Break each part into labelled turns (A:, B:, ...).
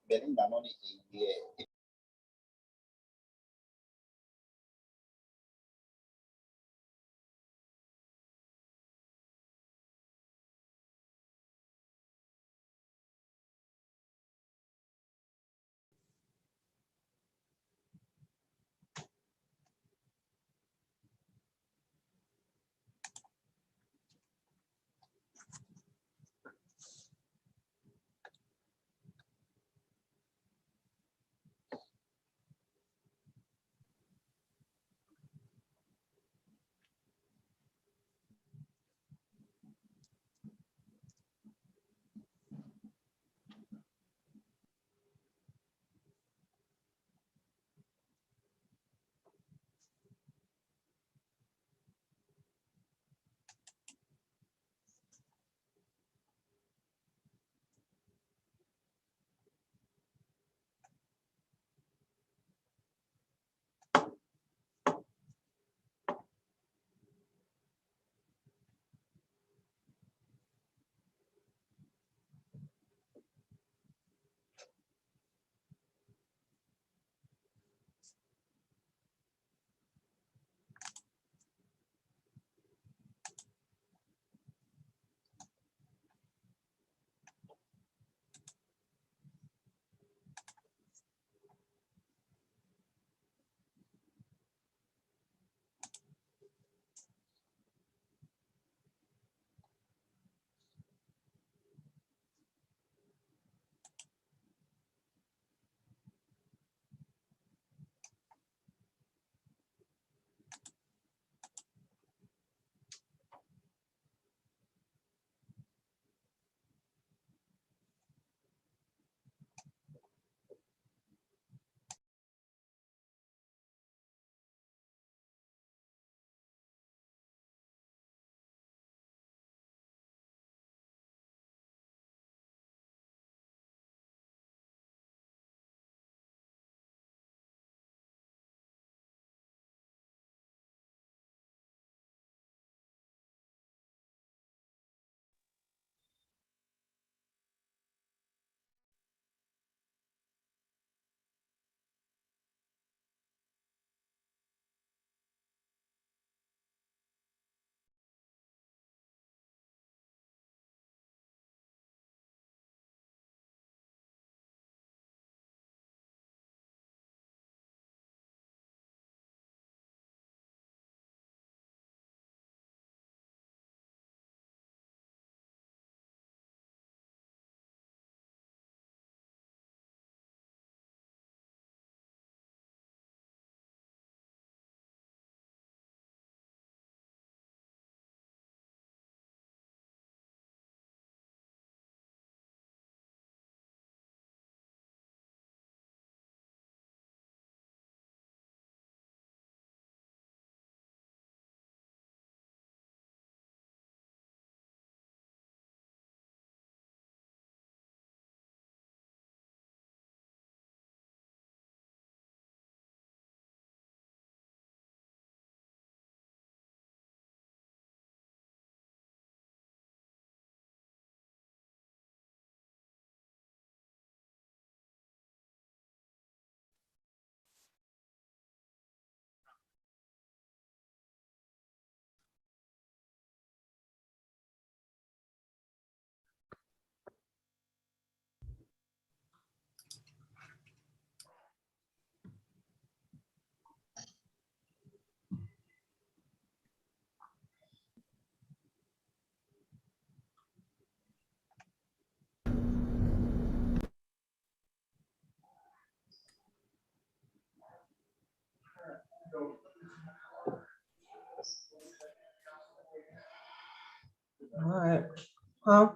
A: Belinda non i
B: All right. Huh?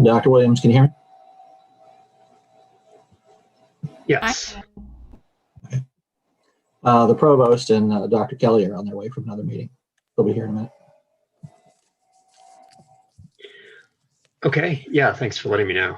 C: Dr. Williams, can you hear me?
D: Yes.
C: The provost and Dr. Kelly are on their way from another meeting. They'll be here in a minute.
D: Okay. Yeah. Thanks for letting me know.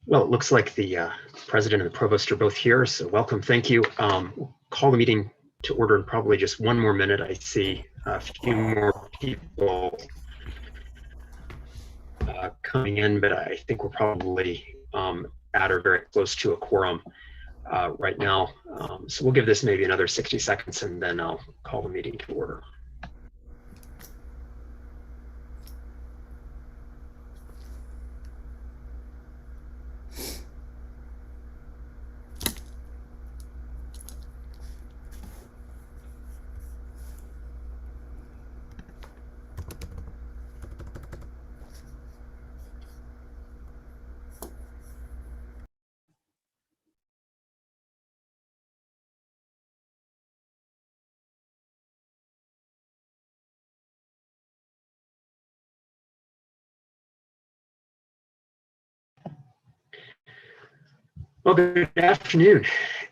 D: Well, it looks like the president and the provost are both here, so welcome. Thank you. We'll call the meeting to order in probably just one more minute. I see a few more people coming in, but I think we're probably at or very close to a quorum right now. So we'll give this maybe another 60 seconds and then I'll call the meeting to order. Well, good afternoon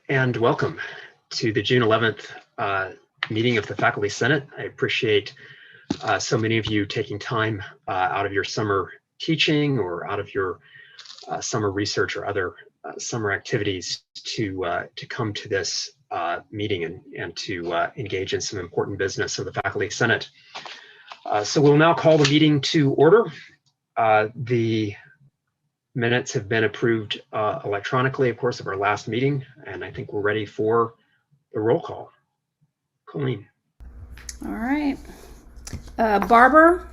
D: and welcome to the June 11th meeting of the Faculty Senate. I appreciate so many of you taking time out of your summer teaching or out of your summer research or other summer activities to come to this meeting and to engage in some important business of the Faculty Senate. So we'll now call the meeting to order. The minutes have been approved electronically, of course, of our last meeting, and I think we're ready for the roll call. Colleen.
E: All right. Barber.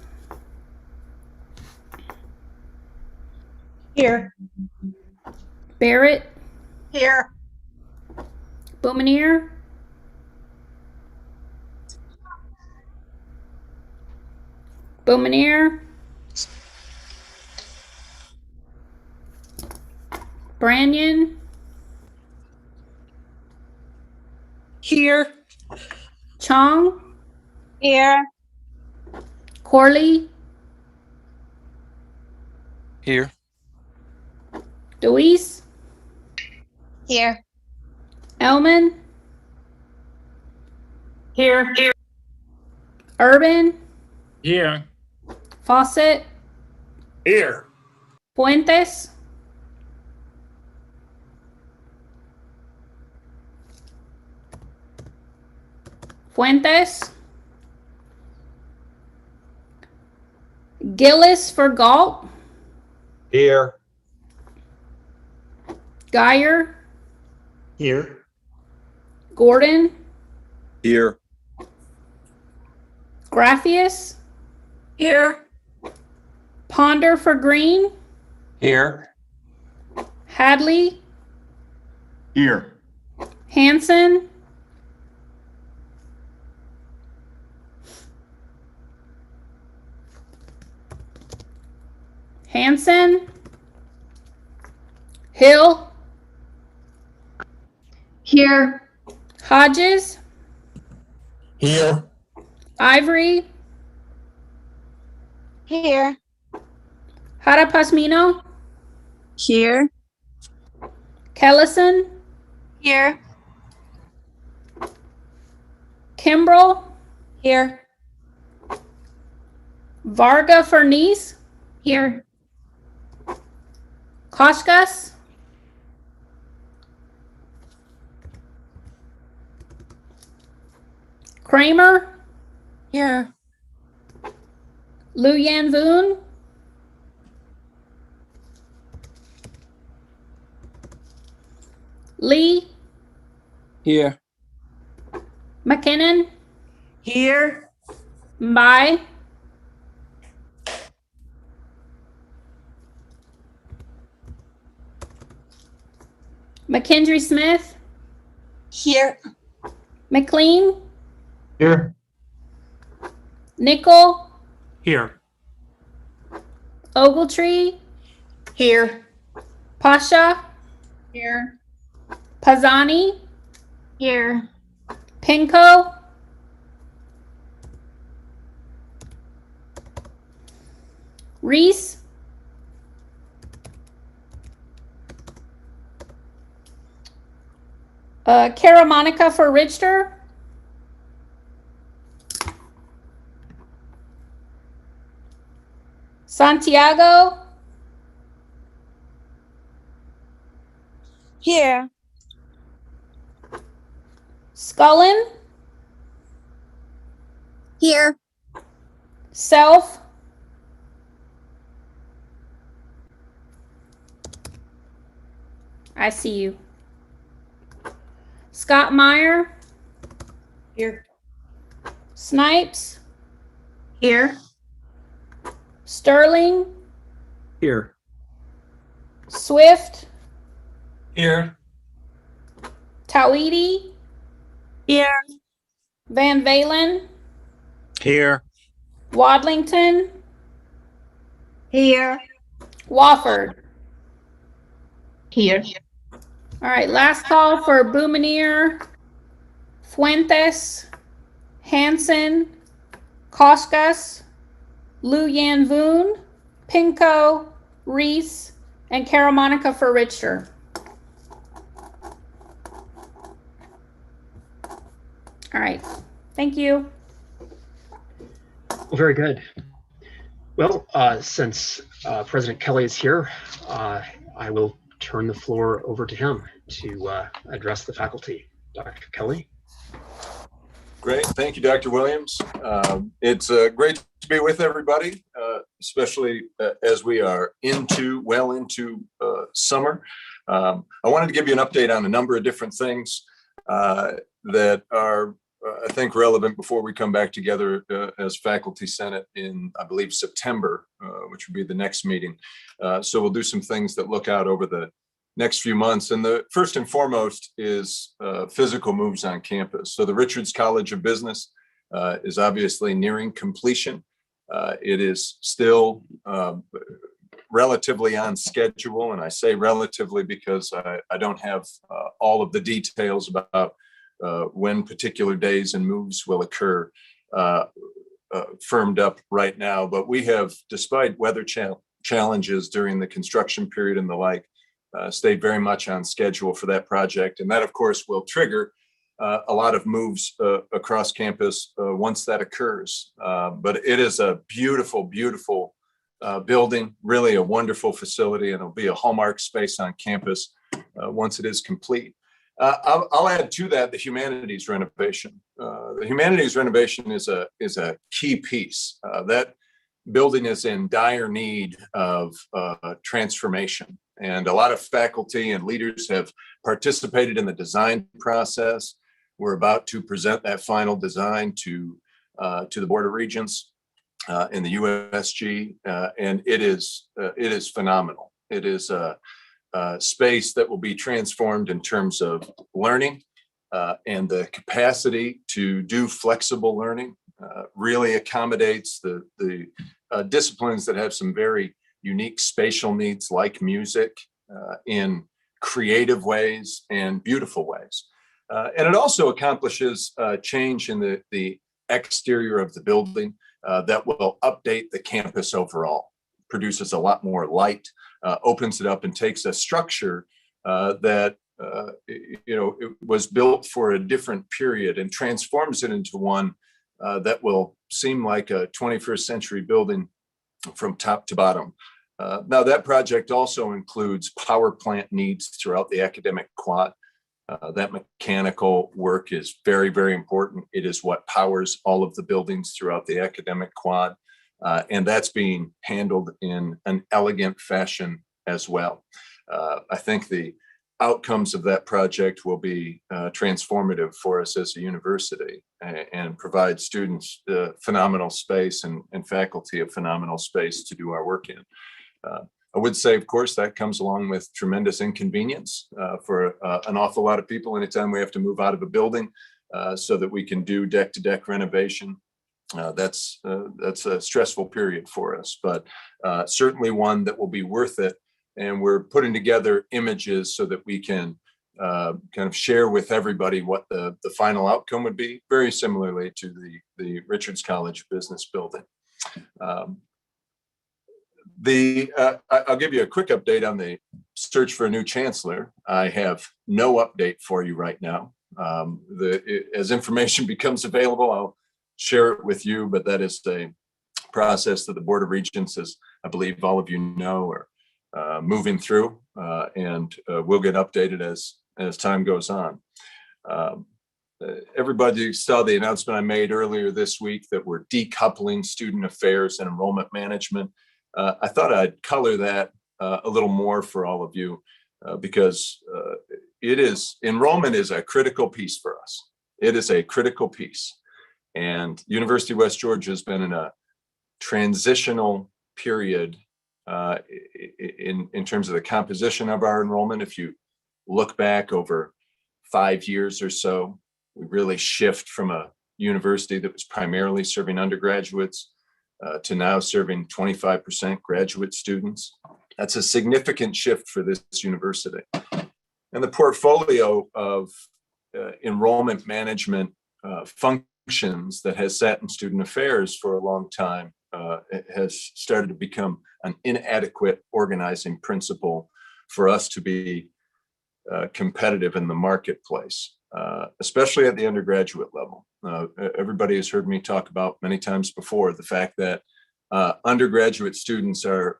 B: Here.
E: Barrett.
B: Here.
E: Boumineer. Boumineer. Branyan.
B: Here.
E: Chong.
F: Here.
E: Corley.
F: Here.
E: Deweese,
B: Here.
E: Elman,
B: Here.
E: Urban,
G: Here.
E: Fawcett,
G: Here.
E: Fuentes, Fuentes, Gillis for Galt,
G: Here.
E: Geyer,
G: Here.
E: Gordon,
A: Here.
E: Graffius,
B: Here.
E: Ponder for Green,
G: Here.
E: Hadley,
A: Here.
E: Hanson, Hill,
B: Here.
E: Hodges,
G: Here.
E: Ivory,
B: Here.
E: Harapasmino,
B: Here.
E: Kellison,
B: Here.
E: Kimbrell,
B: Here.
E: Varga Furnice,
B: Here.
E: Koshkas, Kramer,
B: Here.
E: Lu Yan Voon, Lee,
F: Here.
E: McKinnon,
B: Here.
E: Mbai, McKendry Smith,
B: Here.
E: McLean,
G: Here.
E: Nickel,
G: Here.
E: Ogletree,
B: Here.
E: Pasha,
B: Here.
E: Pazani,
B: Here.
E: Pinko, Reese, Cara Monica for Richter, Santiago,
B: Here.
E: Scullin,
B: Here.
E: Self, I see you. Scott Meyer,
B: Here.
E: Snipes,
B: Here.
E: Sterling,
G: Here.
E: Swift,
G: Here.
E: Tawidi,
B: Here.
E: Van Valen,
F: Here.
E: Wadlington,
B: Here.
E: Wofford.
B: Here.
E: All right, last call for Boumineer, Fuentes, Hanson, Koshkas, Lu Yan Voon, Pinko, Reese, and Cara Monica for Richter. All right, thank you.
D: Well, very good. Well, since President Kelly is here, I will turn the floor over to him to address the faculty. Dr. Kelly.
H: Great. Thank you, Dr. Williams. It's great to be with everybody, especially as we are well into summer. I wanted to give you an update on a number of different things that are, I think, relevant before we come back together as Faculty Senate in, I believe, September, which would be the next meeting. So we'll do some things that look out over the next few months. And the first and foremost is physical moves on campus. So the Richards College of Business is obviously nearing completion. It is still relatively on schedule. And I say relatively because I don't have all of the details about when particular days and moves will occur firmed up right now. But we have, despite weather challenges during the construction period and the like, stayed very much on schedule for that project. And that, of course, will trigger a lot of moves across campus once that occurs. But it is a beautiful, beautiful building, really a wonderful facility, and it'll be a hallmark space on campus once it is complete. I'll add to that the humanities renovation. The humanities renovation is a key piece. That building is in dire need of transformation, and a lot of faculty and leaders have participated in the design process. We're about to present that final design to the Board of Regents in the USG, and it is phenomenal. It is a space that will be transformed in terms of learning and the capacity to do flexible learning. Really accommodates the disciplines that have some very unique spatial needs, like music, in creative ways and beautiful ways. And it also accomplishes change in the exterior of the building that will update the campus overall, produces a lot more light, opens it up, and takes a structure that it was built for a different period and transforms it into one that will seem like a 21st century building from top to bottom. Now, that project also includes power plant needs throughout the academic quad. That mechanical work is very, very important. It is what powers all of the buildings throughout the academic quad. And that's being handled in an elegant fashion as well. I think the outcomes of that project will be transformative for us as a university and provide students phenomenal space and faculty a phenomenal space to do our work in. I would say, of course, that comes along with tremendous inconvenience for an awful lot of people anytime we have to move out of a building so that we can do deck-to-deck renovation. That's a stressful period for us, but certainly one that will be worth it. And we're putting together images so that we can kind of share with everybody what the final outcome would be, very similarly to the Richards College Business Building. I'll give you a quick update on the search for a new chancellor. I have no update for you right now. As information becomes available, I'll share it with you, but that is a process that the Board of Regents, as I believe all of you know, are moving through, and we'll get updated as time goes on. Everybody saw the announcement I made earlier this week that we're decoupling student affairs and enrollment management. I thought I'd color that a little more for all of you because enrollment is a critical piece for us. It is a critical piece. And University of West Georgia has been in a transitional period in terms of the composition of our enrollment. If you look back over 5 years or so, we really shift from a university that was primarily serving undergraduates to now serving 25% graduate students. That's a significant shift for this university. And the portfolio of enrollment management functions that has sat in student affairs for a long time has started to become an inadequate organizing principle for us to be competitive in the marketplace, especially at the undergraduate level. Everybody has heard me talk about many times before the fact that undergraduate students are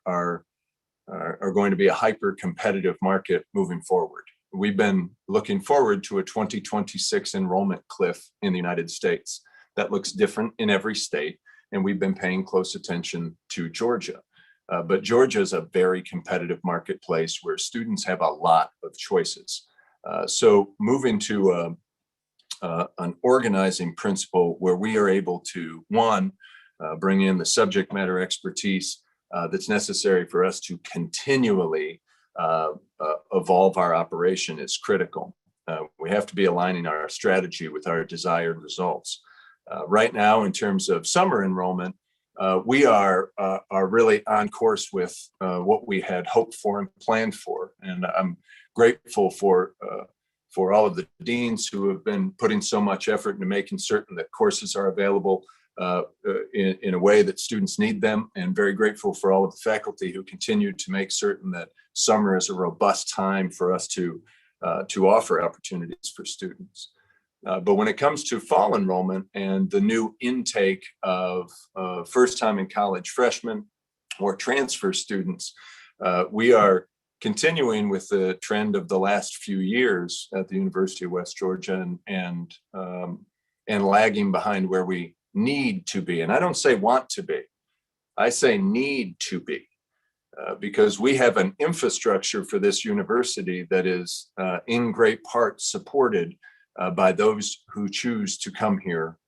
H: going to be a hyper competitive market moving forward. We've been looking forward to a 2026 enrollment cliff in the United States. That looks different in every state, and we've been paying close attention to Georgia. But Georgia is a very competitive marketplace where students have a lot of choices. So moving to an organizing principle where we are able to, one, bring in the subject matter expertise that's necessary for us to continually evolve our operation is critical. We have to be aligning our strategy with our desired results. Right now, in terms of summer enrollment, we are really on course with what we had hoped for and planned for. And I'm grateful for all of the deans who have been putting so much effort into making certain that courses are available in a way that students need them, and very grateful for all of the faculty who continue to make certain that summer is a robust time for us to offer opportunities for students. But when it comes to fall enrollment and the new intake of first-time in college freshmen or transfer students, we are continuing with the trend of the last few years at the University of West Georgia and lagging behind where we need to be. And I don't say want to be, I say need to be, because we have an infrastructure for this university that is in great part supported by those who choose to come here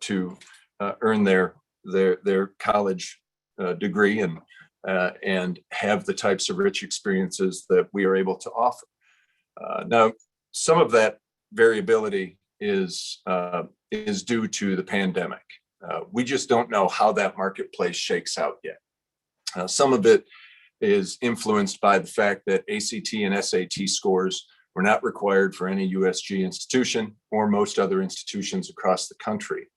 H: to earn their college degree and have the types of rich experiences that we are able to offer. Now, some of that variability is due to the pandemic. We just don't know how that marketplace shakes out yet. Some of it is influenced by the fact that ACT and SAT scores were not required for any USG institution or most other institutions across the country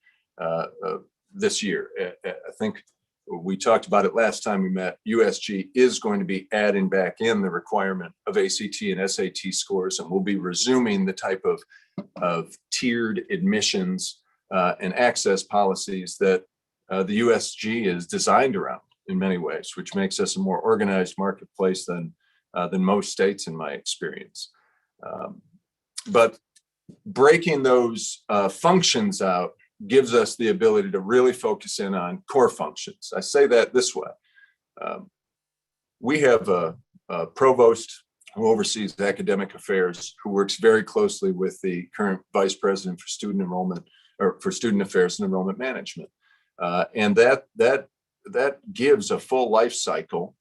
H: this year. I think we talked about it last time we met. USG is going to be adding back in the requirement of ACT and SAT scores, and we'll be resuming the type of tiered admissions and access policies that the USG is designed around in many ways, which makes us a more organized marketplace than most states in my experience. But breaking those functions out gives us the ability to really focus in on core functions. I say that this way. We have a provost who oversees academic affairs, who works very closely with the current vice president for student enrollment, or for student affairs and enrollment management. And that gives a full life cycle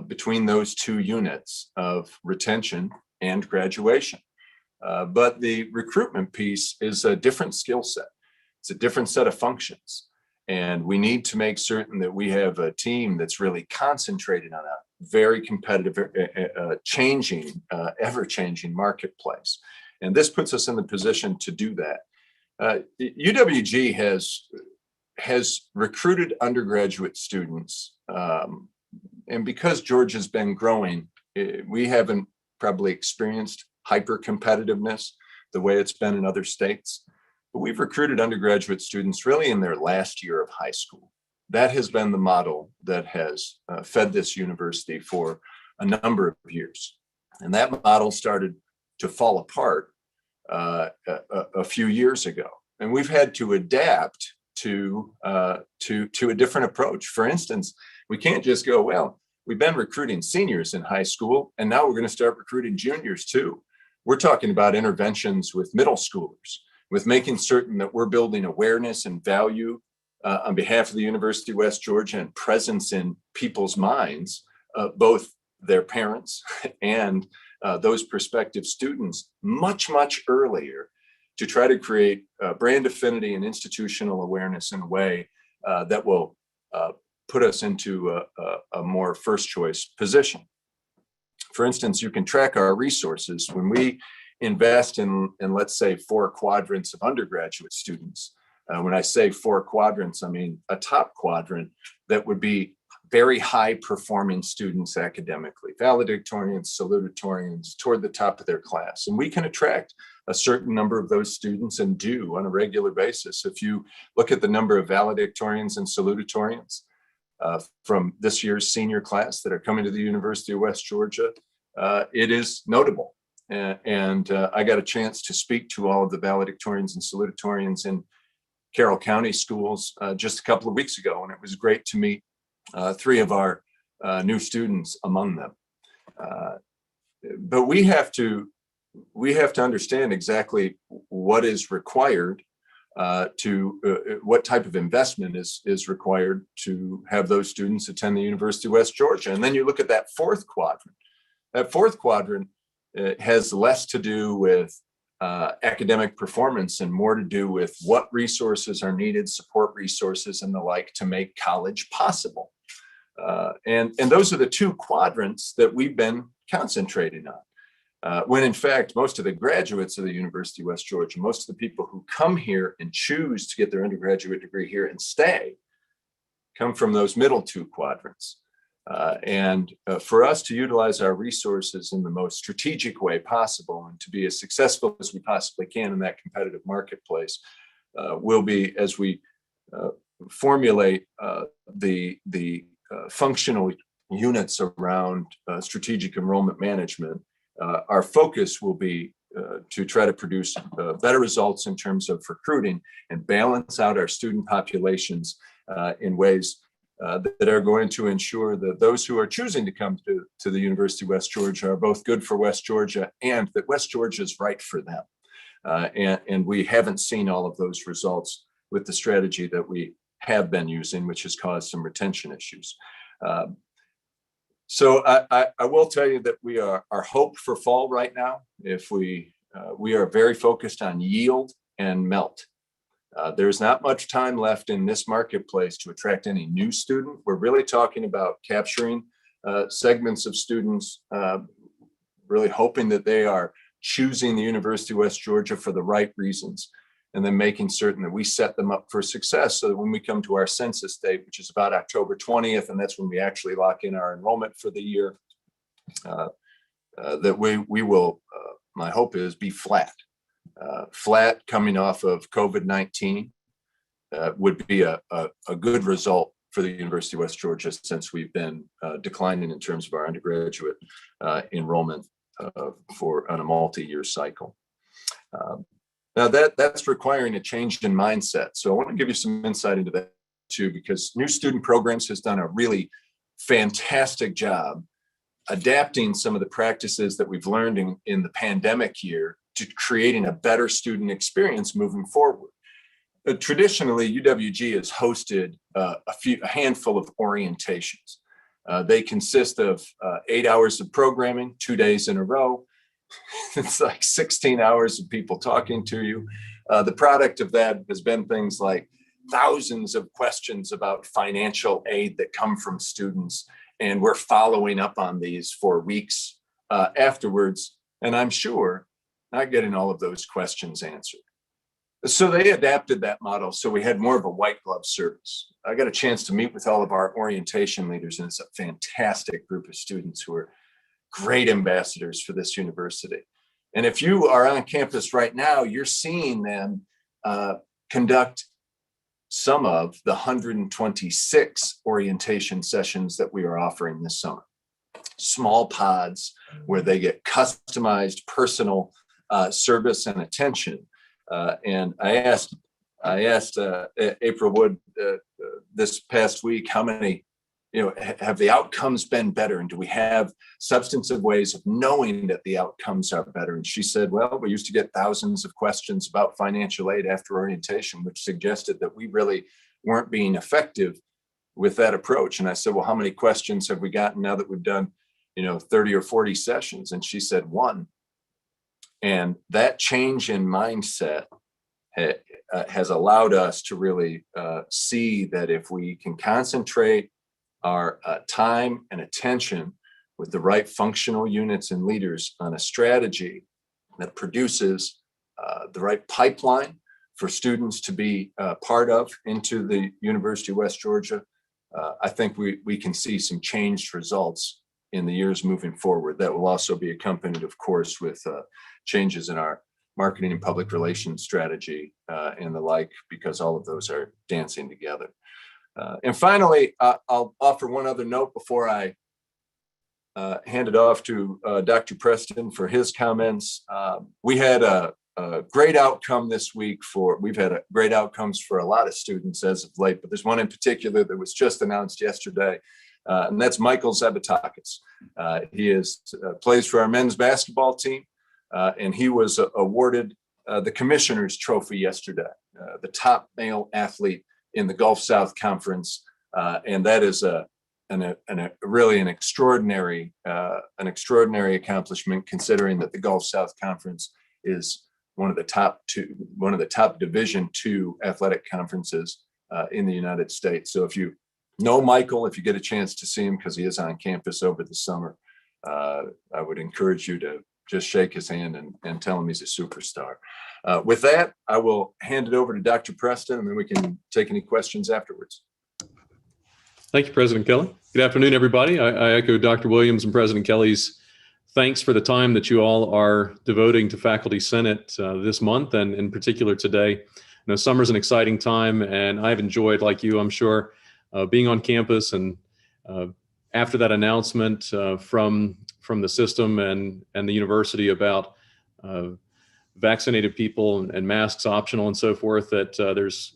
H: between those two units of retention and graduation. But the recruitment piece is a different skill set. It's a different set of functions. And we need to make certain that we have a team that's really concentrated on a very competitive, changing, ever-changing marketplace. And this puts us in the position to do that. UWG has recruited undergraduate students. And because Georgia's been growing, we haven't probably experienced hyper competitiveness the way it's been in other states. But we've recruited undergraduate students really in their last year of high school. That has been the model that has fed this university for a number of years. And that model started to fall apart a few years ago. And we've had to adapt to a different approach. For instance, we can't just go, well, we've been recruiting seniors in high school, and now we're going to start recruiting juniors too. We're talking about interventions with middle schoolers, with making certain that we're building awareness and value on behalf of the University of West Georgia and presence in people's minds, both their parents and those prospective students much, much earlier, to try to create brand affinity and institutional awareness in a way that will put us into a more first choice position. For instance, you can track our resources. When we invest in let's say 4 quadrants of undergraduate students, when I say 4 quadrants, I mean a top quadrant that would be very high performing students academically, valedictorians, salutatorians, toward the top of their class. And we can attract a certain number of those students, and do on a regular basis. If you look at the number of valedictorians and salutatorians from this year's senior class that are coming to the University of West Georgia, it is notable. And I got a chance to speak to all of the valedictorians and salutatorians in Carroll County schools just a couple of weeks ago, and it was great to meet 3 of our new students among them. But we have to understand exactly what is required what type of investment is required to have those students attend the University of West Georgia. And then you look at that 4th quadrant. That 4th quadrant has less to do with academic performance and more to do with what resources are needed, support resources and the like, to make college possible. And those are the 2 quadrants that we've been concentrating on. when in fact, most of the graduates of the University of West Georgia, most of the people who come here and choose to get their undergraduate degree here and stay, come from those middle two quadrants. And for us to utilize our resources in the most strategic way possible and to be as successful as we possibly can in that competitive marketplace will be, as we formulate the functional units around strategic enrollment management, our focus will be to try to produce better results in terms of recruiting and balance out our student populations in ways that are going to ensure that those who are choosing to come to the University of West Georgia are both good for West Georgia and that West Georgia is right for them. And we haven't seen all of those results with the strategy that we have been using, which has caused some retention issues. So I will tell you that our hope for fall right now, if we are very focused on yield and melt. There's not much time left in this marketplace to attract any new student. We're really talking about capturing segments of students, really hoping that they are choosing the University of West Georgia for the right reasons, and then making certain that we set them up for success so that when we come to our census date, which is about October 20th, and that's when we actually lock in our enrollment for the year, that we will, my hope is, be flat. Flat coming off of COVID-19 would be a good result for the University of West Georgia since we've been declining in terms of our undergraduate enrollment on a multi-year cycle. Now that's requiring a change in mindset. So I want to give you some insight into that too, because New Student Programs has done a really fantastic job adapting some of the practices that we've learned in the pandemic year to creating a better student experience moving forward. Traditionally, UWG has hosted a handful of orientations. They consist of 8 hours of programming, 2 days in a row. It's like 16 hours of people talking to you. The product of that has been things like thousands of questions about financial aid that come from students. And we're following up on these for weeks afterwards. And I'm sure not getting all of those questions answered. So they adapted that model. So we had more of a white glove service. I got a chance to meet with all of our orientation leaders, and it's a fantastic group of students who are great ambassadors for this university. And if you are on campus right now, you're seeing them conduct some of the 126 orientation sessions that we are offering this summer. Small pods where they get customized personal service and attention. And I asked April Wood this past week, how many, have the outcomes been better? And do we have substantive ways of knowing that the outcomes are better? And she said, well, we used to get thousands of questions about financial aid after orientation, which suggested that we really weren't being effective with that approach. And I said, well, how many questions have we gotten now that we've done, 30 or 40 sessions? And she said, one. And that change in mindset has allowed us to really see that if we can concentrate our time and attention with the right functional units and leaders on a strategy that produces the right pipeline for students to be part of into the University of West Georgia, I think we can see some changed results in the years moving forward. That will also be accompanied, of course, with changes in our marketing and public relations strategy and the like, because all of those are dancing together. And finally, I'll offer one other note before I hand it off to Dr. Preston for his comments. We had a great outcome this week we've had great outcomes for a lot of students as of late, but there's one in particular that was just announced yesterday, and that's Michael Zabatakis. He plays for our men's basketball team, and he was awarded the Commissioner's Trophy yesterday, the top male athlete in the Gulf South Conference, and that is really an extraordinary accomplishment, considering that the Gulf South Conference is one of the top Division II athletic conferences in the United States. So if you know Michael, if you get a chance to see him, because he is on campus over the summer, I would encourage you just shake his hand and tell him he's a superstar. With that, I will hand it over to Dr. Preston, and then we can take any questions afterwards.
I: Thank you, President Kelly. Good afternoon, everybody. I echo Dr. Williams and President Kelly's thanks for the time that you all are devoting to Faculty Senate this month, and in particular today. You know, summer's an exciting time, and I've enjoyed, like you, I'm sure, being on campus. And after that announcement from the system and the university about vaccinated people and masks optional and so forth, that there's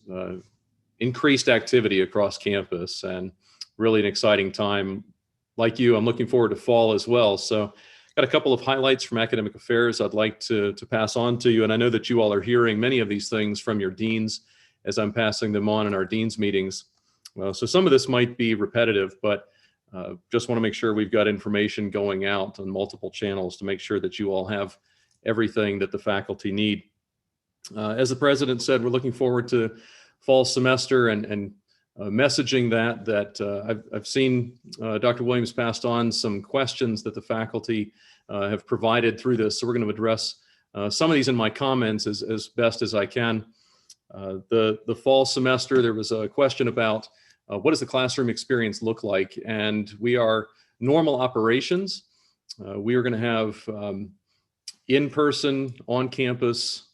I: increased activity across campus, and really an exciting time. Like you, I'm looking forward to fall as well. So got a couple of highlights from academic affairs I'd like to pass on to you. And I know that you all are hearing many of these things from your deans as I'm passing them on in our deans meetings. Well, so some of this might be repetitive, but just want to make sure we've got information going out on multiple channels to make sure that you all have everything that the faculty need. As the president said, we're looking forward to fall semester and messaging that I've seen Dr. Williams passed on some questions that the faculty have provided through this. So we're going to address some of these in my comments as best as I can. The fall semester, there was a question about what does the classroom experience look like? And we are normal operations. We are going to have in-person, on-campus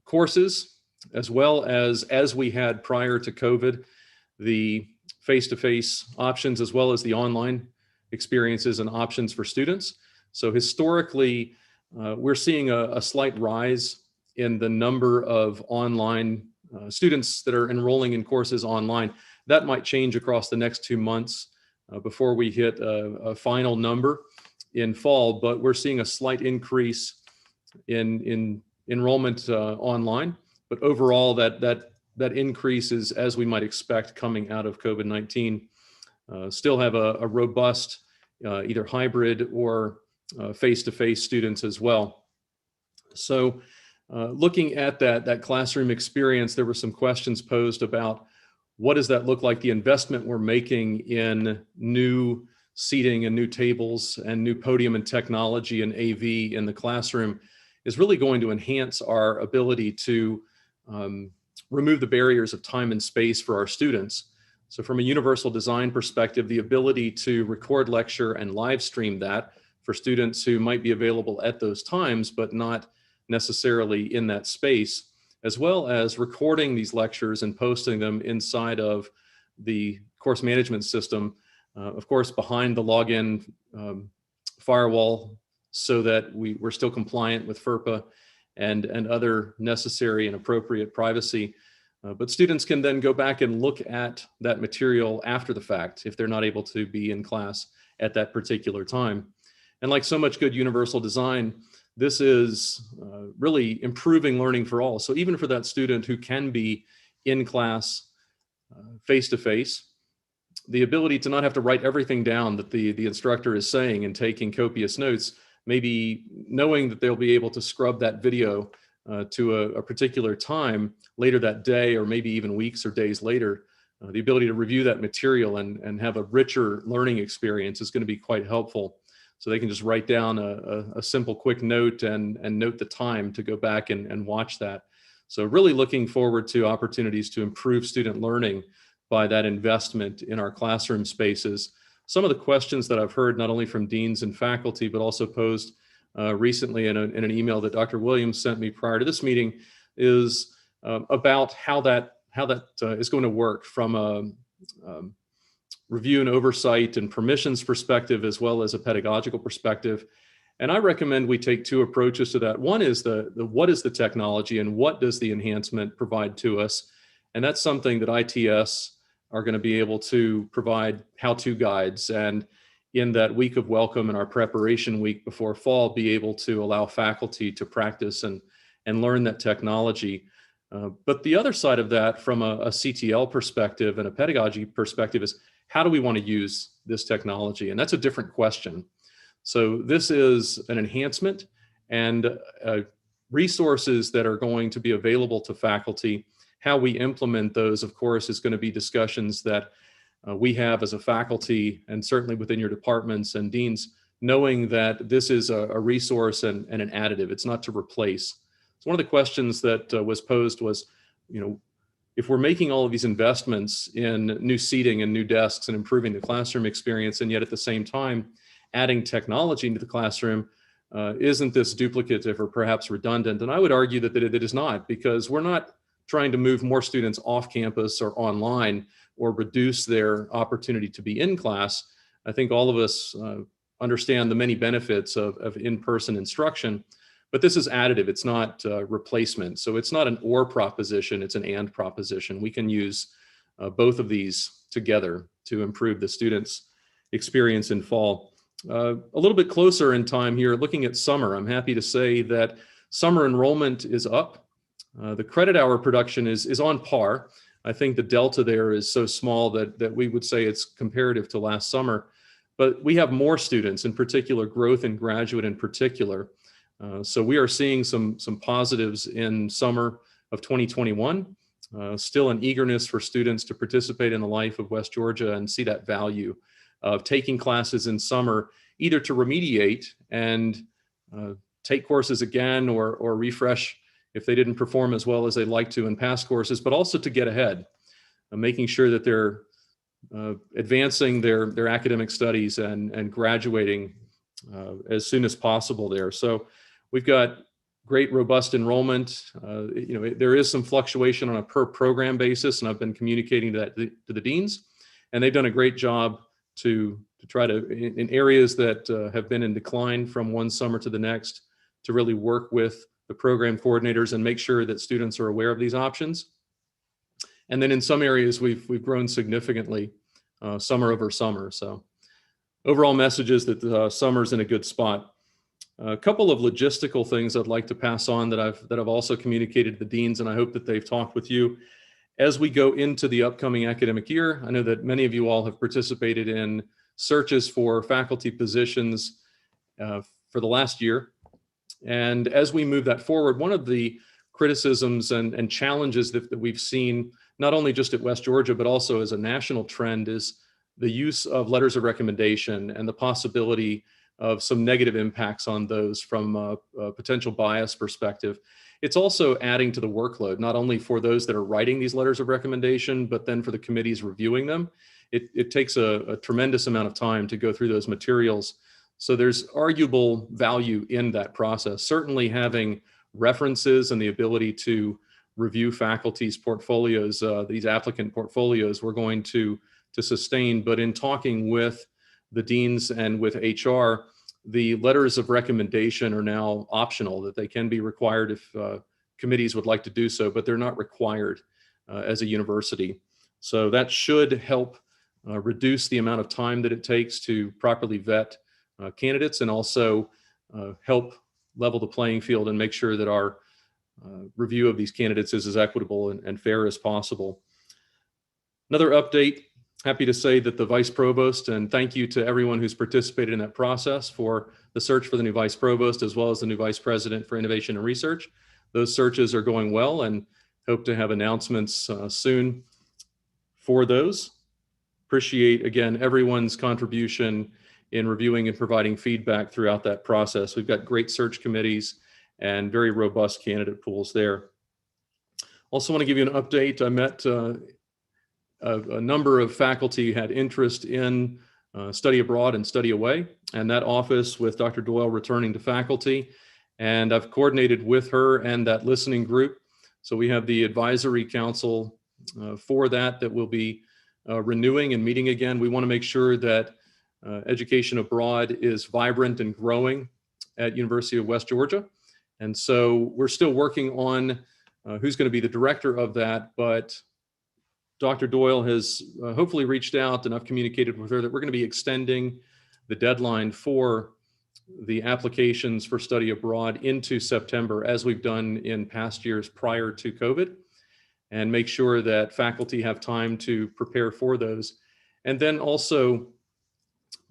I: courses, as well as we had prior to COVID, the face-to-face options, as well as the online experiences and options for students. So historically, we're seeing a slight rise in the number of online students that are enrolling in courses online. That might change across the next 2 months before we hit a final number in fall, but we're seeing a slight increase in enrollment online. But overall, that increase is as we might expect coming out of COVID-19. Still have a robust either hybrid or face-to-face students as well. So looking at that classroom experience, there were some questions posed about what does that look like? The investment we're making in new seating and new tables and new podium and technology and AV in the classroom is really going to enhance our ability to remove the barriers of time and space for our students. So from a universal design perspective, the ability to record lecture and live stream that for students who might be available at those times, but not necessarily in that space, as well as recording these lectures and posting them inside of the course management system, of course, behind the login firewall, so that we're still compliant with FERPA and other necessary and appropriate privacy. But students can then go back and look at that material after the fact if they're not able to be in class at that particular time. And like so much good universal design, this is really improving learning for all. So even for that student who can be in class face-to-face, the ability to not have to write everything down that the instructor is saying and taking copious notes, maybe knowing that they'll be able to scrub that video to a particular time later that day, or maybe even weeks or days later, the ability to review that material and have a richer learning experience is going to be quite helpful. So they can just write down a simple quick note and note the time to go back and watch that. So really looking forward to opportunities to improve student learning by that investment in our classroom spaces. Some of the questions that I've heard, not only from deans and faculty, but also posed recently in an email that Dr. Williams sent me prior to this meeting, is about how that is going to work from a review and oversight and permissions perspective, as well as a pedagogical perspective. And I recommend we take two approaches to that. One is the what is the technology and what does the enhancement provide to us? And that's something that ITS are going to be able to provide how-to guides, and in that week of welcome and our preparation week before fall, be able to allow faculty to practice and learn that technology. But the other side of that, from a CTL perspective and a pedagogy perspective, is how do we want to use this technology? And that's a different question. So this is an enhancement, and resources that are going to be available to faculty. How we implement those, of course, is going to be discussions that we have as a faculty, and certainly within your departments and deans, knowing that this is a resource and an additive. It's not to replace. So one of the questions that was posed was, if we're making all of these investments in new seating and new desks and improving the classroom experience, and yet at the same time adding technology into the classroom, isn't this duplicative or perhaps redundant? And I would argue that it is not, because we're not trying to move more students off campus or online or reduce their opportunity to be in class. I think all of us understand the many benefits of in-person instruction, but this is additive. It's not replacement. So it's not an or proposition, it's an and proposition. We can use both of these together to improve the students' experience in fall. A little bit closer in time here, looking at summer, I'm happy to say that summer enrollment is up. The credit hour production is on par. I think the delta there is so small that we would say it's comparative to last summer, but we have more students, in particular growth in graduate in particular. So we are seeing some positives in summer of 2021, still an eagerness for students to participate in the life of West Georgia and see that value of taking classes in summer, either to remediate and take courses again or refresh if they didn't perform as well as they'd like to in past courses, but also to get ahead, making sure that they're advancing their academic studies and graduating as soon as possible there. So we've got great, robust enrollment. There is some fluctuation on a per program basis, and I've been communicating that to the deans, and they've done a great job to try to, in areas that have been in decline from one summer to the next, to really work with the program coordinators and make sure that students are aware of these options. And then in some areas, we've grown significantly summer over summer. So overall message is that summer's in a good spot. A couple of logistical things I'd like to pass on that I've also communicated to the deans, and I hope that they've talked with you. As we go into the upcoming academic year, I know that many of you all have participated in searches for faculty positions for the last year. And as we move that forward, one of the criticisms and challenges that we've seen, not only just at West Georgia, but also as a national trend, is the use of letters of recommendation and the possibility of some negative impacts on those from a potential bias perspective. It's also adding to the workload, not only for those that are writing these letters of recommendation, but then for the committees reviewing them. It takes a tremendous amount of time to go through those materials. So there's arguable value in that process. Certainly having references and the ability to review faculty's portfolios, these applicant portfolios, we're going to sustain. But in talking with the deans and with HR, the letters of recommendation are now optional, that they can be required if committees would like to do so, but they're not required as a university. So that should help reduce the amount of time that it takes to properly vet candidates, and also help level the playing field and make sure that our review of these candidates is as equitable and fair as possible. Another update, happy to say that the Vice Provost, and thank you to everyone who's participated in that process for the search for the new Vice Provost, as well as the new Vice President for Innovation and Research. Those searches are going well, and hope to have announcements soon for those. Appreciate, again, everyone's contribution in reviewing and providing feedback throughout that process. We've got great search committees and very robust candidate pools there. Also want to give you an update. I met a number of faculty had interest in study abroad and study away, and that office with Dr. Doyle returning to faculty. And I've coordinated with her and that listening group. So we have the advisory council for that will be renewing and meeting again. We want to make sure that education abroad is vibrant and growing at University of West Georgia. And so we're still working on who's going to be the director of that, but Dr. Doyle has hopefully reached out, and I've communicated with her that we're going to be extending the deadline for the applications for study abroad into September, as we've done in past years prior to COVID, and make sure that faculty have time to prepare for those. And then also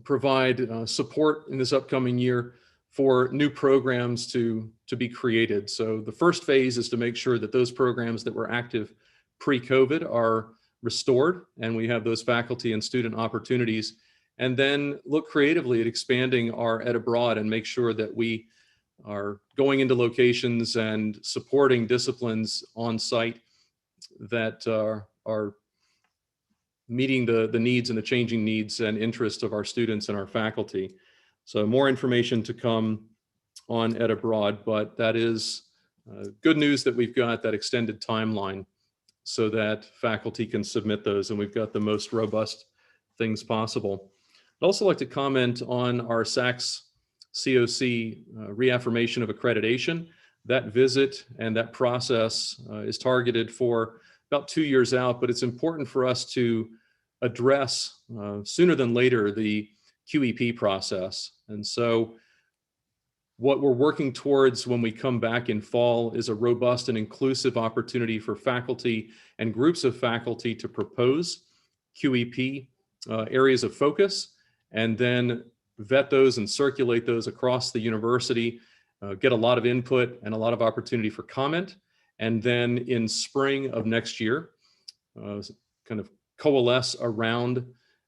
I: provide support in this upcoming year for new programs to be created. So the first phase is to make sure that those programs that were active pre-COVID are restored, and we have those faculty and student opportunities. and then look creatively at expanding our Ed Abroad and make sure that we are going into locations and supporting disciplines on site that are meeting the needs and the changing needs and interests of our students and our faculty. So more information to come on Ed Abroad, but that is good news that we've got that extended timeline so that faculty can submit those, and we've got the most robust things possible. I'd also like to comment on our SACS COC reaffirmation of accreditation. That visit and that process is targeted for about 2 years out, but it's important for us to address sooner than later the QEP process. And so what we're working towards when we come back in fall is a robust and inclusive opportunity for faculty and groups of faculty to propose QEP areas of focus, and then vet those and circulate those across the university, get a lot of input and a lot of opportunity for comment. And then in spring of next year, kind of coalesce around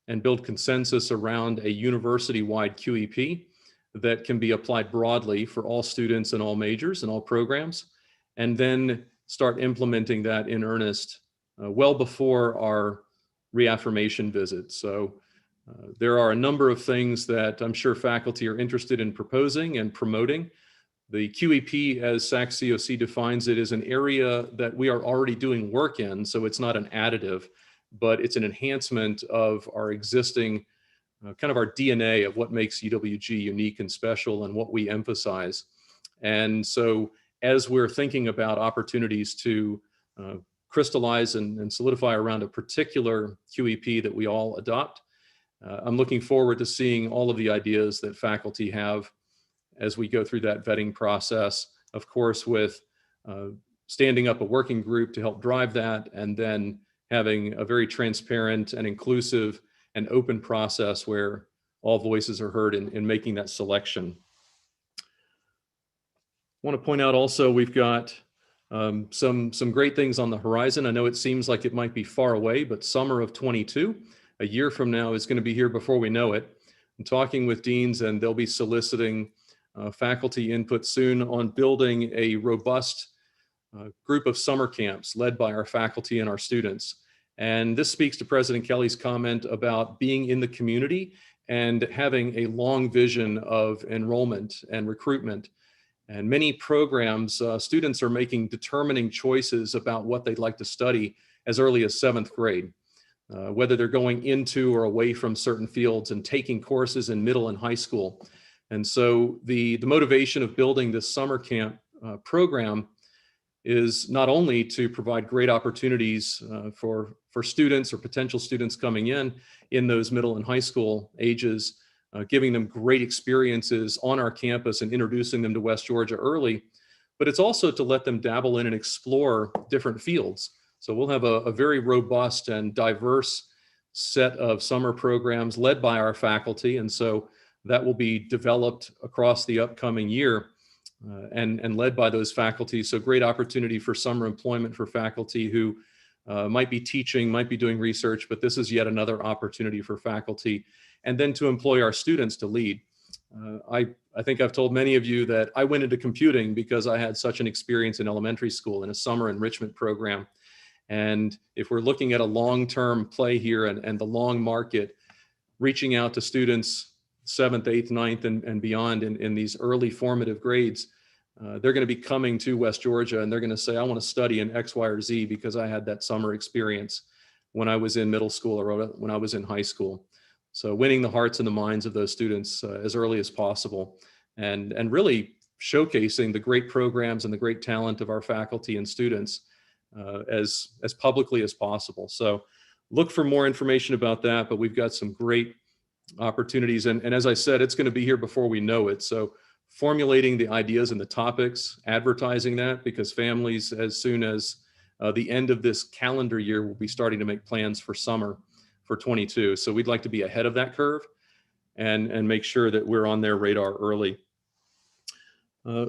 I: and build consensus around a university-wide QEP that can be applied broadly for all students and all majors and all programs, and then start implementing that in earnest well before our reaffirmation visit. So there are a number of things that I'm sure faculty are interested in proposing and promoting. The QEP, as SACS COC defines it, is an area that we are already doing work in, so it's not an additive, but it's an enhancement of our existing kind of our DNA of what makes UWG unique and special and what we emphasize. And so as we're thinking about opportunities to crystallize and solidify around a particular QEP that we all adopt, I'm looking forward to seeing all of the ideas that faculty have as we go through that vetting process, of course, with standing up a working group to help drive that, and then having a very transparent and inclusive and open process where all voices are heard in making that selection. I want to point out also, we've got some great things on the horizon. I know it seems like it might be far away, but summer of 22, a year from now, is going to be here before we know it. I'm talking with deans, and they'll be soliciting faculty input soon on building a robust group of summer camps led by our faculty and our students. And this speaks to President Kelly's comment about being in the community and having a long vision of enrollment and recruitment. And many programs, students are making determining choices about what they'd like to study as early as 7th grade, whether they're going into or away from certain fields and taking courses in middle and high school. And so the motivation of building this summer camp program is not only to provide great opportunities for students or potential students coming in those middle and high school ages, giving them great experiences on our campus and introducing them to West Georgia early, but it's also to let them dabble in and explore different fields. So we'll have a very robust and diverse set of summer programs led by our faculty. And so that will be developed across the upcoming year and led by those faculty. So great opportunity for summer employment for faculty who might be teaching, might be doing research, but this is yet another opportunity for faculty. And then to employ our students to lead. I think I've told many of you that I went into computing because I had such an experience in elementary school in a summer enrichment program. And if we're looking at a long-term play here and the long market, reaching out to students 7th, 8th, 9th, and beyond in these early formative grades, they're going to be coming to West Georgia and they're going to say, I want to study in X, Y, or Z because I had that summer experience when I was in middle school or when I was in high school. So winning the hearts and the minds of those students as early as possible, and really showcasing the great programs and the great talent of our faculty and students as publicly as possible. So look for more information about that, but we've got some great opportunities. And as I said, it's going to be here before we know it. So formulating the ideas and the topics, advertising that, because families, as soon as the end of this calendar year, will be starting to make plans for summer for 22. So we'd like to be ahead of that curve and make sure that we're on their radar early.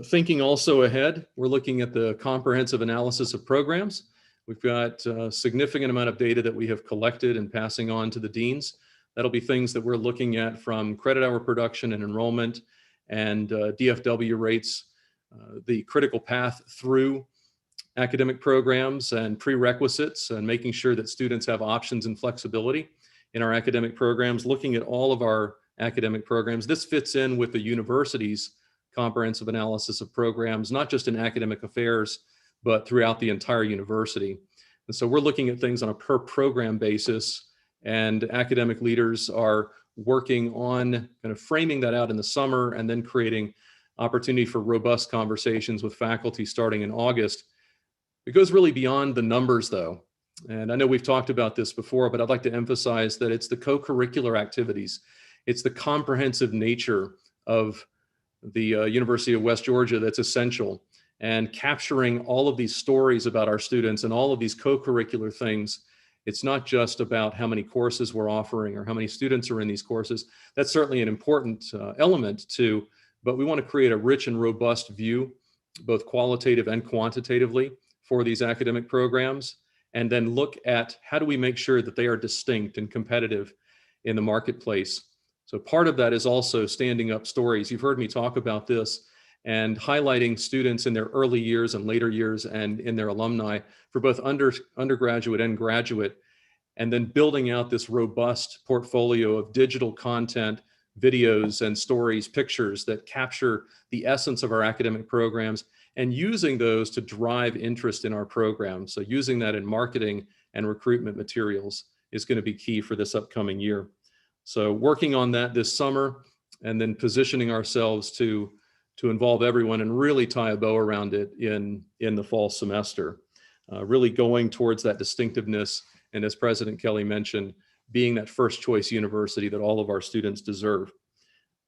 I: Thinking also ahead, we're looking at the comprehensive analysis of programs. We've got a significant amount of data that we have collected and passing on to the deans That'll be things that we're looking at from credit hour production and enrollment and DFW rates, the critical path through academic programs and prerequisites, and making sure that students have options and flexibility in our academic programs, looking at all of our academic programs. This fits in with the university's comprehensive analysis of programs, not just in academic affairs, but throughout the entire university. And so we're looking at things on a per program basis, and academic leaders are working on kind of framing that out in the summer and then creating opportunity for robust conversations with faculty starting in August. It goes really beyond the numbers though. And I know we've talked about this before, but I'd like to emphasize that it's the co-curricular activities. It's the comprehensive nature of the University of West Georgia that's essential, and capturing all of these stories about our students and all of these co-curricular things. It's not just about how many courses we're offering or how many students are in these courses. That's certainly an important element too, but we want to create a rich and robust view, both qualitative and quantitatively, for these academic programs, and then look at how do we make sure that they are distinct and competitive in the marketplace. So part of that is also standing up stories. You've heard me talk about this, and highlighting students in their early years and later years and in their alumni for both undergraduate and graduate, and then building out this robust portfolio of digital content, videos and stories, pictures that capture the essence of our academic programs, and using those to drive interest in our programs. So using that in marketing and recruitment materials is going to be key for this upcoming year. So working on that this summer, and then positioning ourselves to involve everyone and really tie a bow around it in the fall semester. Really going towards that distinctiveness, and as President Kelly mentioned, being that first choice university that all of our students deserve.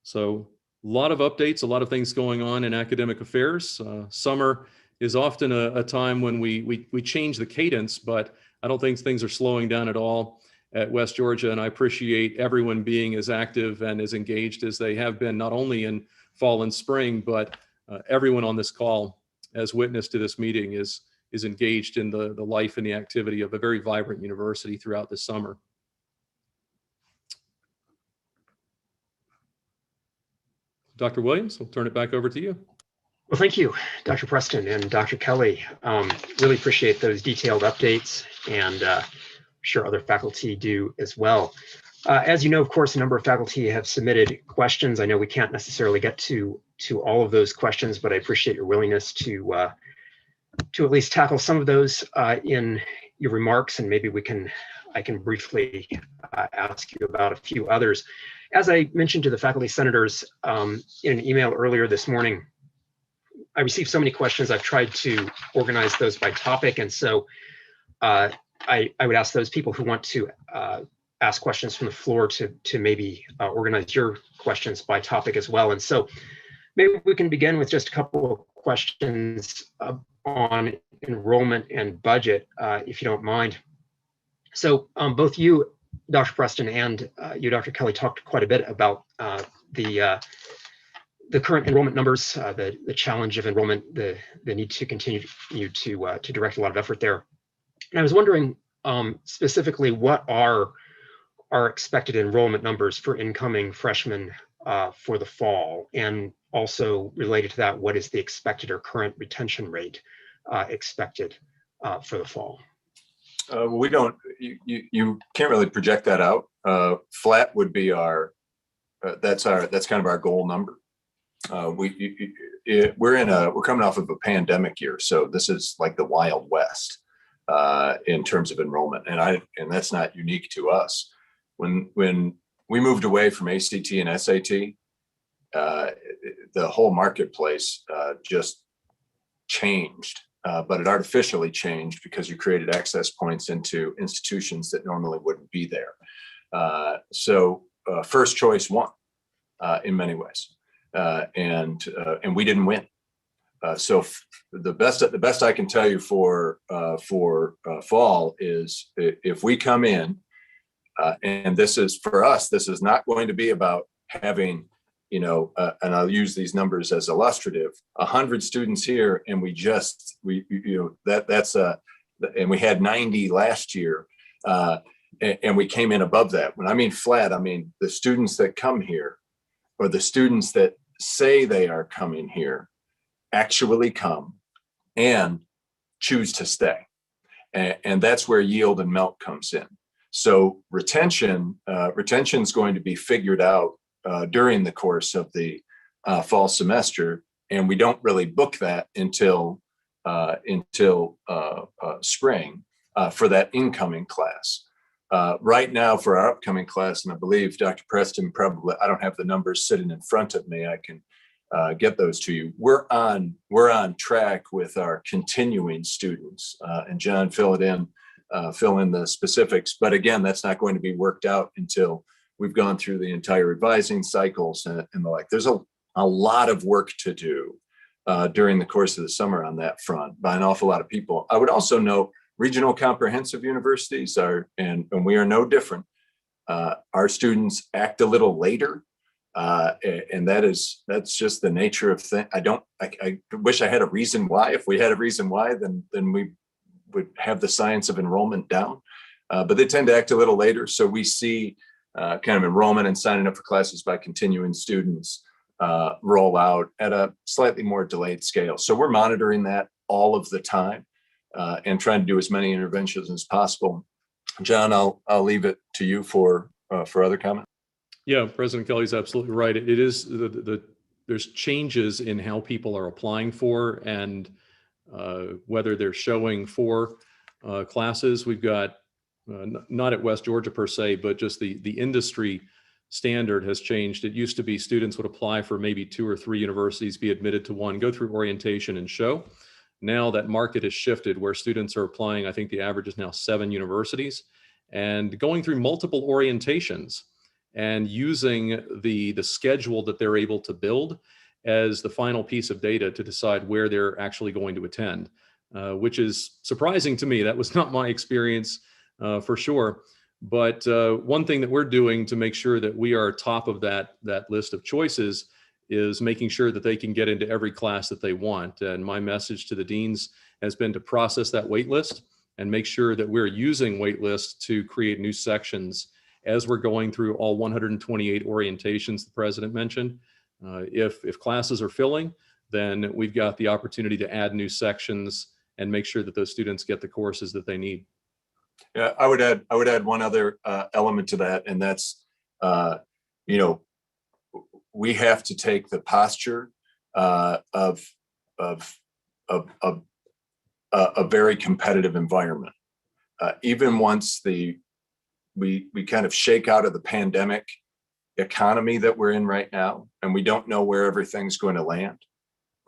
I: So a lot of updates, a lot of things going on in academic affairs. Summer is often a time when we change the cadence, but I don't think things are slowing down at all at West Georgia, and I appreciate everyone being as active and as engaged as they have been, not only in fall and spring, but everyone on this call, as witness to this meeting, is engaged in the life and the activity of a very vibrant university throughout the summer. Dr. Williams, I'll turn it back over to you.
D: Well, thank you, Dr. Preston and Dr. Kelly. Really appreciate those detailed updates, and I'm sure other faculty do as well. As you know, of course, a number of faculty have submitted questions. I know we can't necessarily get to all of those questions, but I appreciate your willingness to at least tackle some of those in your remarks, and maybe I can briefly ask you about a few others. As I mentioned to the faculty senators in an email earlier this morning, I received so many questions. I've tried to organize those by topic, and so I would ask those people who want to ask questions from the floor to maybe organize your questions by topic as well. And so maybe we can begin with just a couple of questions on enrollment and budget, if you don't mind. So both you, Dr. Preston, and you, Dr. Kelly, talked quite a bit about the current enrollment numbers, the challenge of enrollment, the need to continue to direct a lot of effort there. And I was wondering specifically, what are our expected enrollment numbers for incoming freshmen for the fall? And also related to that, what is the expected or current retention rate expected for the fall?
H: We don't, you can't really project that out. Flat would be that's kind of our goal number. We're coming off of a pandemic year, so this is like the Wild West in terms of enrollment, and that's not unique to us. When we moved away from ACT and SAT, the whole marketplace just changed, but it artificially changed because you created access points into institutions that normally wouldn't be there. So first choice won in many ways, and we didn't win. So the best I can tell you for fall is, if we come in, and this is for us, this is not going to be about having, and I'll use these numbers as illustrative, 100 students here, and and we had 90 last year. and we came in above that. When I mean flat, I mean the students that come here, or the students that say they are coming here, actually come and choose to stay. And that's where yield and melt comes in. So retention is going to be figured out during the course of the fall semester, and we don't really book that until spring for that incoming class. Right now, for our upcoming class, and I believe Dr. Preston probably, I don't have the numbers sitting in front of me. I can get those to you. We're on track with our continuing students, and John, fill in the specifics. But again, that's not going to be worked out until we've gone through the entire revising cycles and the like. There's a lot of work to do during the course of the summer on that front by an awful lot of people. I would also note regional comprehensive universities are, and we are no different. Our students act a little later. And that's just the nature of things. I wish I had a reason why. If we had a reason why, then we would have the science of enrollment down. But they tend to act a little later. So we see kind of enrollment and signing up for classes by continuing students roll out at a slightly more delayed scale. So we're monitoring that all of the time and trying to do as many interventions as possible. John, I'll leave it to you for other comment.
I: Yeah, President Kelly's absolutely right. It is there's changes in how people are applying for and whether they're showing for classes. We've got not at West Georgia per se, but just the industry standard has changed. It used to be students would apply for maybe 2 or 3 universities, be admitted to one, go through orientation and show. Now that market has shifted where students are applying. I think the average is now 7 universities and going through multiple orientations and using the schedule that they're able to build as the final piece of data to decide where they're actually going to attend, which is surprising to me. That was not my experience for sure. But one thing that we're doing to make sure that we are top of that list of choices is making sure that they can get into every class that they want. And my message to the deans has been to process that wait list and make sure that we're using wait lists to create new sections as we're going through all 128 orientations the president mentioned. If classes are filling, then we've got the opportunity to add new sections and make sure that those students get the courses that they need.
H: Yeah, I would add one other element to that, and that's we have to take the posture of a very competitive environment. Even once we kind of shake out of the pandemic economy that we're in right now, and we don't know where everything's going to land,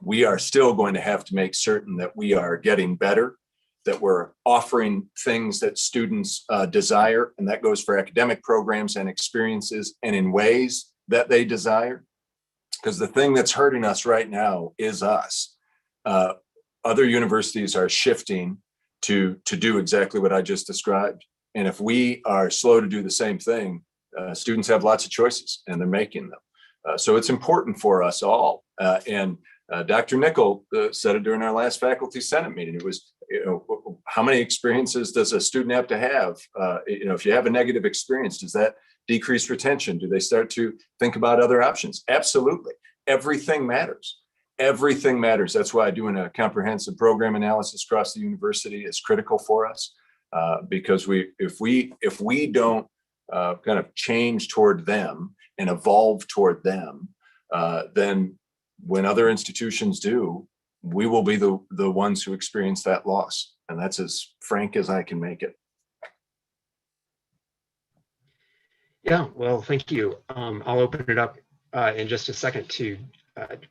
H: we are still going to have to make certain that we are getting better, that we're offering things that students desire, and that goes for academic programs and experiences and in ways that they desire. Because the thing that's hurting us right now is us. Other universities are shifting to do exactly what I just described. And if we are slow to do the same thing, students have lots of choices and they're making them. So it's important for us all. And Dr. Nickel said it during our last faculty senate meeting. It was, how many experiences does a student have to have? If you have a negative experience, does that decrease retention? Do they start to think about other options? Absolutely. Everything matters. Everything matters. That's why doing a comprehensive program analysis across the university is critical for us. Because if we don't kind of change toward them and evolve toward them, then when other institutions do, we will be the ones who experience that loss. And that's as frank as I can make it.
D: Yeah, well, thank you. I'll open it up in just a second to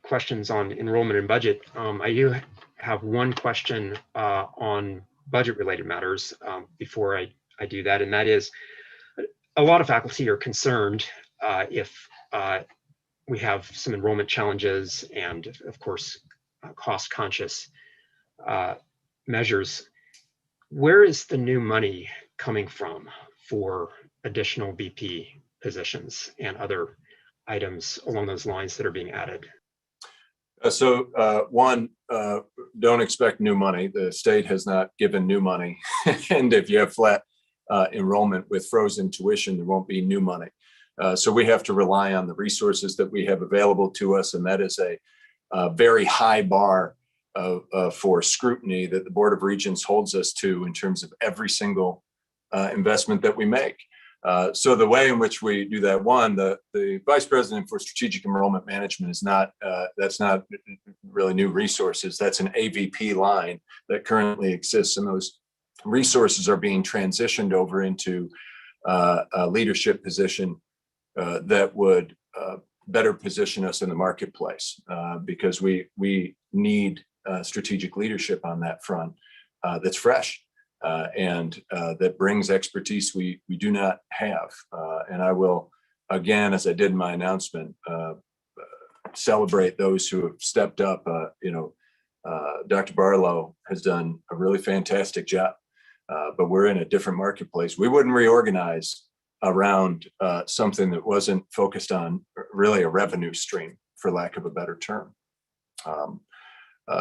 D: questions on enrollment and budget. I do have one question on budget-related matters before I do that, and that is, a lot of faculty are concerned if we have some enrollment challenges and, of course, cost-conscious measures. Where is the new money coming from for additional BP positions and other items along those lines that are being added?
H: One, don't expect new money. The state has not given new money. And if you have flat enrollment with frozen tuition. There won't be new money. So we have to rely on the resources that we have available to us. And that is a very high bar for scrutiny that the Board of Regents holds us to in terms of every single investment that we make. So the way in which we do that, one, the Vice President for Strategic Enrollment Management is not, that's not really new resources. That's an AVP line that currently exists, and those resources are being transitioned over into a leadership position that would better position us in the marketplace, because we need strategic leadership on that front that's fresh. And that brings expertise we do not have. And I will, again, as I did in my announcement, celebrate those who have stepped up. Dr. Barlow has done a really fantastic job, but we're in a different marketplace. We wouldn't reorganize around something that wasn't focused on really a revenue stream, for lack of a better term.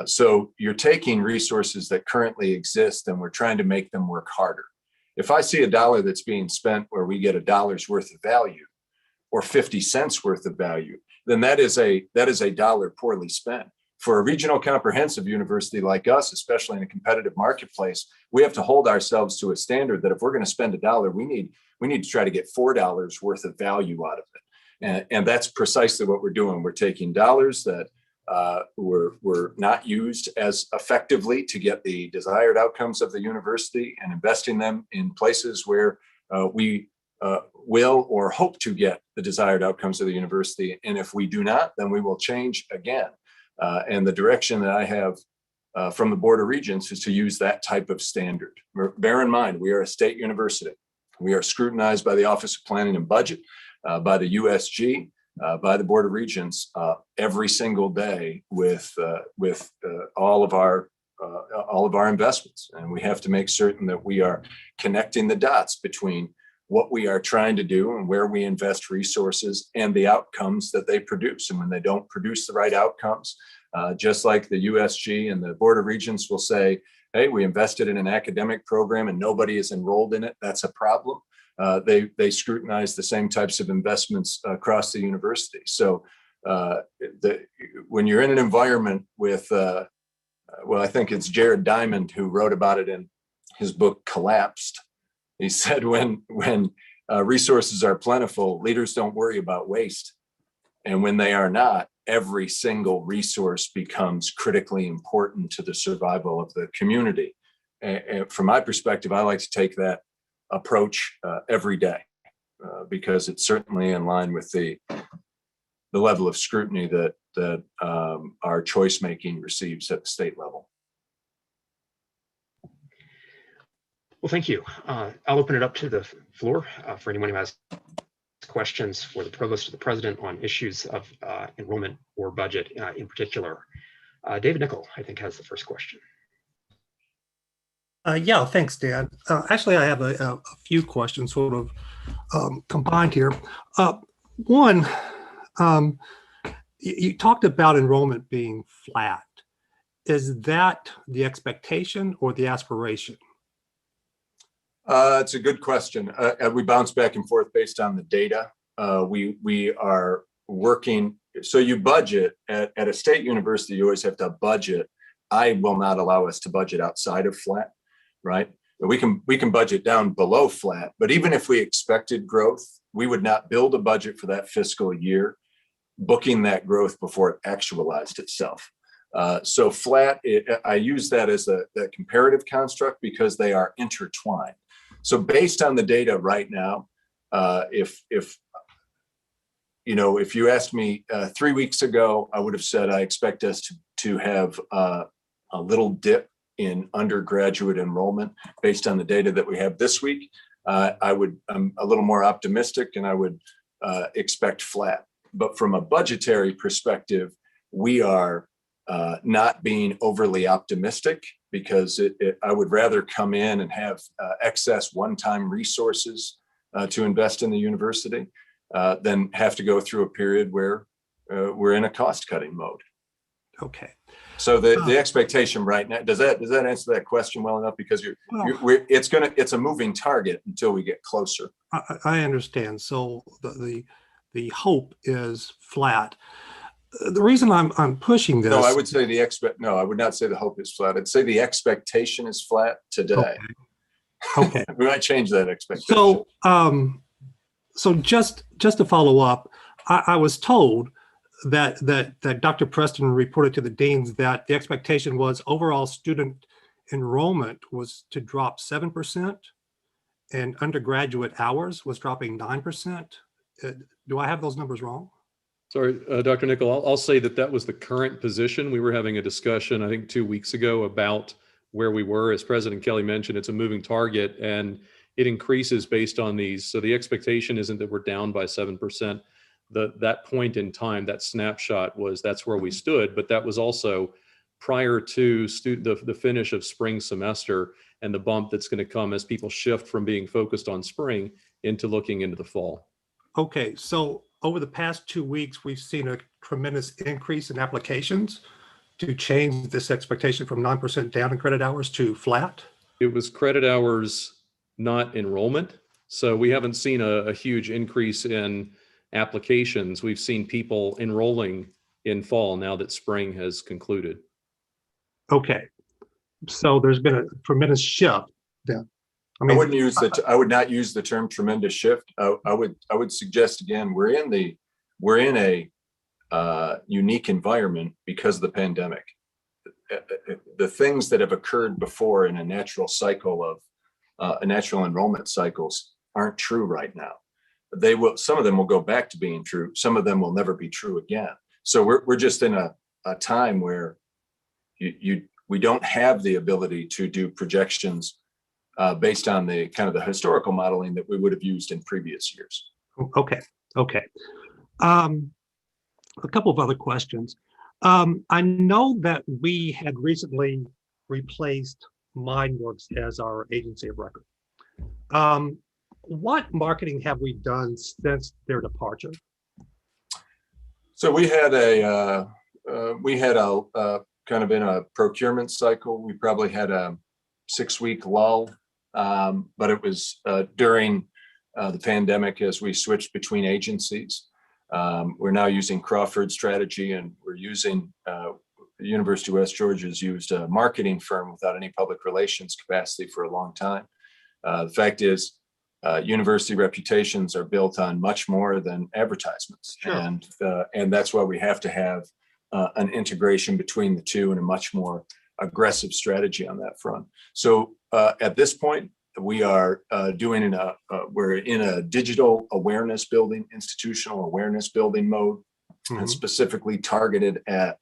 H: So you're taking resources that currently exist and we're trying to make them work harder. If I see a dollar that's being spent where we get $1 worth of value or 50 cents worth of value, then that is a dollar poorly spent. For a regional comprehensive university like us, especially in a competitive marketplace, we have to hold ourselves to a standard that if we're going to spend $1, we need to try to get $4 worth of value out of it. And that's precisely what we're doing. We're taking dollars that were not used as effectively to get the desired outcomes of the university and investing them in places where we will or hope to get the desired outcomes of the university. And if we do not, then we will change again. And the direction that I have from the Board of Regents is to use that type of standard. Bear in mind, we are a state university. We are scrutinized by the Office of Planning and Budget, by the USG, by the Board of Regents every single day with all of our investments, and we have to make certain that we are connecting the dots between what we are trying to do and where we invest resources and the outcomes that they produce. And when they don't produce the right outcomes, just like the USG and the Board of Regents will say, "Hey, we invested in an academic program and nobody is enrolled in it. That's a problem." They scrutinize the same types of investments across the university. So when you're in an environment with, well, I think it's Jared Diamond who wrote about it in his book Collapsed. He said when resources are plentiful, leaders don't worry about waste. And when they are not, every single resource becomes critically important to the survival of the community. And from my perspective, I like to take that approach every day because it's certainly in line with the level of scrutiny that our choice making receives at the state level.
D: Well, thank you. I'll open it up to the floor for anyone who has questions for the Provost or the President on issues of enrollment or budget in particular. David Nickel, I think, has the first question.
J: Yeah, thanks, Dan. Actually, I have a few questions sort of combined here. One, you talked about enrollment being flat. Is that the expectation or the aspiration?
H: It's a good question. We bounce back and forth based on the data. We are working. So you budget at a state university, you always have to budget. I will not allow us to budget outside of flat, right? We can budget down below flat, but even if we expected growth, we would not build a budget for that fiscal year, booking that growth before it actualized itself. So flat, I use that as a comparative construct because they are intertwined. So based on the data right now, if you asked me 3 weeks ago, I would have said I expect us to have a little dip in undergraduate enrollment based on the data that we have this week. I'm a little more optimistic and I would expect flat. But from a budgetary perspective, we are not being overly optimistic because I would rather come in and have excess one-time resources to invest in the university than have to go through a period where we're in a cost-cutting mode.
J: Okay.
H: So the expectation right now, does that answer that question well enough? Because it's a moving target until we get closer.
J: I understand. So the hope is flat. The reason I'm pushing this.
H: No, I would say I would not say the hope is flat. I'd say the expectation is flat today.
J: Okay.
H: We might change that expectation.
J: So just to follow up, I was told that Dr. Preston reported to the deans that the expectation was overall student enrollment was to drop 7% and undergraduate hours was dropping 9%. Do I have those numbers wrong?
I: Sorry, Dr. Nickel, I'll say that was the current position. We were having a discussion, I think 2 weeks ago, about where we were. As President Kelly mentioned, it's a moving target and it increases based on these. So the expectation isn't that we're down by 7%. That point in time, that snapshot that's where we stood, but that was also prior to the finish of spring semester and the bump that's going to come as people shift from being focused on spring into looking into the fall.
J: Okay, so over the past 2 weeks, we've seen a tremendous increase in applications to change this expectation from 9% down in credit hours to flat.
I: It was credit hours, not enrollment. So we haven't seen a huge increase in applications. We've seen people enrolling in fall now that spring has concluded.
J: Okay, so there's been a tremendous shift then.
H: I would not use the term tremendous shift. I would suggest again, we're in a unique environment because of the pandemic. The things that have occurred before in a natural cycle of a natural enrollment cycles aren't true right now. Some of them will go back to being true. Some of them will never be true again. So we're just in a time where we don't have the ability to do projections based on the kind of the historical modeling that we would have used in previous years.
J: Okay. A couple of other questions. I know that we had recently replaced MindWorks as our agency of record. What marketing have we done since their departure?
H: So we had a kind of in a procurement cycle. We probably had a 6-week lull, but it was during the pandemic as we switched between agencies. We're now using Crawford strategy, and we're using University of West Georgia's used a marketing firm without any public relations capacity for a long time. The fact is, university reputations are built on much more than advertisements. Sure. And that's why we have to have an integration between the two and a much more aggressive strategy on that front. So at this point, we are we're in a digital awareness building, institutional awareness building mode, and specifically targeted at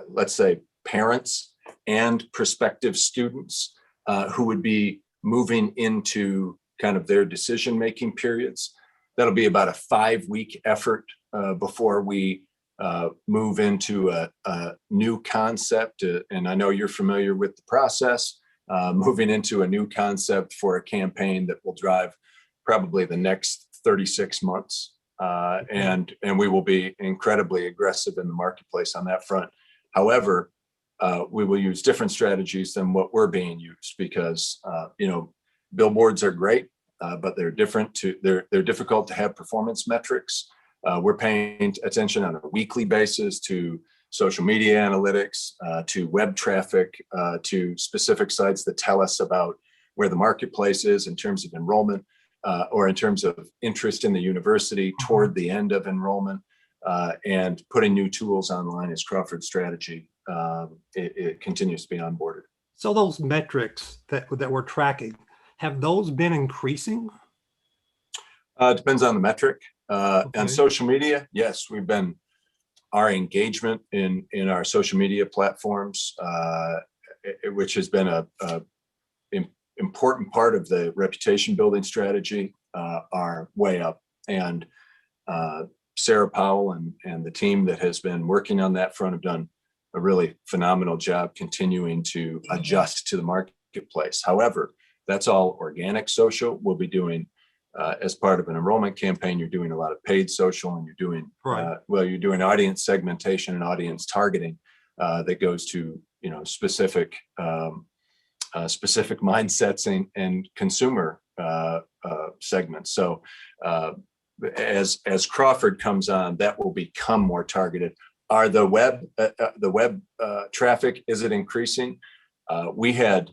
H: let's say parents and prospective students who would be moving into kind of their decision-making periods. That'll be about a 5-week effort before we move into a new concept. And I know you're familiar with the process, moving into a new concept for a campaign that will drive probably the next 36 months. And we will be incredibly aggressive in the marketplace on that front. However, we will use different strategies than what we're being used because, billboards are great, but they're difficult to have performance metrics. We're paying attention on a weekly basis to social media analytics, to web traffic, to specific sites that tell us about where the marketplace is in terms of enrollment or in terms of interest in the university toward the end of enrollment, and putting new tools online as Crawford strategy. It continues to be onboarded.
J: So those metrics that we're tracking, have those been increasing?
H: Depends on the metric. On social media, yes, our engagement in our social media platforms, which has been a important part of the reputation building strategy, are way up. And Sarah Powell and the team that has been working on that front have done a really phenomenal job continuing to adjust to the marketplace. However, that's all organic social. We'll be doing as part of an enrollment campaign, you're doing a lot of paid social, and you're doing
J: Right.
H: you're doing audience segmentation and audience targeting that goes to specific specific mindsets and consumer segments. So as Crawford comes on, that will become more targeted. Are the web traffic, is it increasing? We had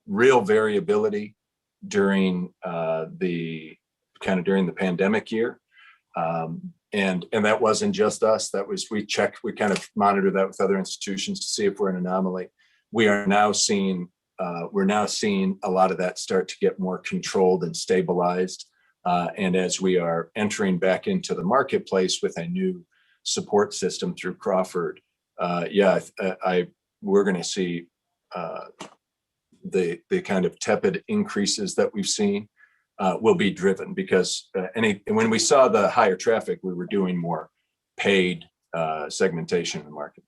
H: real variability during during the pandemic year. And that wasn't just us. That was, we kind of monitor that with other institutions to see if we're an anomaly. We're now seeing a lot of that start to get more controlled and stabilized. And as we are entering back into the marketplace with a new support system through Crawford, we're going to see the kind of tepid increases that we've seen will be driven because when we saw the higher traffic, we were doing more paid segmentation in the market.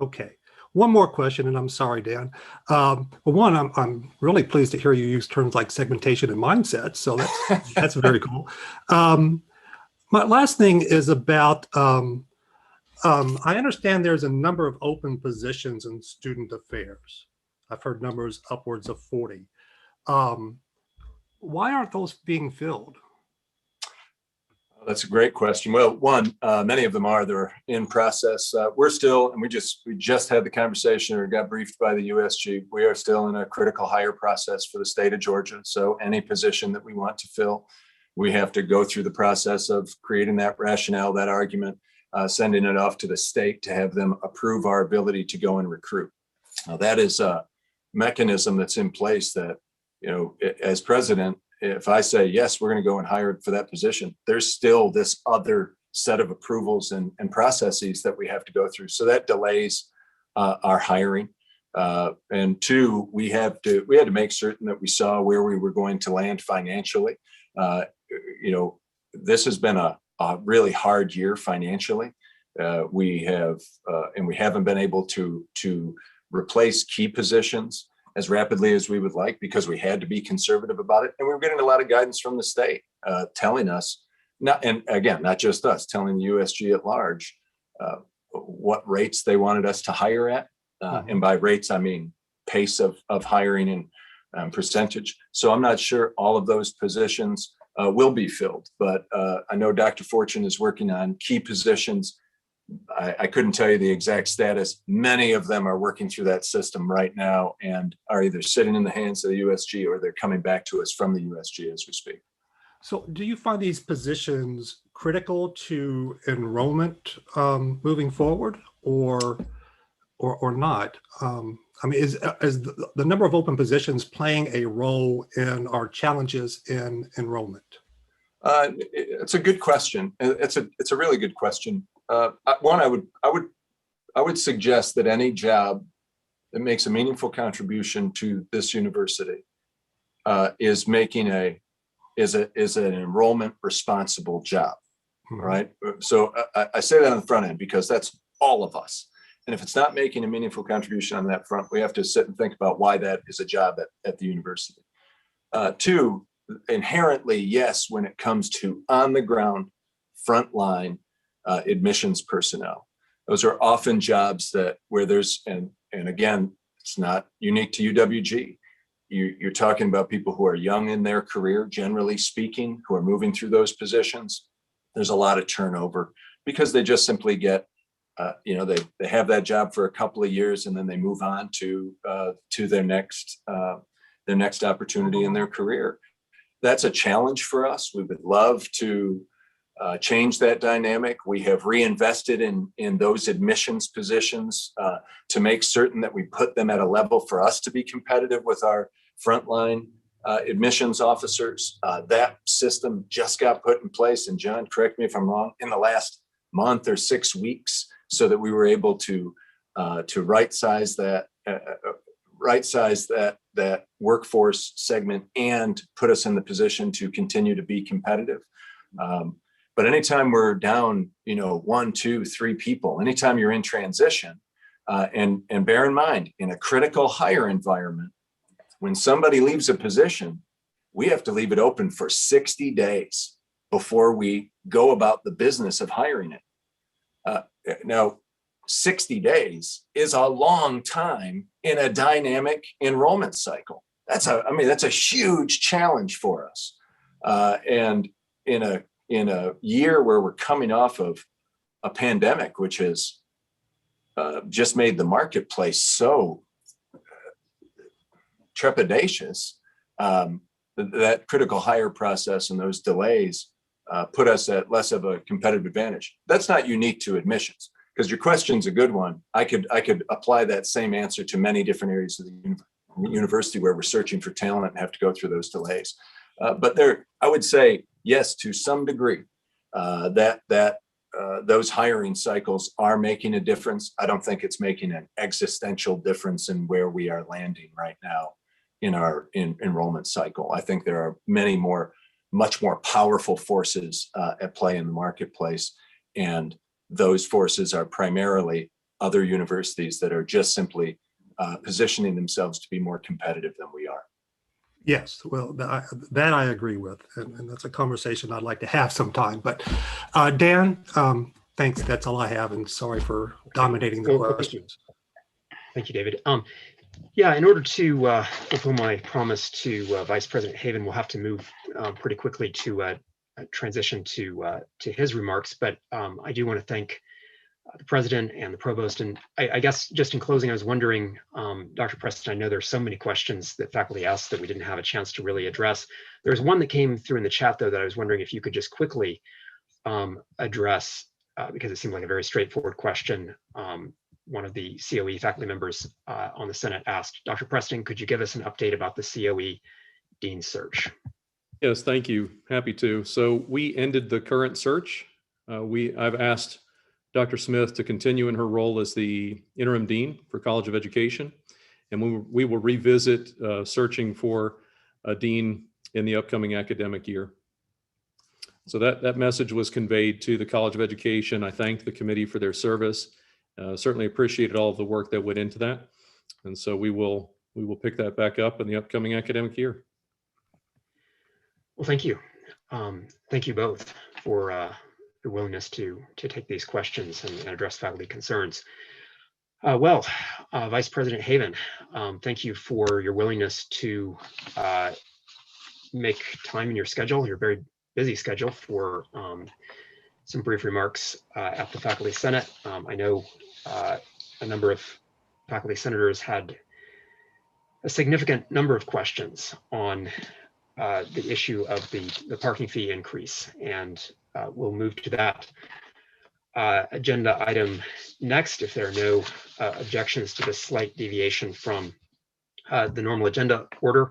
J: Okay. One more question, and I'm sorry, Dan. Well, one, I'm really pleased to hear you use terms like segmentation and mindset. So that's very cool. My last thing is about, I understand there's a number of open positions in student affairs. I've heard numbers upwards of 40. Why aren't those being filled?
H: That's a great question. Well, one, many of them they're in process. We're still, and we just had the conversation or got briefed by the USG. We are still in a critical hire process for the state of Georgia. So any position that we want to fill, we have to go through the process of creating that rationale, that argument, sending it off to the state to have them approve our ability to go and recruit. Now, that is a mechanism that's in place that, as president, if I say, yes, we're going to go and hire for that position, there's still this other set of approvals and processes that we have to go through. So that delays our hiring. And two, we had to make certain that we saw where we were going to land financially. This has been a really hard year financially. We haven't been able to replace key positions as rapidly as we would like because we had to be conservative about it. And we were getting a lot of guidance from the state telling us, not just us, telling the USG at large what rates they wanted us to hire at. And by rates, I mean pace of hiring and percentage. So I'm not sure all of those positions will be filled, but I know Dr. Fortune is working on key positions. I couldn't tell you the exact status. Many of them are working through that system right now and are either sitting in the hands of the USG or they're coming back to us from the USG as we speak.
J: So do you find these positions critical to enrollment moving forward or not? Is the number of open positions playing a role in our challenges in enrollment?
H: It's a good question. It's a really good question. One, I would suggest that any job that makes a meaningful contribution to this university is an enrollment responsible job, right? So I say that on the front end because that's all of us. And if it's not making a meaningful contribution on that front, we have to sit and think about why that is a job at the university. Two, inherently, yes, when it comes to on the ground, frontline admissions personnel, those are often jobs where there's, and again, it's not unique to UWG. You're talking about people who are young in their career, generally speaking, who are moving through those positions. There's a lot of turnover because they just simply get, they have that job for a couple of years and then they move on to their next opportunity in their career. That's a challenge for us. We would love to change that dynamic. We have reinvested in those admissions positions to make certain that we put them at a level for us to be competitive with our frontline admissions officers. That system just got put in place, and John, correct me if I'm wrong, in the last month or 6 weeks, so that we were able to right-size that workforce segment and put us in the position to continue to be competitive. But anytime we're down, 1, 2, 3 people, anytime you're in transition, and bear in mind, in a critical hire environment, when somebody leaves a position, we have to leave it open for 60 days before we go about the business of hiring it. Now, 60 days is a long time in a dynamic enrollment cycle. That's a huge challenge for us. And in a year where we're coming off of a pandemic, which has just made the marketplace so trepidatious, that critical hire process and those delays put us at less of a competitive advantage. That's not unique to admissions, because your question's a good one. I could apply that same answer to many different areas of the university where we're searching for talent and have to go through those delays. But I would say, yes, to some degree, those hiring cycles are making a difference. I don't think it's making an existential difference in where we are landing right now in our enrollment cycle. I think there are much more powerful forces at play in the marketplace. And those forces are primarily other universities that are just simply positioning themselves to be more competitive than we are.
J: Yes, well, that I agree with, and that's a conversation I'd like to have sometime. But Dan, thanks. That's all I have, and sorry for dominating the questions.
D: Thank you, David. Yeah, in order to fulfill my promise to Vice President Haven, we'll have to move pretty quickly to transition to his remarks. But I do want to thank the president and the provost. And I guess just in closing, I was wondering, Dr. Preston, I know there's so many questions that faculty asked that we didn't have a chance to really address. There's one that came through in the chat, though, that I was wondering if you could just quickly address, because it seemed like a very straightforward question. One of the COE faculty members on the Senate asked, Dr. Preston, could you give us an update about the COE dean search?
I: Yes, thank you. Happy to. So we ended the current search. I've asked Dr. Smith to continue in her role as the interim dean for College of Education, and we will revisit searching for a dean in the upcoming academic year. So that message was conveyed to the College of Education. I thanked the committee for their service. Certainly appreciated all of the work that went into that, and so we will pick that back up in the upcoming academic year.
D: Well, thank you. Thank you both for your willingness to take these questions and address faculty concerns. Vice President Haven, thank you for your willingness to make time in your schedule, your very busy schedule, for some brief remarks at the Faculty Senate. I know a number of faculty senators had a significant number of questions on the issue of the parking fee increase, and we'll move to that agenda item next if there are no objections to this slight deviation from the normal agenda order.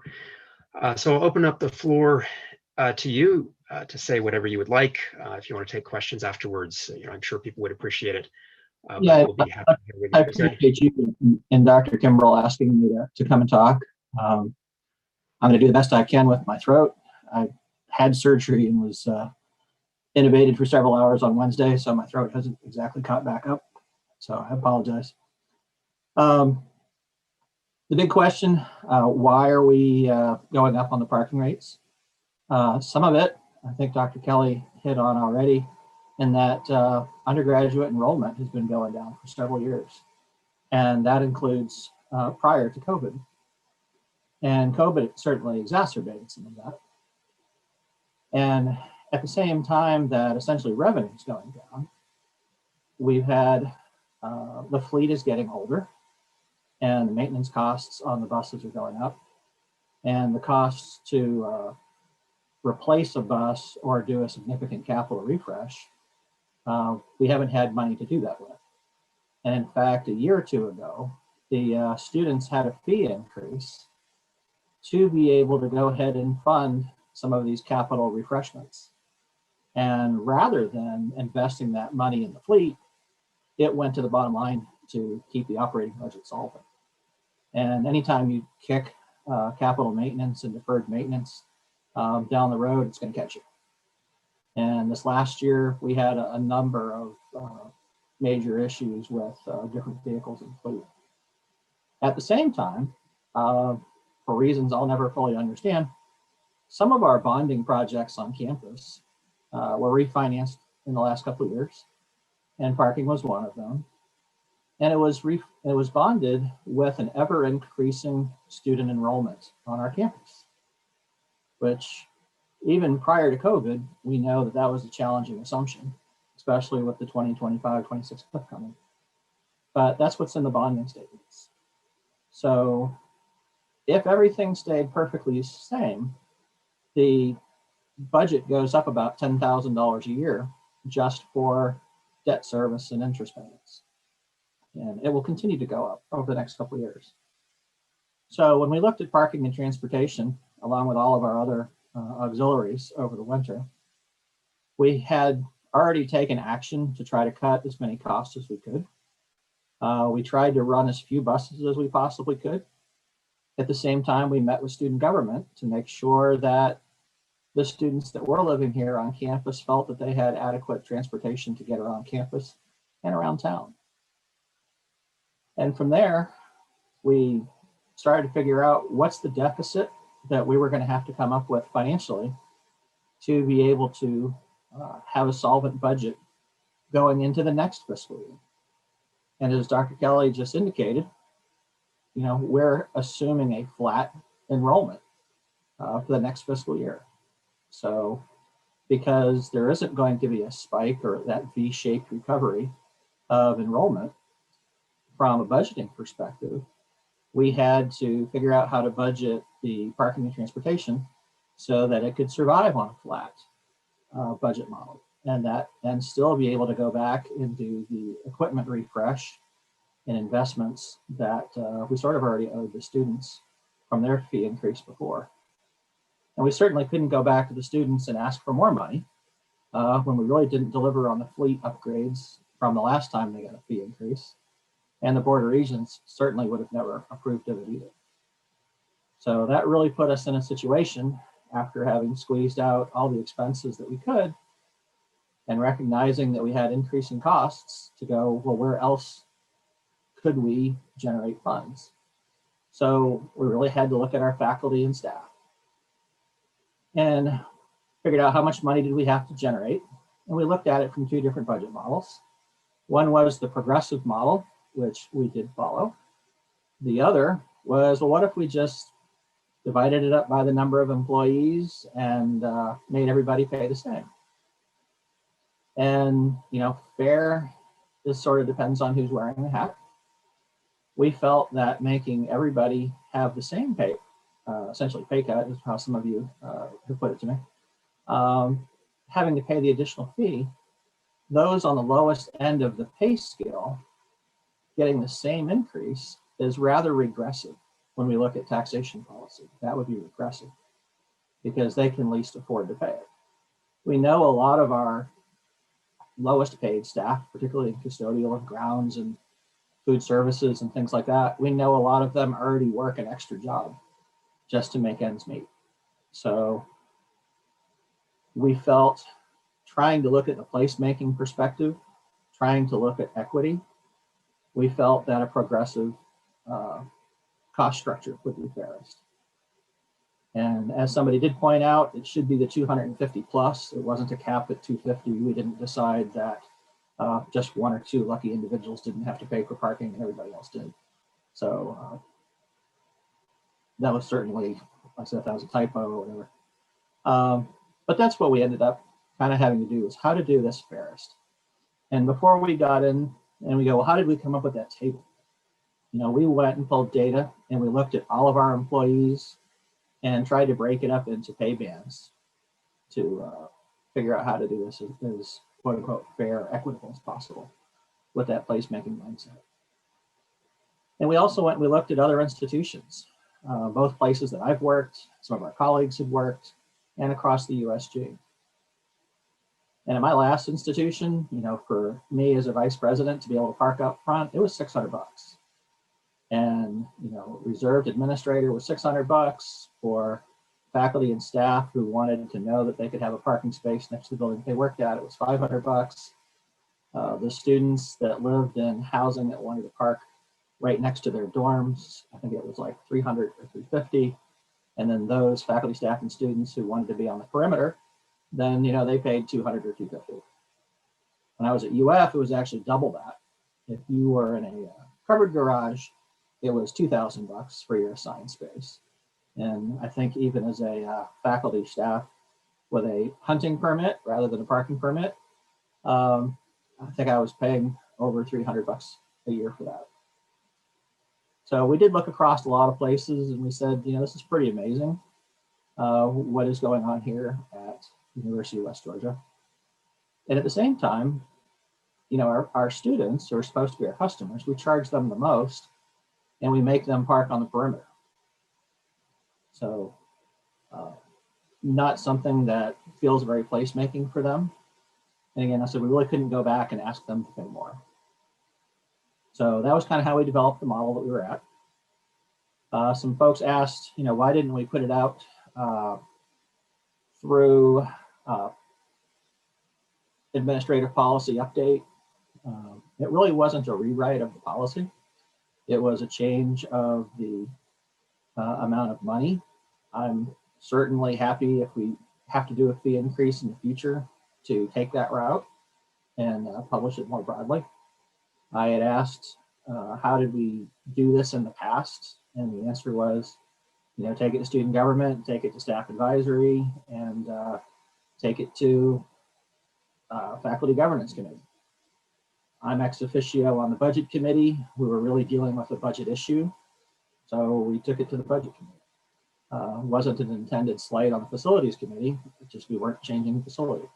D: So I'll open up the floor to you to say whatever you would like. If you want to take questions afterwards, I'm sure people would appreciate it.
C: Yeah,
D: we'll be happy to hear what
C: I
D: you have to say.
C: appreciate you and Dr. Kimbrell asking me to come and talk. I'm going to do the best I can with my throat. I had surgery and was intubated for several hours on Wednesday, so my throat hasn't exactly caught back up. So I apologize. The big question, why are we going up on the parking rates? Some of it, I think Dr. Kelly hit on already, in that undergraduate enrollment has been going down for several years. And that includes prior to COVID. And COVID certainly exacerbated some of that. And at the same time that essentially revenue is going down, we've had the fleet is getting older, and the maintenance costs on the buses are going up, and the costs to replace a bus or do a significant capital refresh, we haven't had money to do that with. And in fact, a year or two ago, the students had a fee increase to be able to go ahead and fund some of these capital refreshments. And rather than investing that money in the fleet, it went to the bottom line to keep the operating budget solvent. And anytime you kick capital maintenance and deferred maintenance down the road, it's going to catch you. And this last year, we had a number of major issues with different vehicles in the fleet. At the same time, for reasons I'll never fully understand, some of our bonding projects on campus were refinanced in the last couple of years, and parking was one of them. And it was bonded with an ever increasing student enrollment on our campus, which even prior to COVID, we know that that was a challenging assumption, especially with the 2025-26 cliff coming. But that's what's in the bonding statements. So if everything stayed perfectly the same, the budget goes up about $10,000 a year just for debt service and interest payments. And it will continue to go up over the next couple of years. So when we looked at parking and transportation, along with all of our other auxiliaries over the winter, we had already taken action to try to cut as many costs as we could. We tried to run as few buses as we possibly could. At the same time, we met with student government to make sure that the students that were living here on campus felt that they had adequate transportation to get around campus and around town. And from there, we started to figure out what's the deficit that we were going to have to come up with financially to be able to have a solvent budget going into the next fiscal year. And as Dr. Kelly just indicated, you know, we're assuming a flat enrollment for the next fiscal year. So because there isn't going to be a spike or that V-shaped recovery of enrollment from a budgeting perspective, we had to figure out how to budget the parking and transportation so that it could survive on a flat budget model, and still be able to go back into the equipment refresh and investments that we sort of already owed the students from their fee increase before. And we certainly couldn't go back to the students and ask for more money when we really didn't deliver on the fleet upgrades from the last time they got a fee increase. And the Board of Regents certainly would have never approved of it either. So that really put us in a situation after having squeezed out all the expenses that we could and recognizing that we had increasing costs to go, well, where else could we generate funds? So we really had to look at our faculty and staff and figured out how much money did we have to generate. And we looked at it from two different budget models. One was the progressive model, which we did follow. The other was, well, what if we just divided it up by the number of employees and made everybody pay the same? And, you know, fair, this sort of depends on who's wearing the hat. We felt that making everybody have the same pay, essentially pay cut is how some of you have put it to me, having to pay the additional fee, those on the lowest end of the pay scale getting the same increase is rather regressive when we look at taxation policy. That would be regressive because they can least afford to pay it. We know a lot of our lowest paid staff, particularly in custodial and grounds and food services and things like that, we know a lot of them already work an extra job just to make ends meet. So we felt, trying to look at the placemaking perspective, trying to look at equity, we felt that a progressive cost structure would be fairest. And as somebody did point out, it should be the 250 plus. It wasn't a cap at 250. We didn't decide that just one or two lucky individuals didn't have to pay for parking and everybody else did. So that was certainly, I said that was a typo or whatever. But that's what we ended up kind of having to do, is how to do this fairest. And before we got in and we go, well, how did we come up with that table? You know, we went and pulled data and we looked at all of our employees and tried to break it up into pay bands to figure out how to do this as quote unquote fair, equitable as possible with that placemaking mindset. And we also went and we looked at other institutions, both places that I've worked, some of our colleagues had worked, and across the USG. And at my last institution, you know, for me as a vice president to be able to park up front, it was $600. And, you know, reserved administrator was $600 for faculty and staff who wanted to know that they could have a parking space next to the building they worked at. It was $500. The students that lived in housing that wanted to park right next to their dorms, I think it was like $300 or $350. And then those faculty, staff, and students who wanted to be on the perimeter, then, they paid $200 or $250. When I was at UF, it was actually double that. If you were in a covered garage, it was $2,000 for your assigned space. And I think even as a faculty staff with a hunting permit rather than a parking permit, I think I was paying over $300 a year for that. So we did look across a lot of places and we said, this is pretty amazing. What is going on here at University of West Georgia? And at the same time, our students who are supposed to be our customers, we charge them the most and we make them park on the perimeter. So not something that feels very placemaking for them. And again, I said we really couldn't go back and ask them to pay more. So that was kind of how we developed the model that we were at. Some folks asked, why didn't we put it out through administrative policy update? It really wasn't a rewrite of the policy. It was a change of the amount of money. I'm certainly happy if we have to do a fee increase in the future to take that route and publish it more broadly. I had asked, how did we do this in the past? And the answer was, take it to student government, take it to staff advisory, and take it to faculty governance committee. I'm ex officio on the budget committee. We were really dealing with a budget issue. So we took it to the budget committee. Wasn't an intended slight on the facilities committee, it's just we weren't changing the facility.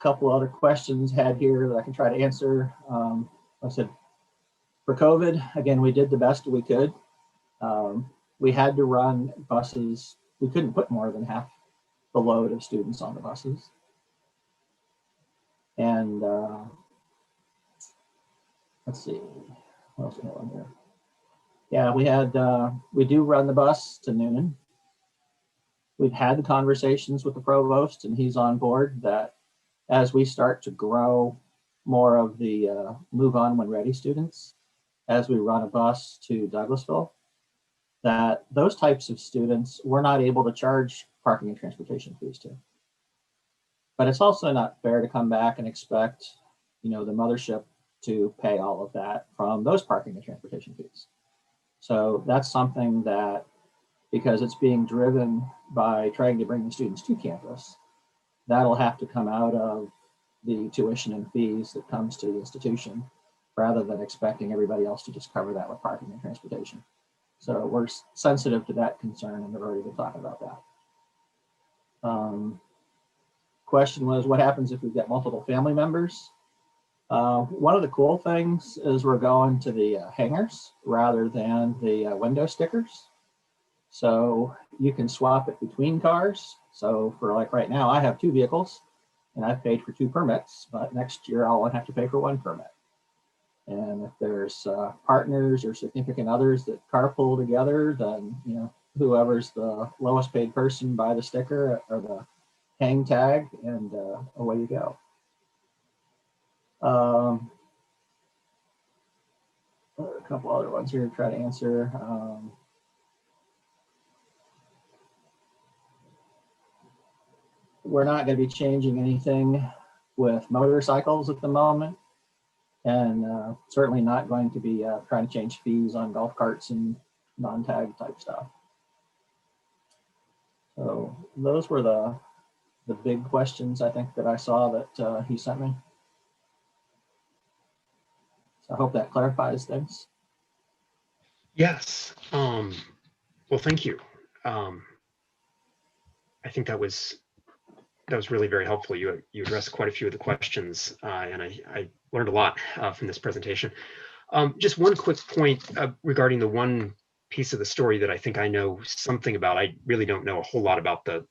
C: Couple other questions had here that I can try to answer. I said, for COVID, again, we did the best we could. We had to run buses. We couldn't put more than half the load of students on the buses. And let's see, what else we have on here? Yeah, we do run the bus to Noonan. We've had the conversations with the provost and he's on board that as we start to grow more of the move on when ready students, as we run a bus to Douglasville, that those types of students, we're not able to charge parking and transportation fees to. But it's also not fair to come back and expect, the mothership to pay all of that from those parking and transportation fees. So that's something that, because it's being driven by trying to bring the students to campus, that'll have to come out of the tuition and fees that comes to the institution, rather than expecting everybody else to just cover that with parking and transportation. So we're sensitive to that concern and we've already been talking about that. Question was, what happens if we've got multiple family members? One of the cool things is we're going to the hangers rather than the window stickers. So you can swap it between cars. So for like right now, I have 2 vehicles and I've paid for 2 permits, but next year I'll have to pay for 1 permit. And if there's partners or significant others that carpool together, then, whoever's the lowest paid person buy the sticker or the hang tag and away you go. A couple other ones here to try to answer. We're not going to be changing anything with motorcycles at the moment, and certainly not going to be trying to change fees on golf carts and non-tag type stuff. So those were the big questions I think that I saw that he sent me. So I hope that clarifies things.
D: Yes. Well, thank you. I think that was really very helpful. You addressed quite a few of the questions, and I learned a lot from this presentation. Just one quick point regarding the one piece of the story that I think I know something about. I really don't know a whole lot about the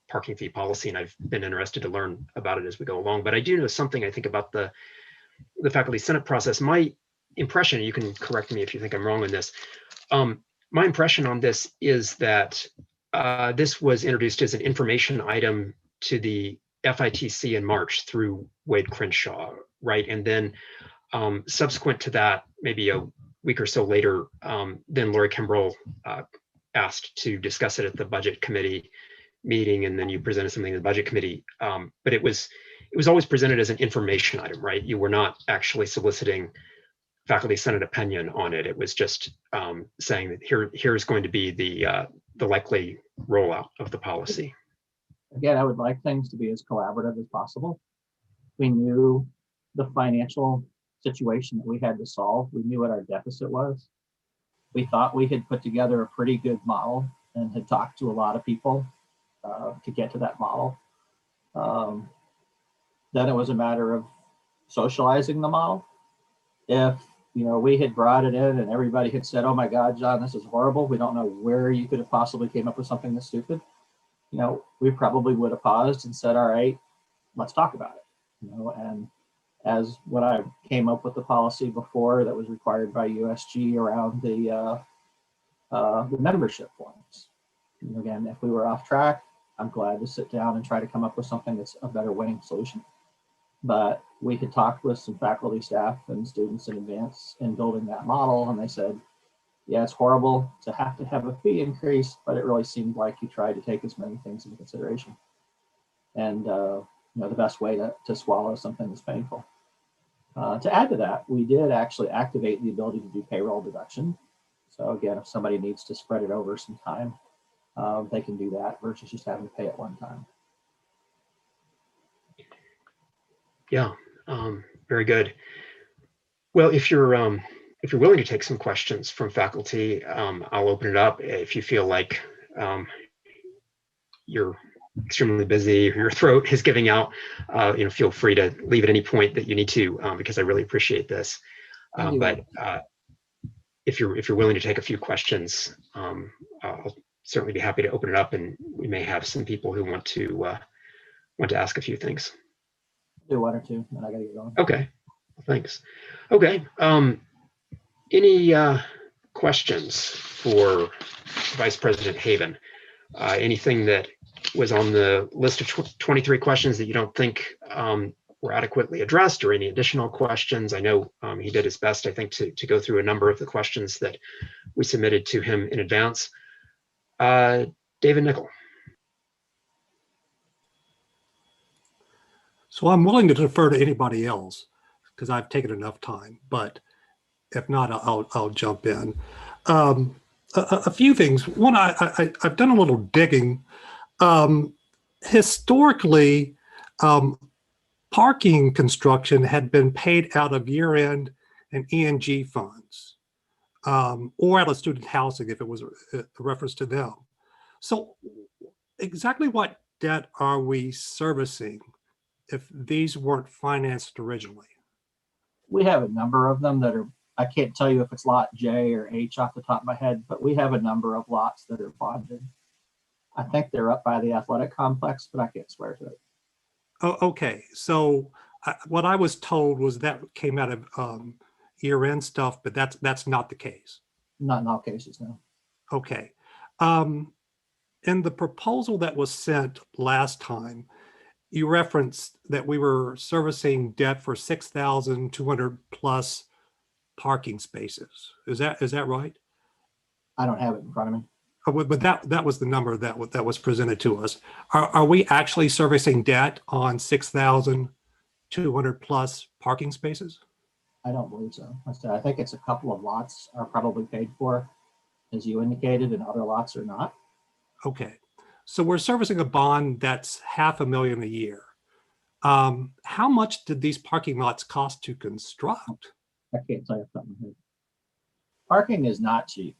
D: parking fee policy, and I've been interested to learn about it as we go along. But I do know something, I think, about the faculty senate process. My impression, you can correct me if you think I'm wrong on this, my impression on this is that this was introduced as an information item to the FITC in March through Wade Crenshaw, right? And then subsequent to that, maybe a week or so later, then Lori Kimbrell asked to discuss it at the budget committee meeting, and then you presented something to the budget committee. But it was always presented as an information item, right? You were not actually soliciting faculty senate opinion on it. It was just saying that here's going to be the likely rollout of the policy.
C: Again, I would like things to be as collaborative as possible. We knew the financial situation that we had to solve. We knew what our deficit was. We thought we had put together a pretty good model and had talked to a lot of people to get to that model. Then it was a matter of socializing the model. If we had brought it in and everybody had said, "Oh my God, John, this is horrible. We don't know where you could have possibly came up with something this stupid," we probably would have paused and said, "All right, let's talk about it." And as when I came up with the policy before that was required by USG around the membership forms. Again, if we were off track, I'm glad to sit down and try to come up with something that's a better winning solution. But we had talked with some faculty, staff, and students in advance in building that model, and they said, yeah, it's horrible to have a fee increase, but it really seemed like you tried to take as many things into consideration. And the best way to swallow something that's painful. To add to that, we did actually activate the ability to do payroll deduction. So again, if somebody needs to spread it over some time, they can do that versus just having to pay it one time.
D: Yeah, very good. Well, if you're willing to take some questions from faculty, I'll open it up. If you feel like you're extremely busy or your throat is giving out, feel free to leave at any point that you need to, because I really appreciate this. But if you're willing to take a few questions, I'll certainly be happy to open it up, and we may have some people who want to ask a few things.
C: Do one or two, and I gotta get going.
D: Okay, thanks. Okay, any questions for Vice President Haven? Anything that was on the list of 23 questions that you don't think were adequately addressed, or any additional questions? I know he did his best, I think, to go through a number of the questions that we submitted to him in advance. David Nickel.
J: So I'm willing to defer to anybody else because I've taken enough time, but if not, I'll jump in. A few things. One, I've done a little digging. Historically, parking construction had been paid out of year-end and ENG funds, or out of student housing if it was a reference to them. So exactly what debt are we servicing if these weren't financed originally?
C: We have a number of them that are, I can't tell you if it's lot J or H off the top of my head, but we have a number of lots that are bonded. I think they're up by the athletic complex, but I can't swear to it.
J: Oh, okay. So what I was told was that came out of year-end stuff, but that's not the case.
C: Not in all cases, no.
J: Okay. In the proposal that was sent last time, you referenced that we were servicing debt for 6,200 plus parking spaces. Is that right?
C: I don't have it in front of me.
J: Oh, but that was the number that was presented to us. Are we actually servicing debt on 6,200 plus parking spaces?
C: I don't believe so. I think it's a couple of lots are probably paid for, as you indicated, and other lots are not.
J: Okay. So we're servicing a bond that's $500,000 a year. How much did these parking lots cost to construct?
C: I can't tell you something. Parking is not cheap.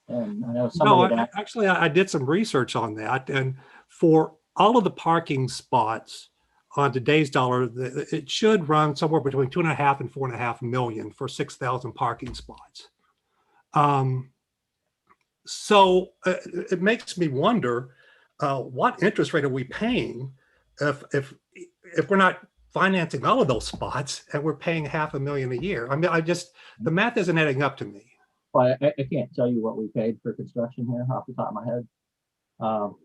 C: And I know somebody
J: actually, I did some research on that. And for all of the parking spots on today's dollar, it should run somewhere between 2.5 and 4.5 million for 6,000 parking spots. So it makes me wonder, what interest rate are we paying if we're not financing all of those spots and we're paying $500,000 a year? I mean, the math isn't adding up to me.
C: Well, I can't tell you what we paid for construction here off the top of my head.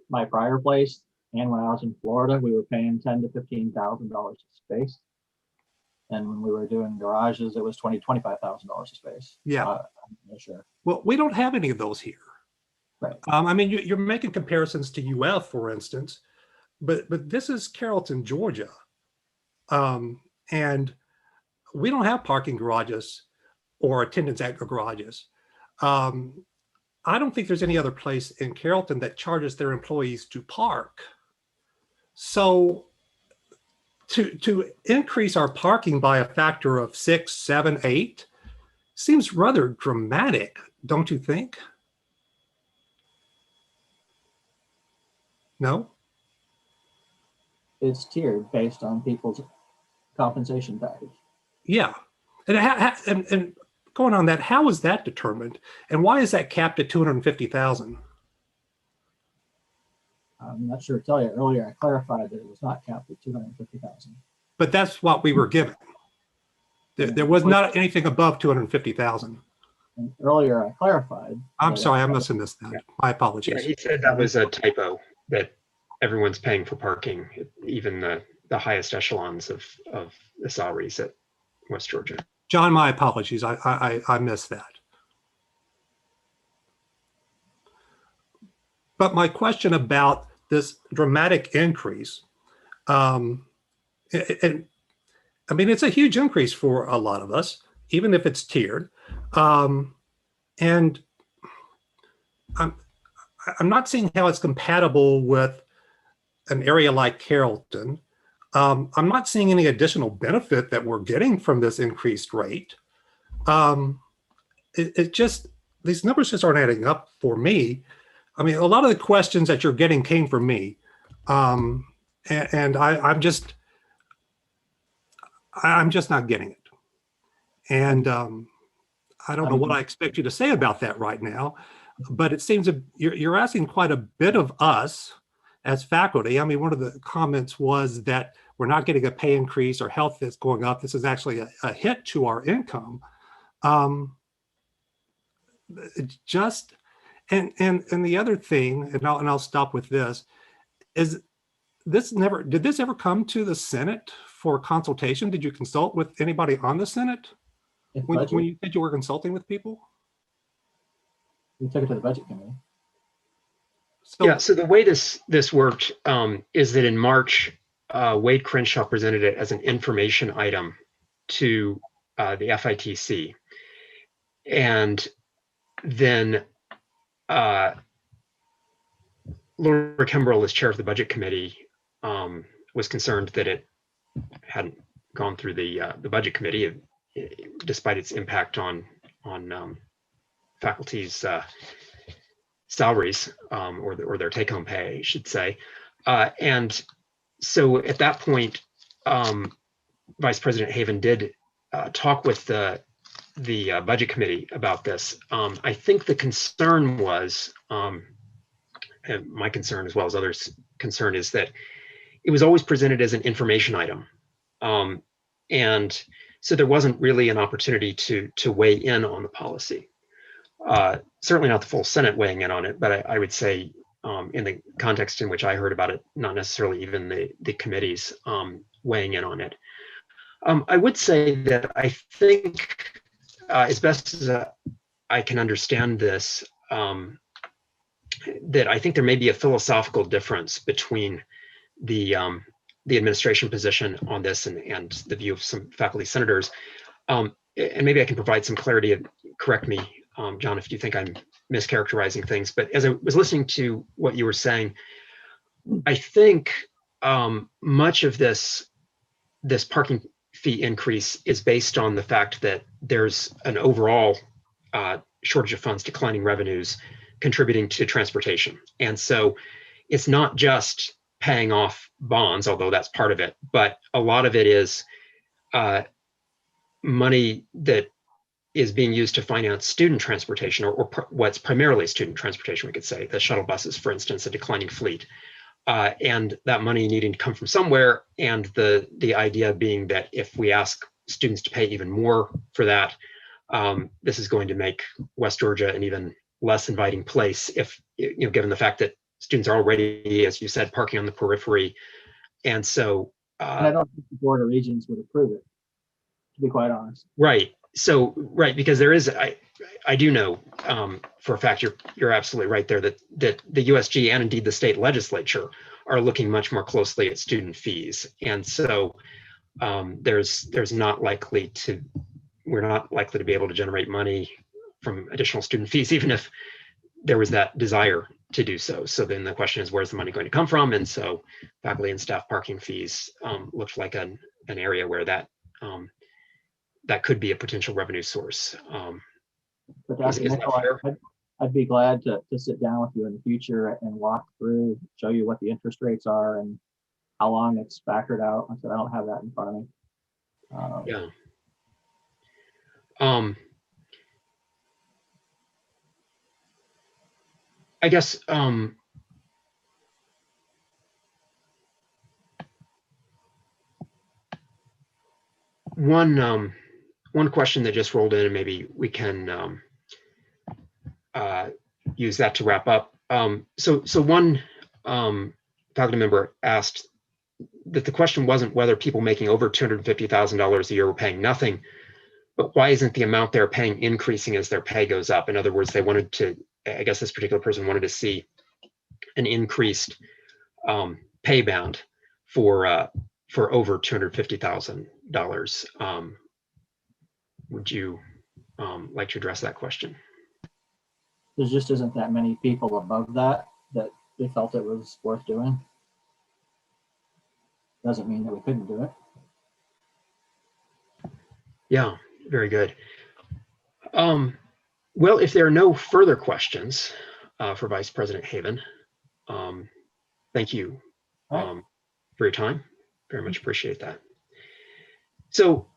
C: My prior place, and when I was in Florida, we were paying $10,000 to $15,000 a space. And when we were doing garages, it was $25,000 a space.
J: Yeah.
C: I'm not sure.
J: Well, we don't have any of those here.
C: Right.
J: I mean, you're making comparisons to UF, for instance, but this is Carrollton, Georgia. And we don't have parking garages or attendance at garages. I don't think there's any other place in Carrollton that charges their employees to park. So to increase our parking by a factor of 6, 7, 8 seems rather dramatic, don't you think? No?
C: It's tiered based on people's compensation package.
J: Yeah. And going on that, how is that determined? And why is that capped at 250,000?
C: I'm not sure to tell you. Earlier, I clarified that it was not capped at 250,000.
J: But that's what we were given. There was not anything above 250,000.
C: And earlier, I clarified.
J: I'm sorry, I must have missed that. My apologies.
D: Yeah, he said that was a typo, that everyone's paying for parking, even the highest echelons of the salaries at West Georgia.
J: John, my apologies. I missed that. But my question about this dramatic increase, and I mean, it's a huge increase for a lot of us, even if it's tiered. And I'm not seeing how it's compatible with an area like Carrollton. I'm not seeing any additional benefit that we're getting from this increased rate. It just, these numbers just aren't adding up for me. I mean, a lot of the questions that you're getting came from me. And I'm just not getting it. And I don't know what I expect you to say about that right now, but it seems you're asking quite a bit of us as faculty. I mean, one of the comments was that we're not getting a pay increase or health is going up. This is actually a hit to our income. Just, and the other thing, and I'll stop with this, is did this ever come to the Senate for consultation? Did you consult with anybody on the Senate when you said you were consulting with people?
C: We took it to the budget committee.
D: So the way this worked is that in March, Wade Crenshaw presented it as an information item to the FITC. And then Laura Kimbrell, as chair of the budget committee, was concerned that it hadn't gone through the budget committee, despite its impact on faculty's salaries or their take-home pay, I should say. And so at that point, Vice President Haven did talk with the budget committee about this. I think the concern was, and my concern as well as others' concern, is that it was always presented as an information item. And so there wasn't really an opportunity to weigh in on the policy. Certainly not the full Senate weighing in on it, but I would say in the context in which I heard about it, not necessarily even the committees weighing in on it. I would say that I think, as best as I can understand this, that I think there may be a philosophical difference between the administration position on this and the view of some faculty senators. And maybe I can provide some clarity. Correct me, John, if you think I'm mischaracterizing things. But as I was listening to what you were saying, I think much of this parking fee increase is based on the fact that there's an overall shortage of funds, declining revenues, contributing to transportation. And so it's not just paying off bonds, although that's part of it, but a lot of it is money that is being used to finance student transportation, or what's primarily student transportation, we could say, the shuttle buses, for instance, a declining fleet. And that money needing to come from somewhere, and the idea being that if we ask students to pay even more for that, this is going to make West Georgia an even less inviting place, if given the fact that students are already, as you said, parking on the periphery. And so
C: and I don't think the Board of Regents would approve it. to be quite honest.
D: Right. So, right, because there is, I do know for a fact, you're absolutely right there that the USG and indeed the state legislature are looking much more closely at student fees. And so there's not likely to, we're not likely to be able to generate money from additional student fees, even if there was that desire to do so. So then the question is, where's the money going to come from? And so faculty and staff parking fees looked like an area where that that could be a potential revenue source.
C: But Dr. Nickel, I'd be glad to sit down with you in the future and walk through, show you what the interest rates are and how long it's factored out. I said, I don't have that in front of me.
D: Yeah. I guess one question that just rolled in, and maybe we can use that to wrap up. So one faculty member asked that the question wasn't whether people making over $250,000 a year were paying nothing, but why isn't the amount they're paying increasing as their pay goes up? In other words, they wanted to, I guess this particular person wanted to see an increased pay bound for over $250,000. Would you like to address that question?
C: There just isn't that many people above that they felt it was worth doing. Doesn't mean that we couldn't do it.
D: Yeah, very good. Well, if there are no further questions for Vice President Haven, thank you for your time. Very much appreciate that. So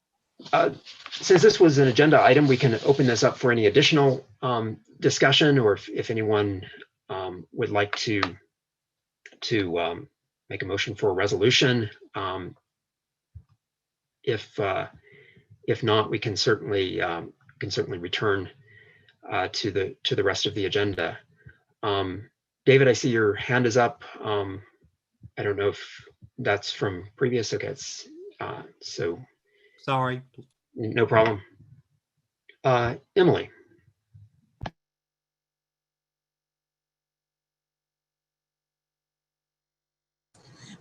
D: since this was an agenda item, we can open this up for any additional discussion, or if anyone would like to make a motion for a resolution. If not, we can certainly return to the rest of the agenda. David, I see your hand is up. I don't know if that's from previous. Okay, so
J: Sorry.
D: no problem. Emily.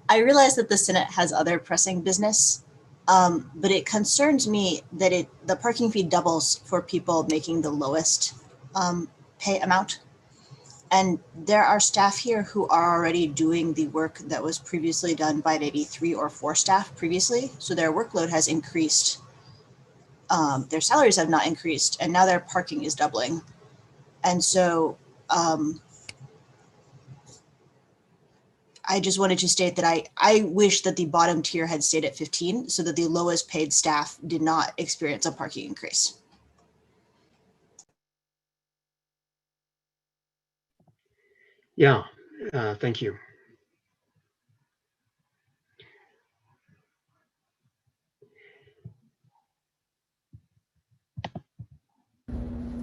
B: I realize that the Senate has other pressing business, but it concerns me that the parking fee doubles for people making the lowest pay amount. And there are staff here who are already doing the work that was previously done by maybe 3 or 4 staff previously. So their workload has increased. Their salaries have not increased, and now their parking is doubling. And so I just wanted to state that I wish that the bottom tier had stayed at 15 so that the lowest paid staff did not experience a parking increase.
D: Yeah, thank you.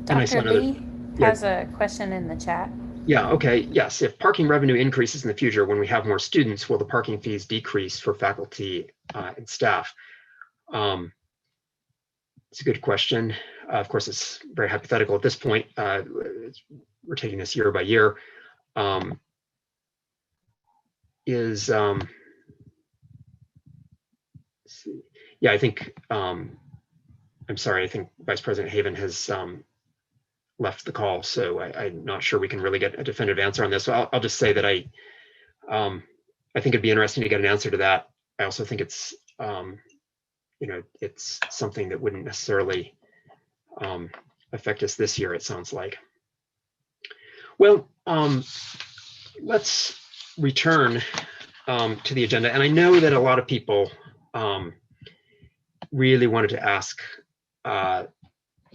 E: Dr. Lee has a question in the chat.
D: Yeah, okay, yes. If parking revenue increases in the future when we have more students, will the parking fees decrease for faculty and staff? It's a good question. Of course, it's very hypothetical at this point. We're taking this year by year. Yeah, I think, I'm sorry, I think Vice President Haven has left the call, so I'm not sure we can really get a definitive answer on this. So I'll just say that I think it'd be interesting to get an answer to that. I also think it's, it's something that wouldn't necessarily affect us this year, it sounds like. Well, let's return to the agenda. And I know that a lot of people really wanted to ask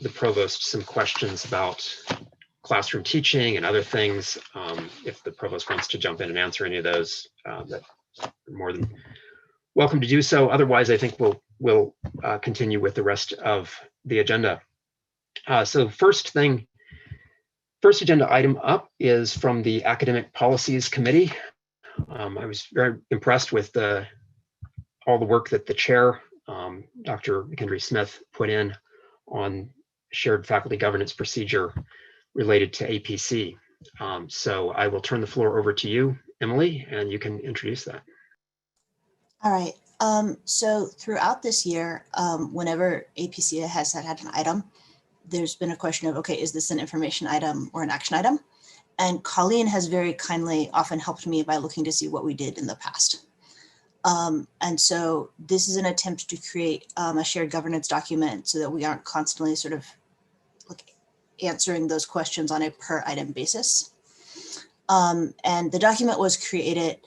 D: the provost some questions about classroom teaching and other things. If the provost wants to jump in and answer any of those, that's more than welcome to do so. Otherwise, I think we'll continue with the rest of the agenda. So first agenda item up is from the Academic Policies Committee. I was very impressed with all the work that the chair Dr. McKendry Smith put in on shared faculty governance procedure related to APC. So I will turn the floor over to you, Emily, and you can introduce that.
B: All right. So throughout this year, whenever APC has had an item, there's been a question of, okay, is this an information item or an action item? And Colleen has very kindly often helped me by looking to see what we did in the past. And so this is an attempt to create a shared governance document so that we aren't constantly sort of like answering those questions on a per item basis. And the document was created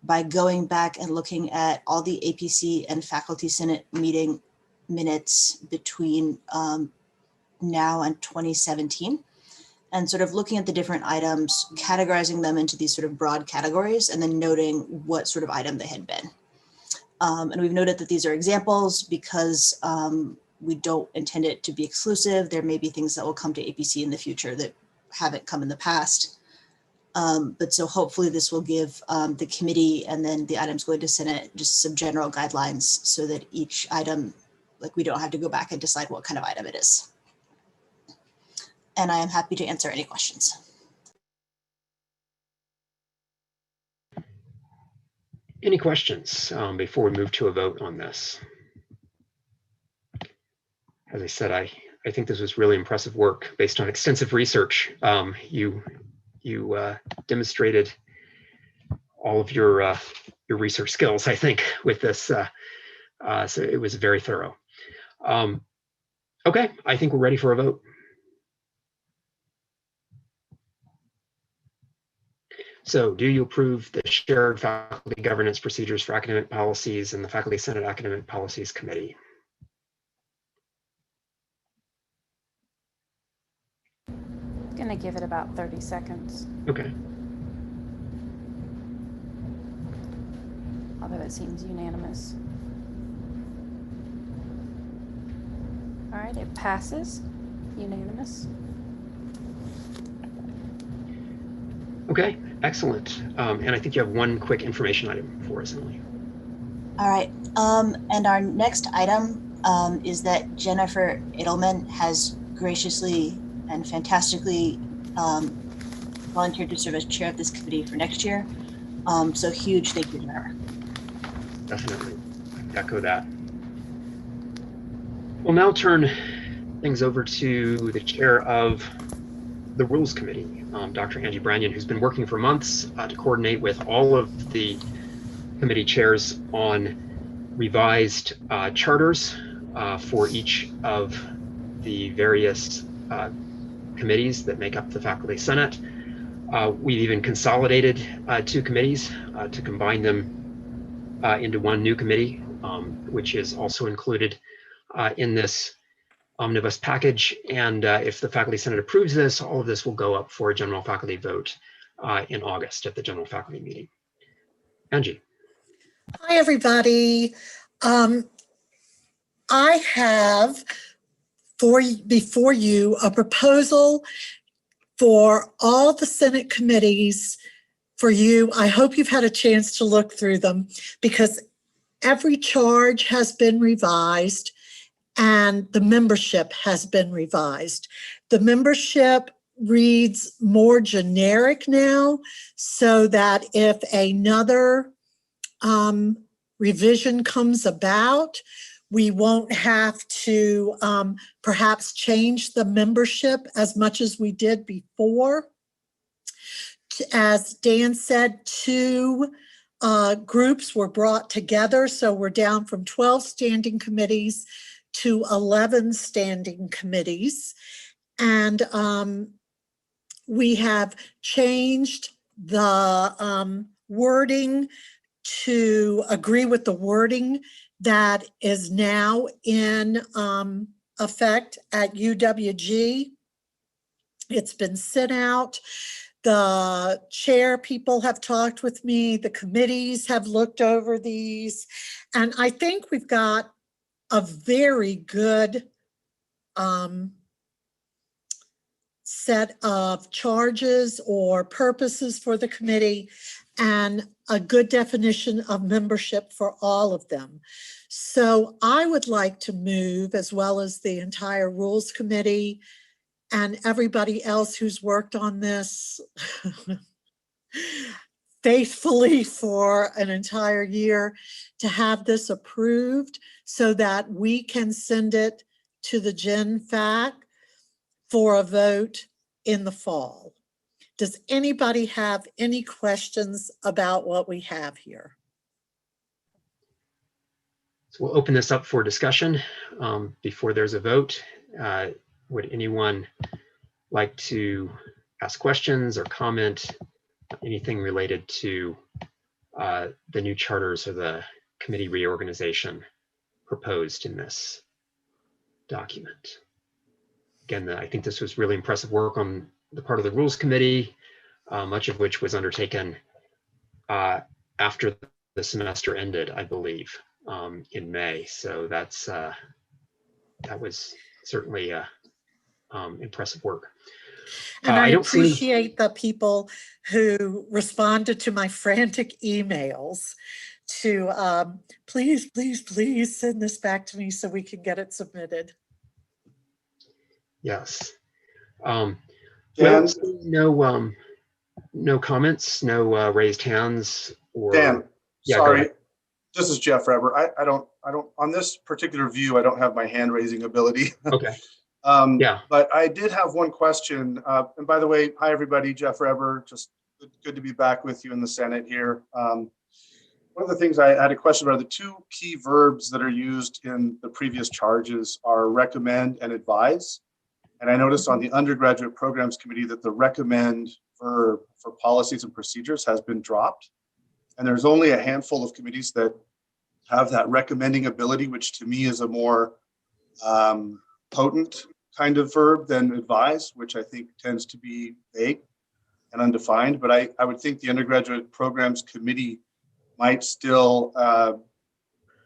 B: by going back and looking at all the APC and Faculty Senate meeting minutes between now and 2017, and sort of looking at the different items, categorizing them into these sort of broad categories, and then noting what sort of item they had been. And we've noted that these are examples because we don't intend it to be exclusive. There may be things that will come to APC in the future that haven't come in the past. But so hopefully this will give the committee and then the items going to Senate just some general guidelines so that each item, like we don't have to go back and decide what kind of item it is. And I am happy to answer any questions.
D: Any questions before we move to a vote on this? As I said, I think this was really impressive work based on extensive research. You demonstrated all of your research skills, I think, with this. So it was very thorough. Okay, I think we're ready for a vote. So do you approve the shared faculty governance procedures for academic policies and the Faculty Senate Academic Policies Committee?
E: I'm gonna give it about 30 seconds.
D: Okay.
E: Although it seems unanimous. All right, it passes, unanimous.
D: Okay, excellent. And I think you have one quick information item for us, Emily.
B: All right, and our next item is that Jennifer Edelman has graciously and fantastically volunteered to serve as chair of this committee for next year. So huge thank you to her.
D: Definitely echo that. We'll now turn things over to the chair of the Rules Committee, Dr. Angie Brannion, who's been working for months to coordinate with all of the committee chairs on revised charters for each of the various committees that make up the Faculty Senate. We've even consolidated two committees to combine them into one new committee, which is also included in this omnibus package. And if the Faculty Senate approves this, all of this will go up for a general faculty vote in August at the general faculty meeting. Angie.
K: Hi, everybody. I have before you a proposal for all the Senate committees for you. I hope you've had a chance to look through them because every charge has been revised and the membership has been revised. The membership reads more generic now so that if another revision comes about, we won't have to perhaps change the membership as much as we did before. As Dan said, two groups were brought together, so we're down from 12 standing committees to 11 standing committees. And we have changed the wording to agree with the wording that is now in effect at UWG. It's been sent out. The chair people have talked with me. The committees have looked over these. And I think we've got a very good set of charges or purposes for the committee. And a good definition of membership for all of them. So I would like to move, as well as the entire Rules Committee and everybody else who's worked on this faithfully for an entire year, to have this approved so that we can send it to the Gen Fac for a vote in the fall. Does anybody have any questions about what we have here?
D: So we'll open this up for discussion before there's a vote. Would anyone like to ask questions or comment anything related to the new charters or the committee reorganization proposed in this document? Again, I think this was really impressive work on the part of the Rules Committee, much of which was undertaken after the semester ended, I believe, in May. So that's that was certainly impressive work.
K: And I
D: don't see
K: appreciate the people who responded to my frantic emails to please, please, please send this back to me so we can get it submitted.
D: Yes. Well, no comments, no raised hands or.
L: Dan,
D: Yeah,
L: sorry, this is Jeff Reber. I don't, on this particular view, I don't have my hand raising ability.
D: Okay.
L: Yeah. But I did have one question. And by the way, hi, everybody, Jeff Reber, just good to be back with you in the Senate here. One of the things I had a question about, the two key verbs that are used in the previous charges are recommend and advise. And I noticed on the Undergraduate Programs Committee that the recommend verb for policies and procedures has been dropped. And there's only a handful of committees that have that recommending ability, which to me is a more potent kind of verb than advise, which I think tends to be vague and undefined. But I would think the Undergraduate Programs Committee might still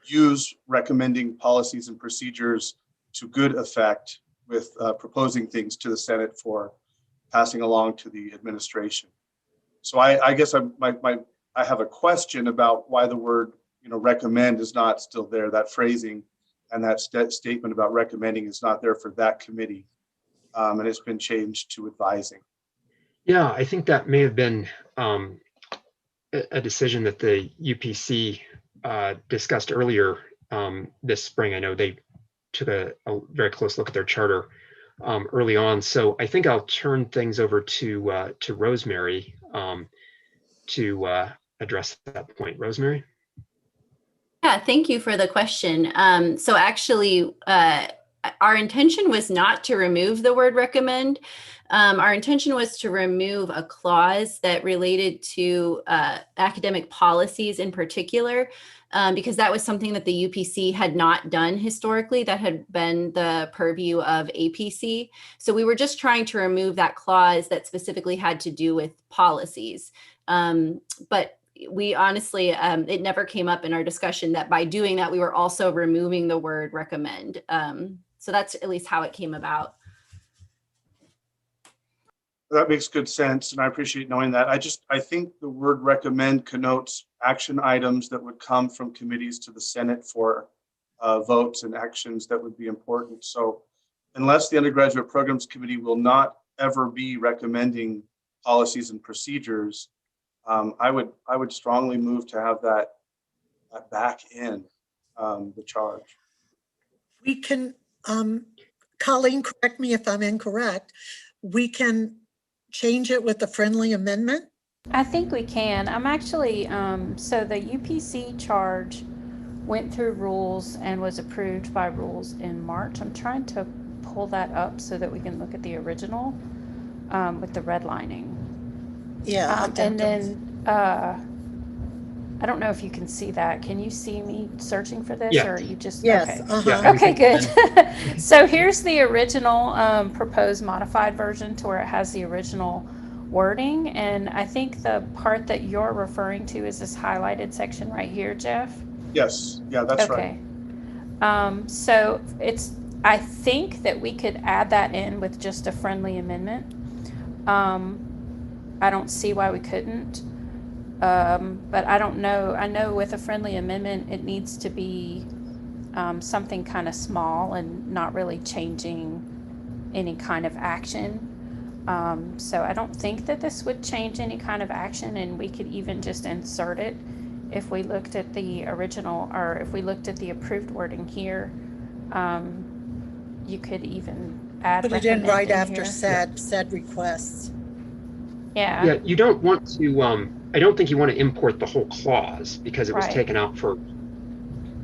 L: use recommending policies and procedures to good effect with proposing things to the Senate for passing along to the administration. So I guess I have a question about why the word recommend is not still there. That phrasing and that statement about recommending is not there for that committee, and it's been changed to advising.
D: Yeah, I think that may have been a decision that the UPC discussed earlier this spring. I know they took a very close look at their charter early on. So I think I'll turn things over to Rosemary to address that point. Rosemary?
M: Yeah, thank you for the question. So actually, our intention was not to remove the word recommend. Our intention was to remove a clause that related to academic policies in particular, because that was something that the UPC had not done historically. That had been the purview of APC. So we were just trying to remove that clause that specifically had to do with policies. But we honestly, it never came up in our discussion that by doing that, we were also removing the word recommend. So that's at least how it came about.
L: That makes good sense, and I appreciate knowing that. I think the word recommend connotes action items that would come from committees to the Senate for votes and actions that would be important. So unless the Undergraduate Programs Committee will not ever be recommending policies and procedures, I would strongly move to have that back in the charge.
K: We can, Colleen, correct me if I'm incorrect, we can change it with a friendly amendment?
E: I think we can. I'm actually, so the UPC charge went through rules and was approved by rules in March. I'm trying to pull that up so that we can look at the original with the redlining.
K: Yeah.
E: And then, I don't know if you can see that. Can you see me searching for this?
D: Yeah.
E: Or you just,
K: Yes.
E: okay.
K: Uh-huh.
E: Okay, good. So here's the original proposed modified version to where it has the original wording. And I think the part that you're referring to is this highlighted section right here, Jeff.
L: Yes, yeah, that's right.
E: Okay. So I think that we could add that in with just a friendly amendment. I don't see why we couldn't. But I don't know. I know with a friendly amendment, it needs to be something kind of small and not really changing any kind of action. So I don't think that this would change any kind of action, and we could even just insert it if we looked at the original, or if we looked at the approved wording here. You could even add
K: Put it in
E: recommend
K: right after
E: here.
K: said requests.
E: Yeah.
D: You don't want to, I don't think you want to import the whole clause because it was
E: Right.
D: taken out for,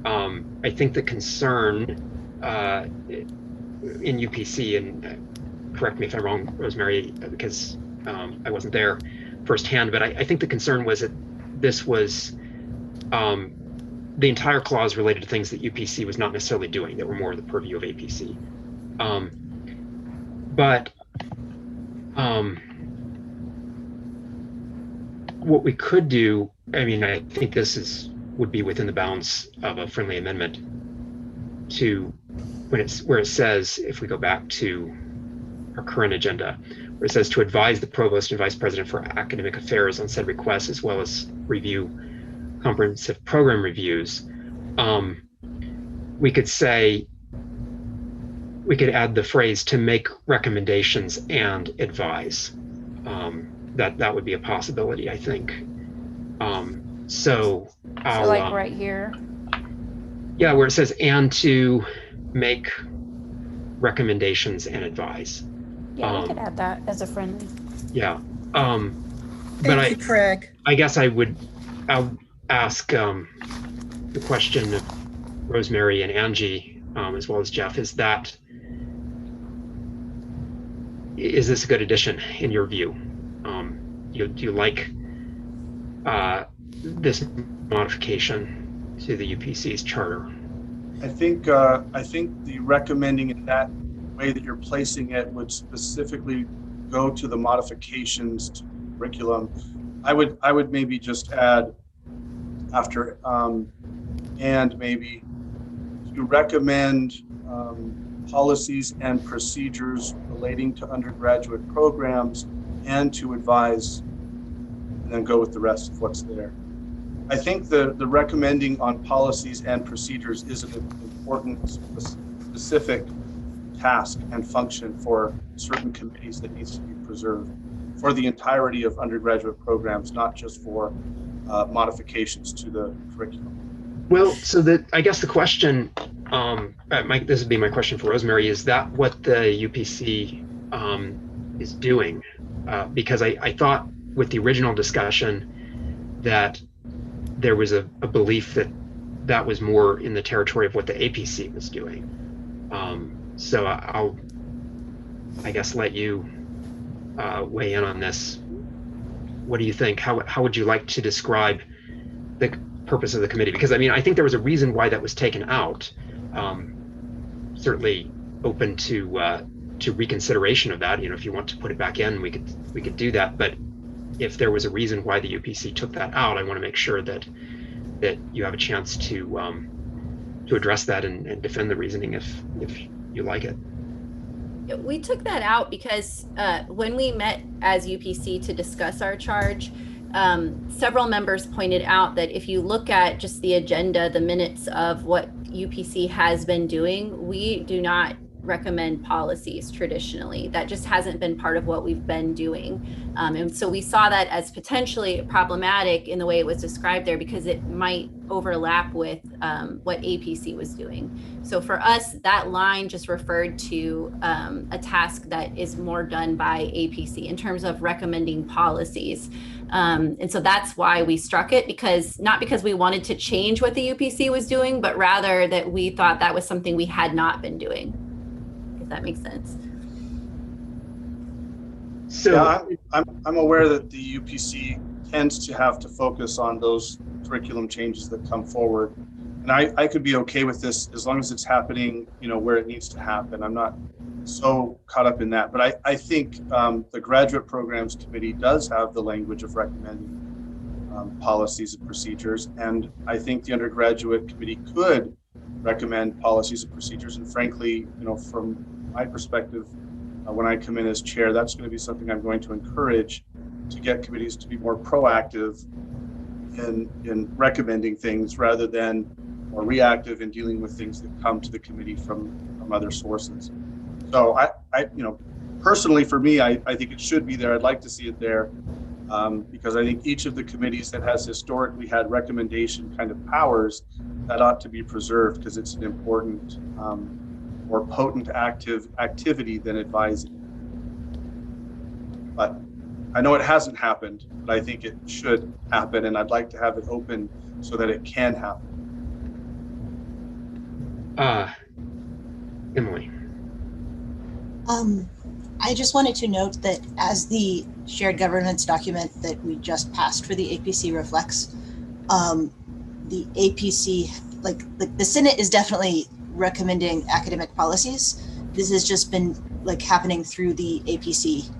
D: I think the concern in UPC, and correct me if I'm wrong, Rosemary, because I wasn't there firsthand, but I think the concern was that this was the entire clause related to things that UPC was not necessarily doing, that were more of the purview of APC. What we could do, I mean, I think this would be within the bounds of a friendly amendment to where it says, if we go back to our current agenda, where it says to advise the provost and vice president for academic affairs on said requests, as well as review comprehensive program reviews. We could say, we could add the phrase to make recommendations and advise. That would be a possibility, I think. So
E: like right here.
D: Yeah, where it says and to make recommendations and advise.
E: Yeah, we could add that as a friendly.
D: Yeah.
K: Thank you, Craig.
D: I guess I'll ask the question of Rosemary and Angie, as well as Jeff, is this a good addition in your view? Do you like this modification to the UPC's charter?
L: I think the recommending in that way that you're placing it would specifically go to the modifications to curriculum. I would maybe just add after and maybe to recommend policies and procedures relating to undergraduate programs and to advise, and then go with the rest of what's there. I think the recommending on policies and procedures is an important specific task and function for certain committees that needs to be preserved for the entirety of undergraduate programs, not just for modifications to the curriculum.
D: Well, so I guess the question, this would be my question for Rosemary, is that what the UPC is doing? Because I thought with the original discussion that there was a belief that was more in the territory of what the APC was doing. So I'll, I guess, let you weigh in on this. What do you think? How would you like to describe the purpose of the committee? Because I mean, I think there was a reason why that was taken out. Certainly open to reconsideration of that. You know, if you want to put it back in, we could do that. But if there was a reason why the UPC took that out, I want to make sure that you have a chance to address that and defend the reasoning if you like it.
M: We took that out because when we met as UPC to discuss our charge, several members pointed out that if you look at just the agenda, the minutes of what UPC has been doing, we do not recommend policies traditionally. That just hasn't been part of what we've been doing. And so we saw that as potentially problematic in the way it was described there because it might overlap with what APC was doing. So for us, that line just referred to a task that is more done by APC in terms of recommending policies. And so that's why we struck it, not because we wanted to change what the UPC was doing, but rather that we thought that was something we had not been doing. That makes sense.
L: So yeah, I'm aware that the UPC tends to have to focus on those curriculum changes that come forward, and I could be okay with this as long as it's happening, you know, where it needs to happen. I'm not so caught up in that, but I think the Graduate Programs Committee does have the language of recommending policies and procedures, and I think the Undergraduate Committee could recommend policies and procedures. And frankly, you know, from my perspective, when I come in as chair, that's going to be something I'm going to encourage, to get committees to be more proactive in recommending things rather than more reactive in dealing with things that come to the committee from other sources. So personally for me, I think it should be there. I'd like to see it there because I think each of the committees that has historically had recommendation kind of powers, that ought to be preserved because it's an important, more potent activity than advising. But I know it hasn't happened, but I think it should happen, and I'd like to have it open so that it can happen.
D: Emily.
B: I just wanted to note that as the shared governance document that we just passed for the APC reflects, the APC, the Senate is definitely recommending academic policies. This has just been happening through the APC.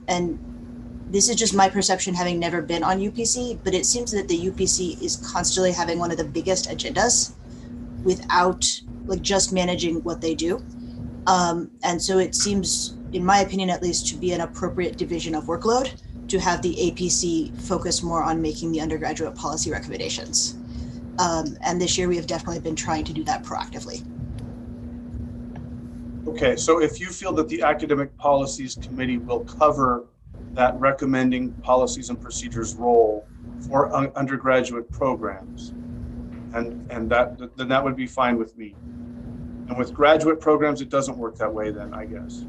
B: And this is just my perception having never been on UPC, but it seems that the UPC is constantly having one of the biggest agendas without just managing what they do. And so it seems, in my opinion at least, to be an appropriate division of workload to have the APC focus more on making the undergraduate policy recommendations. And this year we have definitely been trying to do that proactively.
L: Okay, so if you feel that the Academic Policies Committee will cover that recommending policies and procedures role for undergraduate programs, and that would be fine with me. And with graduate programs, it doesn't work that way then, I guess.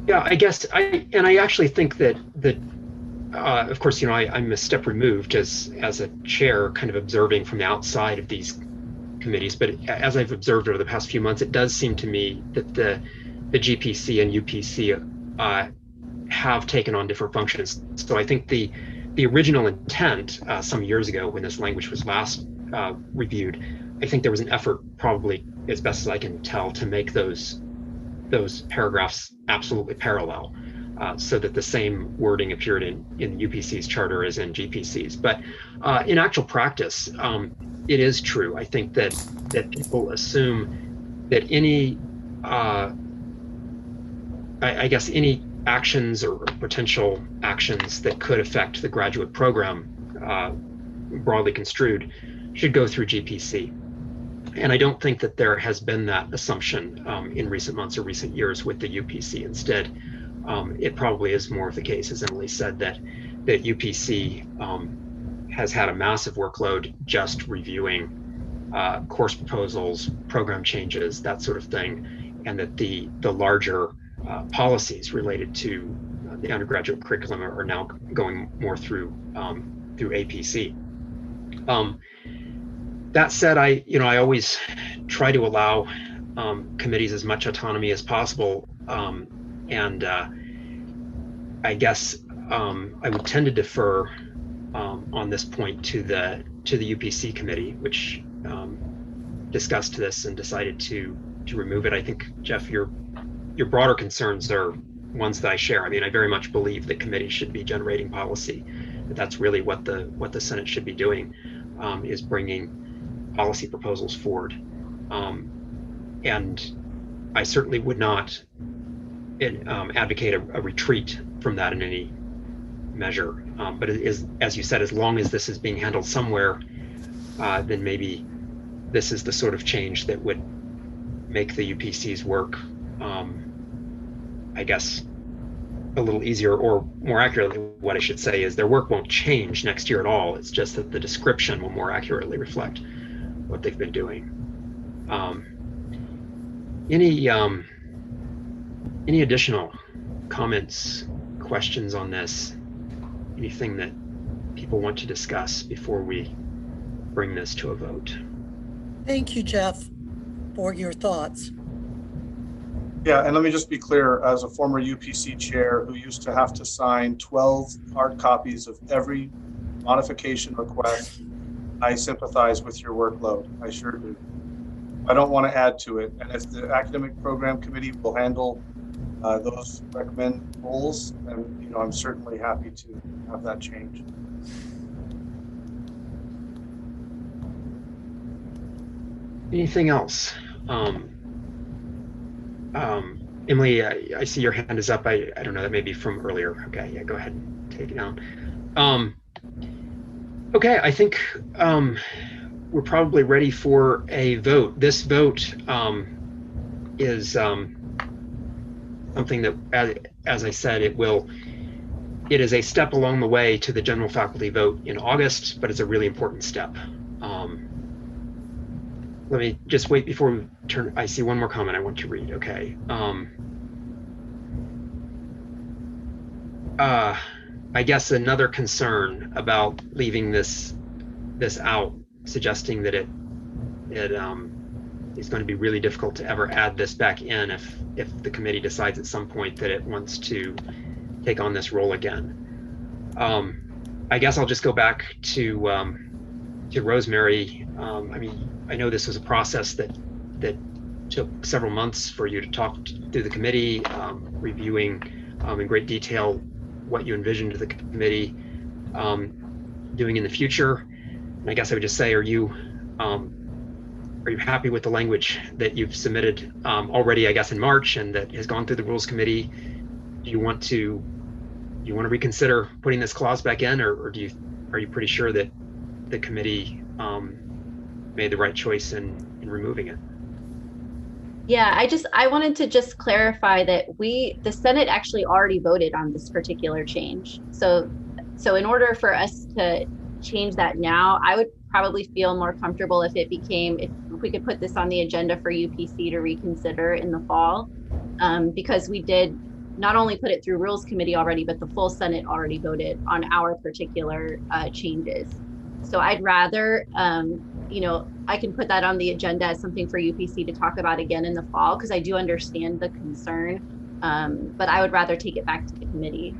D: Yeah, I guess I actually think that of course, I'm a step removed as a chair, kind of observing from the outside of these committees. But as I've observed over the past few months, it does seem to me that the GPC and UPC have taken on different functions. So I think the original intent some years ago, when this language was last reviewed, I think there was an effort, probably as best as I can tell, to make those paragraphs absolutely parallel, so that the same wording appeared in UPC's charter as in GPC's. But in actual practice, it is true. I think that people assume that any, I guess, any actions or potential actions that could affect the graduate program, broadly construed, should go through GPC. And I don't think that there has been that assumption in recent months or recent years with the UPC. Instead, it probably is more of the case, as Emily said, that UPC has had a massive workload just reviewing course proposals, program changes, that sort of thing, and that the larger policies related to the undergraduate curriculum are now going more through APC. That said, I always try to allow committees as much autonomy as possible, and I guess I would tend to defer on this point to the UPC committee, which discussed this and decided to remove it. I think, Jeff, your broader concerns are ones that I share. I mean, I very much believe the committee should be generating policy. That's really what the Senate should be doing, is bringing policy proposals forward. And I certainly would not advocate a retreat from that in any measure. But it is, as you said, as long as this is being handled somewhere, then maybe this is the sort of change that would make the UPC's work, I guess, a little easier, or more accurately, what I should say is their work won't change next year at all. It's just that the description will more accurately reflect what they've been doing. Any additional comments, questions on this? Anything that people want to discuss before we bring this to a vote?
K: Thank you, Jeff, for your thoughts.
L: Yeah, and let me just be clear, as a former UPC chair who used to have to sign 12 hard copies of every modification request, I sympathize with your workload. I sure do. I don't want to add to it. And if the academic program committee will handle those recommend roles, then I'm certainly happy to have that change.
D: Anything else? Emily, I see your hand is up. I don't know, that may be from earlier. Okay, yeah, go ahead and take it down. Okay, I think we're probably ready for a vote. This vote is something that, as I said, it is a step along the way to the general faculty vote in August, but it's a really important step. Let me just wait before we turn. I see one more comment I want to read. Okay. I guess another concern about leaving this out, suggesting that it is going to be really difficult to ever add this back in if the committee decides at some point that it wants to take on this role again. I guess I'll just go back to Rosemary. I mean, I know this was a process that took several months for you to talk through the committee, reviewing in great detail what you envisioned the committee doing in the future. And I guess I would just say, are you happy with the language that you've submitted already, I guess, in March, and that has gone through the Rules Committee? Do you want to reconsider putting this clause back in, or are you pretty sure that the committee made the right choice in removing it?
M: Yeah, I wanted to just clarify that the Senate actually already voted on this particular change. So in order for us to change that now, I would probably feel more comfortable if we could put this on the agenda for UPC to reconsider in the fall, because we did not only put it through Rules Committee already, but the full Senate already voted on our particular changes. So I'd rather, I can put that on the agenda as something for UPC to talk about again in the fall, because I do understand the concern, but I would rather take it back to the committee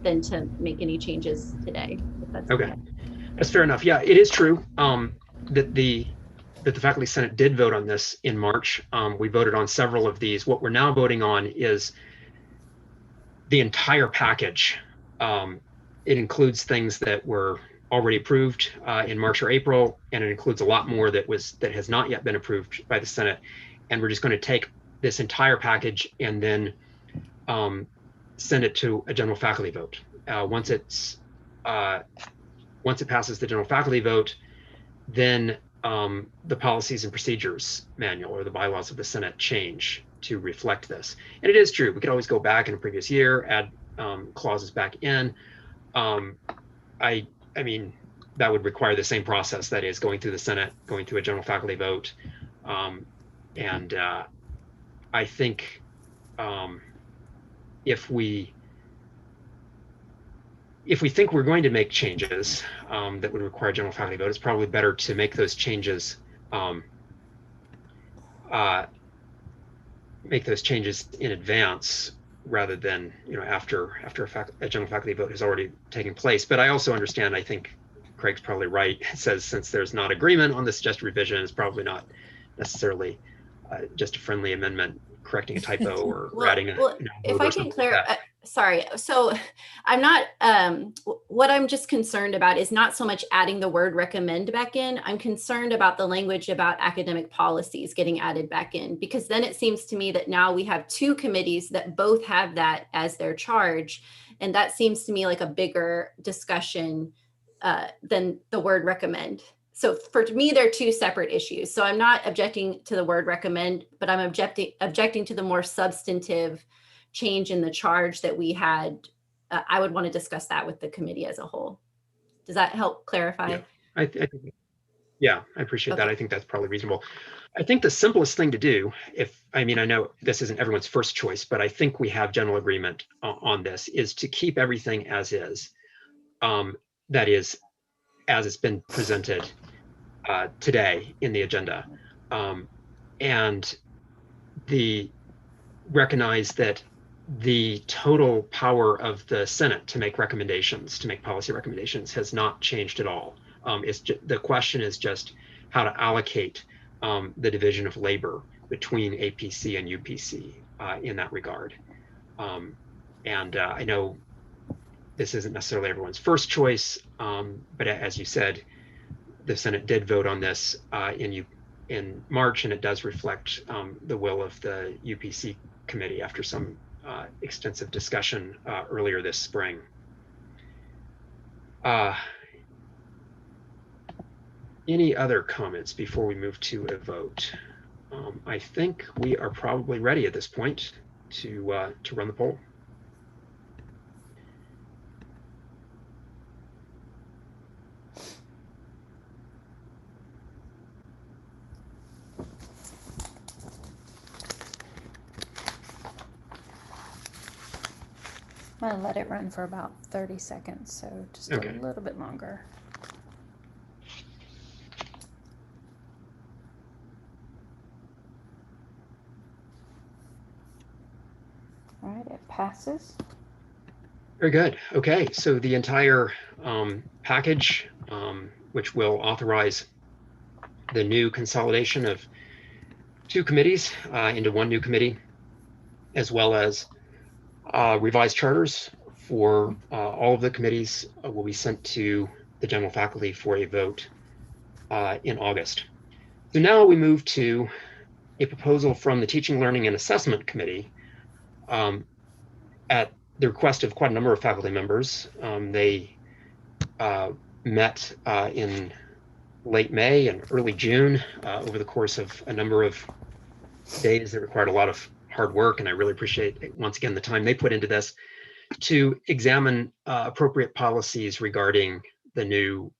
M: than to make any changes today, if that's okay.
D: That's fair enough. Yeah, it is true that the Faculty Senate did vote on this in March. We voted on several of these. What we're now voting on is the entire package. It includes things that were already approved in March or April, and it includes a lot more that has not yet been approved by the Senate. And we're just going to take this entire package and then send it to a general faculty vote. Once it passes the general faculty vote, then the policies and procedures manual, or the bylaws of the Senate, change to reflect this. And it is true, we could always go back in a previous year, add clauses back in. I mean, that would require the same process, that is, going through the Senate, going through a general faculty vote. And I think if we think we're going to make changes that would require general faculty vote, it's probably better to make those changes in advance, rather than after a general faculty vote has already taken place. But I also understand, I think Craig's probably right. It says, since there's not agreement on the suggested revision, it's probably not necessarily just a friendly amendment correcting a typo or adding a
M: if I can clarify, sorry. So I'm not, what I'm just concerned about is not so much adding the word recommend back in. I'm concerned about the language about academic policies getting added back in, because then it seems to me that now we have two committees that both have that as their charge. And that seems to me like a bigger discussion than the word recommend. So for me, they're two separate issues. So I'm not objecting to the word recommend, but I'm objecting to the more substantive change in the charge that we had. I would want to discuss that with the committee as a whole. Does that help clarify?
D: Yeah, I appreciate that. I think that's probably reasonable. I think the simplest thing to do, I know this isn't everyone's first choice, but I think we have general agreement on this, is to keep everything as is. That is, as it's been presented today in the agenda, and recognize that the total power of the Senate to make recommendations, to make policy recommendations, has not changed at all. The question is just how to allocate the division of labor between APC and UPC in that regard. I know this isn't necessarily everyone's first choice, but as you said, the Senate did vote on this in March, and it does reflect the will of the UPC committee after some extensive discussion earlier this spring. Any other comments before we move to a vote? I think we are probably ready at this point to run the poll.
E: I'm gonna let it run for about 30 seconds, so just
D: Okay.
E: a little bit longer. All right, it passes.
D: Very good. Okay, so the entire package, which will authorize the new consolidation of 2 committees into 1 new committee, as well as revised charters for all of the committees, will be sent to the general faculty for a vote in August. So now we move to a proposal from the Teaching, Learning, and Assessment Committee. At the request of quite a number of faculty members, they met in late May and early June over the course of a number of days that required a lot of hard work, and I really appreciate once again the time they put into this to examine appropriate policies regarding the new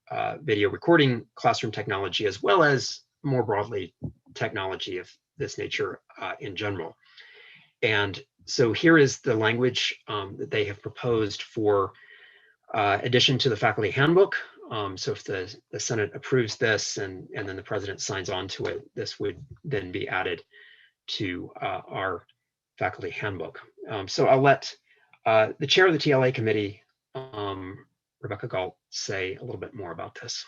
D: video recording classroom technology, as well as more broadly technology of this nature in general. And so here is the language that they have proposed for addition to the faculty handbook. So if the Senate approves this and then the president signs on to it, this would then be added to our faculty handbook. So I'll let the chair of the TLA committee, Rebecca Galt, say a little bit more about this.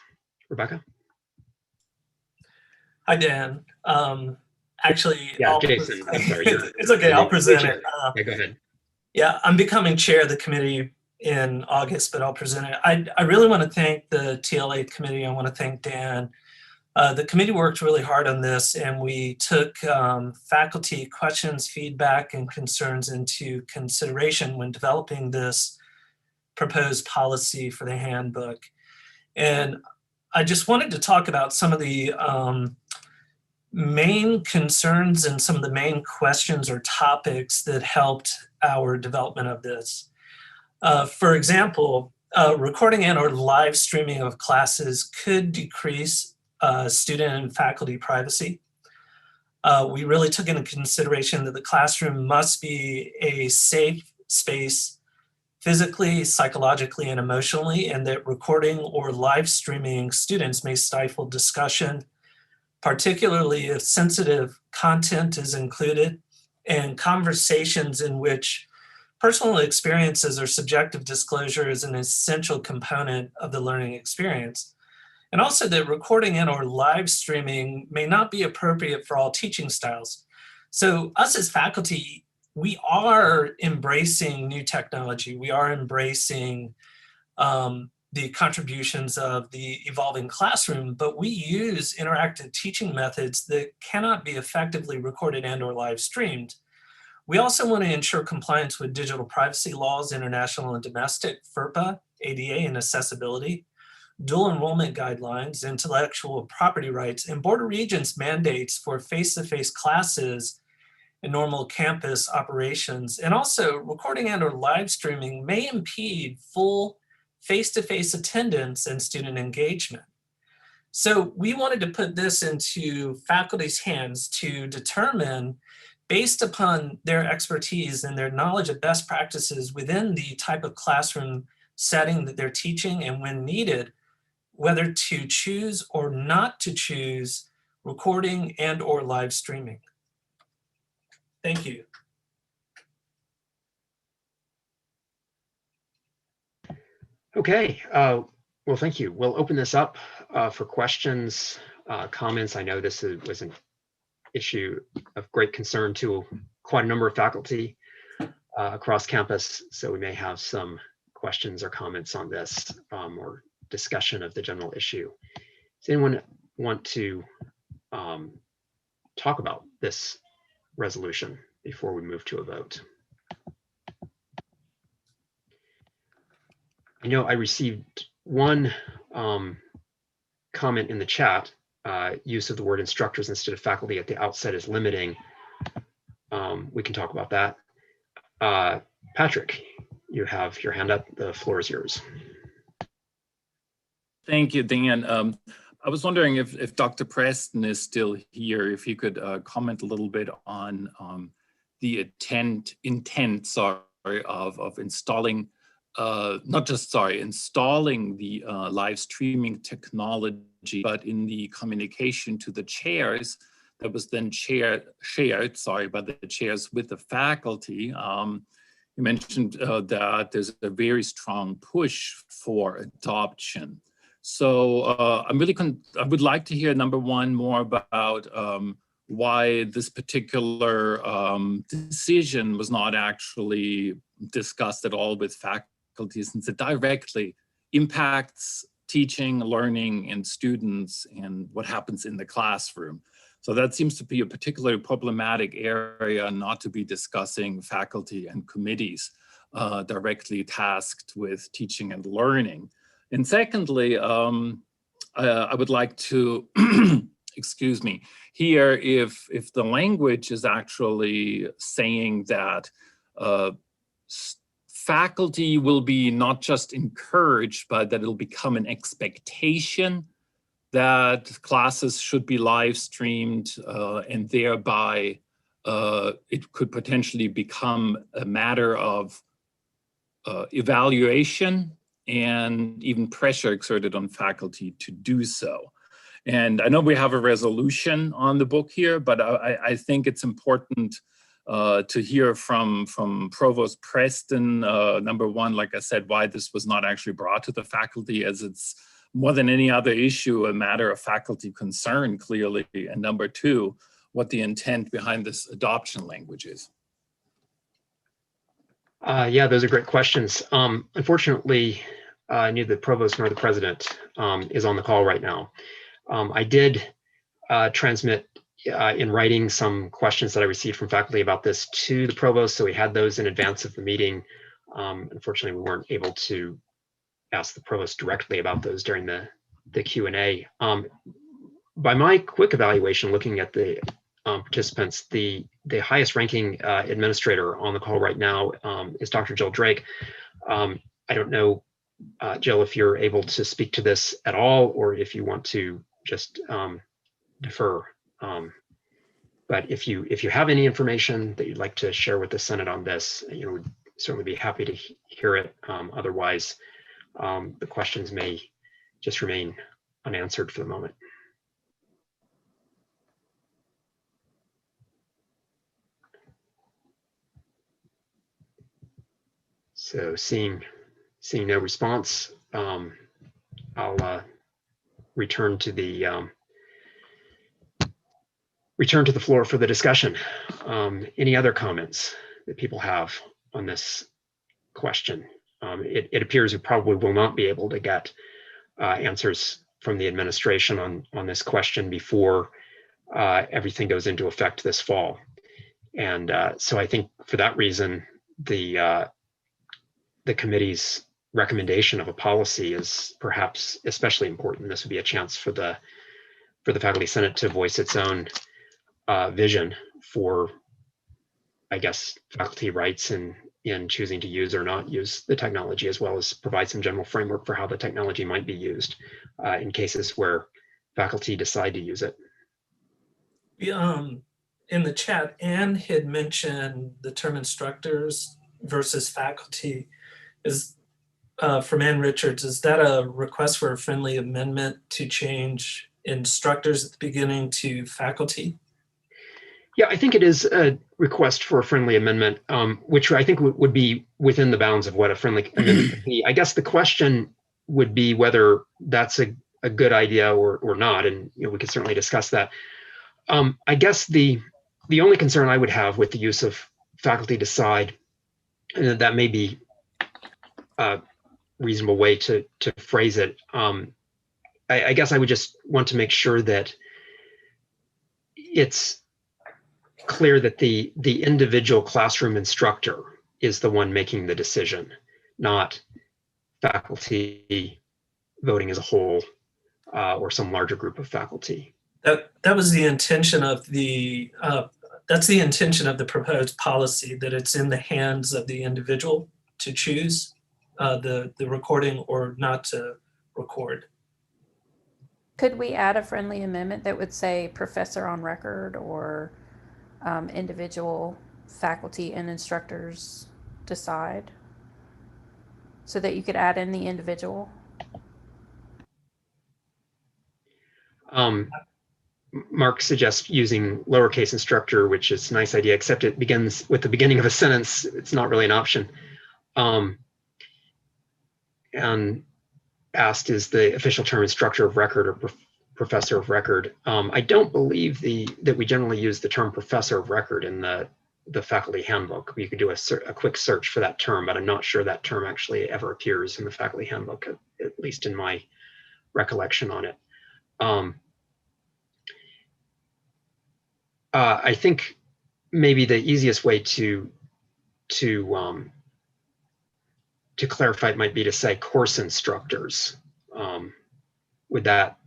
D: Rebecca?
G: Hi, Dan. Actually,
D: Yeah, Jason, I'm sorry.
G: It's okay, I'll present it.
D: Yeah, go ahead.
G: Yeah, I'm becoming chair of the committee in August, but I'll present it. I really want to thank the TLA committee. I want to thank Dan. The committee worked really hard on this, and we took faculty questions, feedback, and concerns into consideration when developing this proposed policy for the handbook. And I just wanted to talk about some of the main concerns and some of the main questions or topics that helped our development of this. For example, recording and or live streaming of classes could decrease student and faculty privacy. We really took into consideration that the classroom must be a safe space physically, psychologically, and emotionally, and that recording or live streaming students may stifle discussion, particularly if sensitive content is included, and conversations in which personal experiences or subjective disclosure is an essential component of the learning experience. And also that recording and or live streaming may not be appropriate for all teaching styles. So us as faculty, we are embracing new technology. We are embracing the contributions of the evolving classroom, but we use interactive teaching methods that cannot be effectively recorded and or live streamed. We also want to ensure compliance with digital privacy laws, international and domestic, FERPA, ADA, and accessibility, dual enrollment guidelines, intellectual property rights, and Board of Regents mandates for face-to-face classes and normal campus operations. And also recording and or live streaming may impede full face-to-face attendance and student engagement. So we wanted to put this into faculty's hands to determine, based upon their expertise and their knowledge of best practices within the type of classroom setting that they're teaching, and when needed, whether to choose or not to choose recording and or live streaming. Thank you.
D: Okay, well, thank you. We'll open this up for questions, comments. I know this was an issue of great concern to quite a number of faculty across campus, so we may have some questions or comments on this or discussion of the general issue. Does anyone want to talk about this resolution before we move to a vote? I know I received one comment in the chat. Use of the word instructors instead of faculty at the outset is limiting. We can talk about that. Patrick, you have your hand up. The floor is yours.
N: Thank you, Dan. I was wondering if Dr. Preston is still here, if he could comment a little bit on the intent of installing, installing the live streaming technology, but in the communication to the chairs that was then shared by the chairs with the faculty. You mentioned that there's a very strong push for adoption. So I would like to hear, number one, more about why this particular decision was not actually discussed at all with faculty, since it directly impacts teaching, learning, and students and what happens in the classroom. So that seems to be a particularly problematic area not to be discussing faculty and committees directly tasked with teaching and learning. And secondly, I would like to, excuse me, hear if the language is actually saying that faculty will be not just encouraged, but that it'll become an expectation that classes should be live streamed, and thereby it could potentially become a matter of evaluation and even pressure exerted on faculty to do so. And I know we have a resolution on the book here, but I think it's important to hear from Provost Preston, number one, like I said, why this was not actually brought to the faculty, as it's more than any other issue, a matter of faculty concern, clearly. And number two, what the intent behind this adoption language is.
D: Yeah, those are great questions. Unfortunately, neither the provost nor the president is on the call right now. I did transmit in writing some questions that I received from faculty about this to the provost, so we had those in advance of the meeting. Unfortunately, we weren't able to ask the provost directly about those during the Q&A. By my quick evaluation, looking at the participants, the highest ranking administrator on the call right now is Dr. Jill Drake. I don't know, Jill, if you're able to speak to this at all, or if you want to just defer. But if you have any information that you'd like to share with the Senate on this, we'd certainly be happy to hear it. Otherwise, the questions may just remain unanswered for the moment. So seeing no response, I'll return to the floor for the discussion. Any other comments that people have on this question? It appears we probably will not be able to get answers from the administration on this question before everything goes into effect this fall. And so I think for that reason, the committee's recommendation of a policy is perhaps especially important. This would be a chance for the Faculty Senate to voice its own vision for, I guess, faculty rights in choosing to use or not use the technology, as well as provide some general framework for how the technology might be used in cases where faculty decide to use it.
G: In the chat, Anne had mentioned the term instructors versus faculty. Is from Ann Richards, is that a request for a friendly amendment to change instructors at the beginning to faculty?
D: Yeah, I think it is a request for a friendly amendment, which I think would be within the bounds of what a friendly amendment would be. I guess the question would be whether that's a good idea or not, and we could certainly discuss that. I guess the only concern I would have with the use of faculty decide, and that may be a reasonable way to phrase it. I guess I would just want to make sure that it's clear that the individual classroom instructor is the one making the decision, not faculty voting as a whole or some larger group of faculty.
G: That was the intention of that's the intention of the proposed policy, that it's in the hands of the individual to choose the recording or not to record.
E: Could we add a friendly amendment that would say professor on record or individual faculty and instructors decide, so that you could add in the individual?
D: Mark suggests using lowercase instructor, which is a nice idea, except it begins with the beginning of a sentence. It's not really an option. And asked, is the official term instructor of record or professor of record? I don't believe that we generally use the term professor of record in the faculty handbook. You could do a quick search for that term, but I'm not sure that term actually ever appears in the faculty handbook, at least in my recollection on it. I think maybe the easiest way to clarify it might be to say course instructors. Would that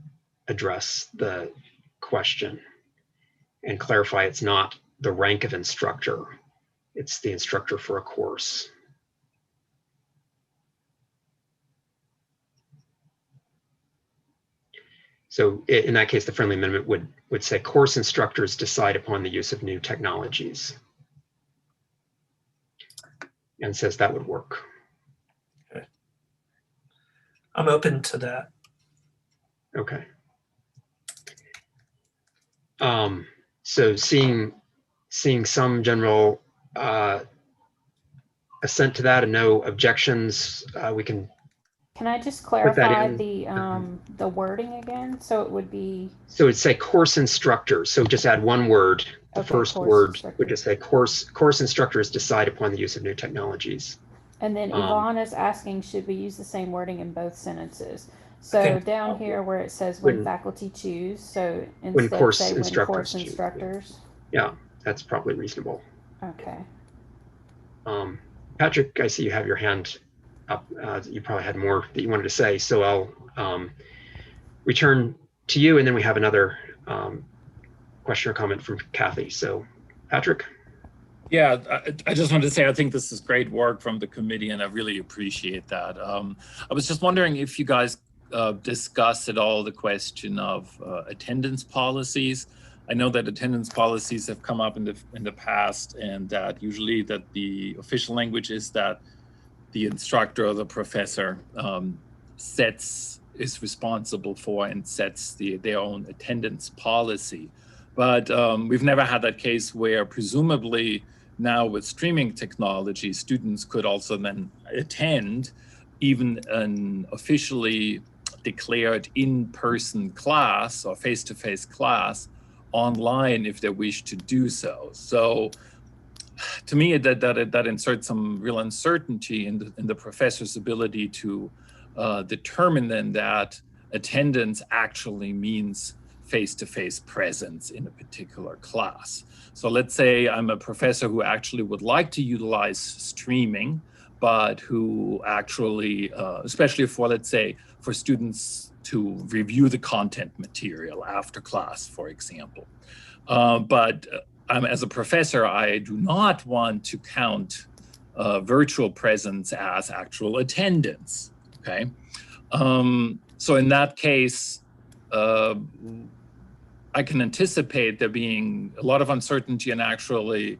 D: address the question and clarify it's not the rank of instructor, it's the instructor for a course? So in that case, the friendly amendment would say course instructors decide upon the use of new technologies, and says that would work.
G: Okay. I'm open to that.
D: Okay. So seeing some general assent to that and no objections, we can.
E: Can I just clarify the wording again? So it would be.
D: So it'd say course instructors. So just add one word. The
E: Okay,
D: first
E: course
D: word
E: instructor.
D: would just say course instructors decide upon the use of new technologies.
E: And then Yvonne is asking, should we use the same wording in both sentences? So
D: Okay.
E: down here where it says when faculty choose, so instead
D: course
E: say when
D: instructors
E: course
D: choose,
E: instructors.
D: Yeah, that's probably reasonable.
E: Okay.
D: Patrick, I see you have your hand up. You probably had more that you wanted to say, so I'll return to you, and then we have another question or comment from Kathy. So, Patrick?
N: Yeah, I just wanted to say I think this is great work from the committee, and I really appreciate that. I was just wondering if you guys discussed at all the question of attendance policies. I know that attendance policies have come up in the past, and that usually that the official language is that the instructor or the professor is responsible for and sets their own attendance policy. But we've never had that case where presumably now with streaming technology, students could also then attend even an officially declared in-person class or face-to-face class online if they wish to do so. So to me, that inserts some real uncertainty in the professor's ability to determine then that attendance actually means face-to-face presence in a particular class. So let's say I'm a professor who actually would like to utilize streaming, but who actually, especially for, let's say, for students to review the content material after class, for example. But as a professor, I do not want to count virtual presence as actual attendance, okay? So in that case, I can anticipate there being a lot of uncertainty and actually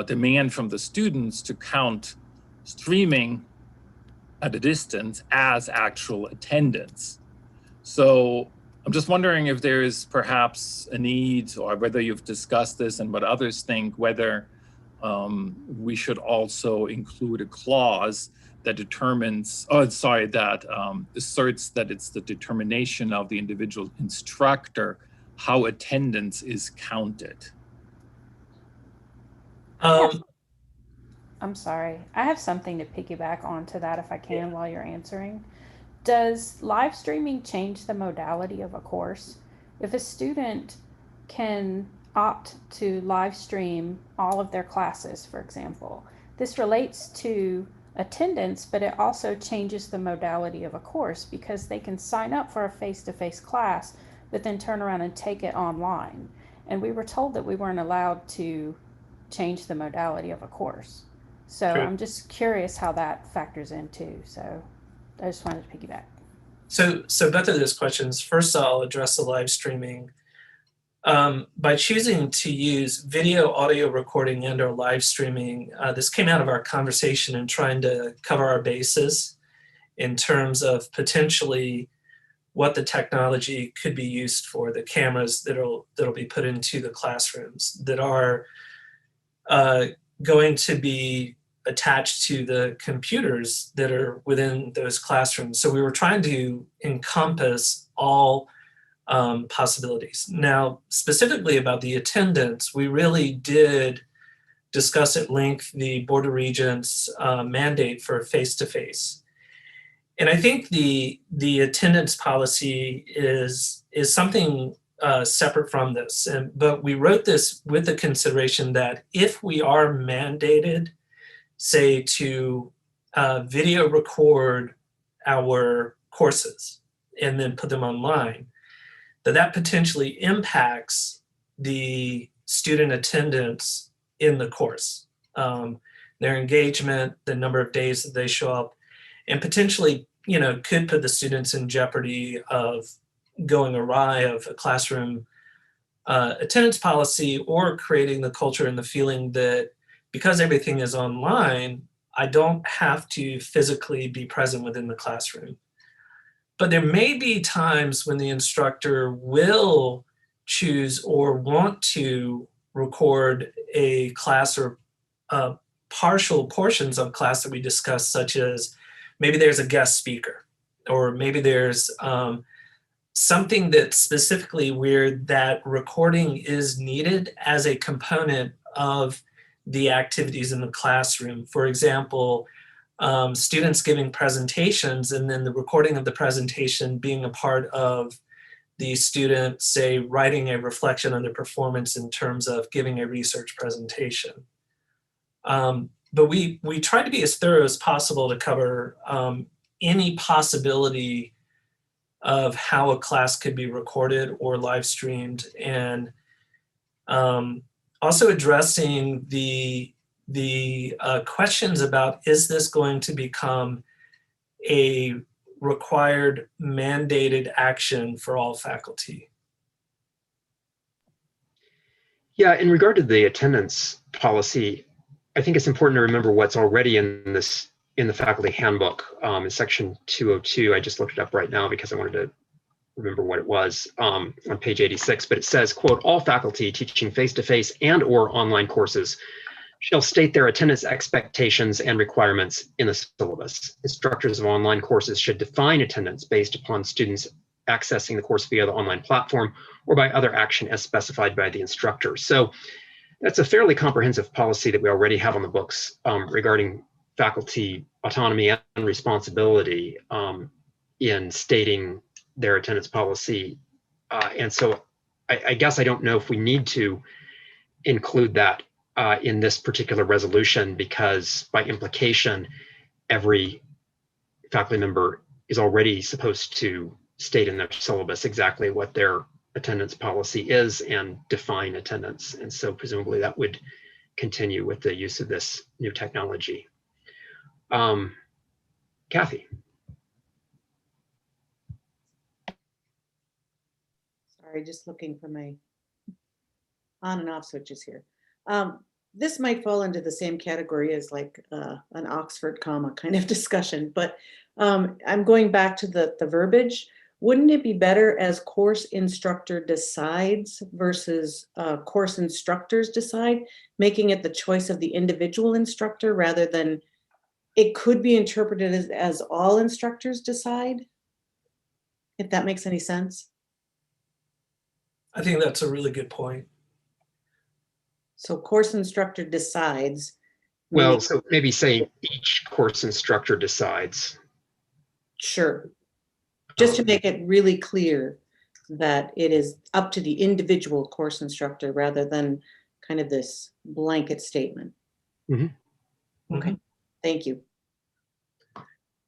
N: demand from the students to count streaming at a distance as actual attendance. So I'm just wondering if there is perhaps a need, or whether you've discussed this and what others think, whether we should also include a clause that determines, that asserts that it's the determination of the individual instructor how attendance is counted.
E: I'm sorry. I have something to piggyback onto that if I can while you're answering. Does live streaming change the modality of a course? If a student can opt to live stream all of their classes, for example. This relates to attendance, but it also changes the modality of a course because they can sign up for a face-to-face class, but then turn around and take it online. And we were told that we weren't allowed to change the modality of a course. So
G: True.
E: I'm just curious how that factors in too. So I just wanted to piggyback.
G: So both of those questions, first I'll address the live streaming. By choosing to use video, audio recording, and or live streaming, this came out of our conversation and trying to cover our bases in terms of potentially what the technology could be used for, the cameras that'll be put into the classrooms that are going to be attached to the computers that are within those classrooms. So we were trying to encompass all possibilities. Now, specifically about the attendance, we really did discuss at length the Board of Regents mandate for face-to-face. And I think the attendance policy is something separate from this. But we wrote this with the consideration that if we are mandated, say, to video record our courses and then put them online, that potentially impacts the student attendance in the course, their engagement, the number of days that they show up, and potentially, could put the students in jeopardy of going awry of a classroom attendance policy, or creating the culture and the feeling that because everything is online, I don't have to physically be present within the classroom. But there may be times when the instructor will choose or want to record a class or partial portions of class that we discussed, such as maybe there's a guest speaker, or maybe there's something that's specifically where that recording is needed as a component of the activities in the classroom. For example, students giving presentations and then the recording of the presentation being a part of the student, say, writing a reflection on their performance in terms of giving a research presentation. But we try to be as thorough as possible to cover any possibility of how a class could be recorded or live streamed, and also addressing the questions about, is this going to become a required mandated action for all faculty?
D: Yeah, in regard to the attendance policy, I think it's important to remember what's already in the faculty handbook in section 202. I just looked it up right now because I wanted to remember what it was on page 86, but it says, quote, all faculty teaching face-to-face and or online courses shall state their attendance expectations and requirements in the syllabus. Instructors of online courses should define attendance based upon students accessing the course via the online platform or by other action as specified by the instructor. So that's a fairly comprehensive policy that we already have on the books regarding faculty autonomy and responsibility in stating their attendance policy. And so I guess I don't know if we need to include that in this particular resolution, because by implication, every faculty member is already supposed to state in their syllabus exactly what their attendance policy is and define attendance. And so presumably that would continue with the use of this new technology. Kathy.
O: Sorry, just looking for my on and off switches here. This might fall into the same category as like an Oxford comma kind of discussion, but I'm going back to the verbiage. Wouldn't it be better as course instructor decides versus course instructors decide, making it the choice of the individual instructor rather than it could be interpreted as all instructors decide? If that makes any sense.
G: I think that's a really good point.
O: So course instructor decides.
D: Well, so maybe saying each course instructor decides.
O: Sure. Just to make it really clear that it is up to the individual course instructor rather than kind of this blanket statement. Okay, thank you.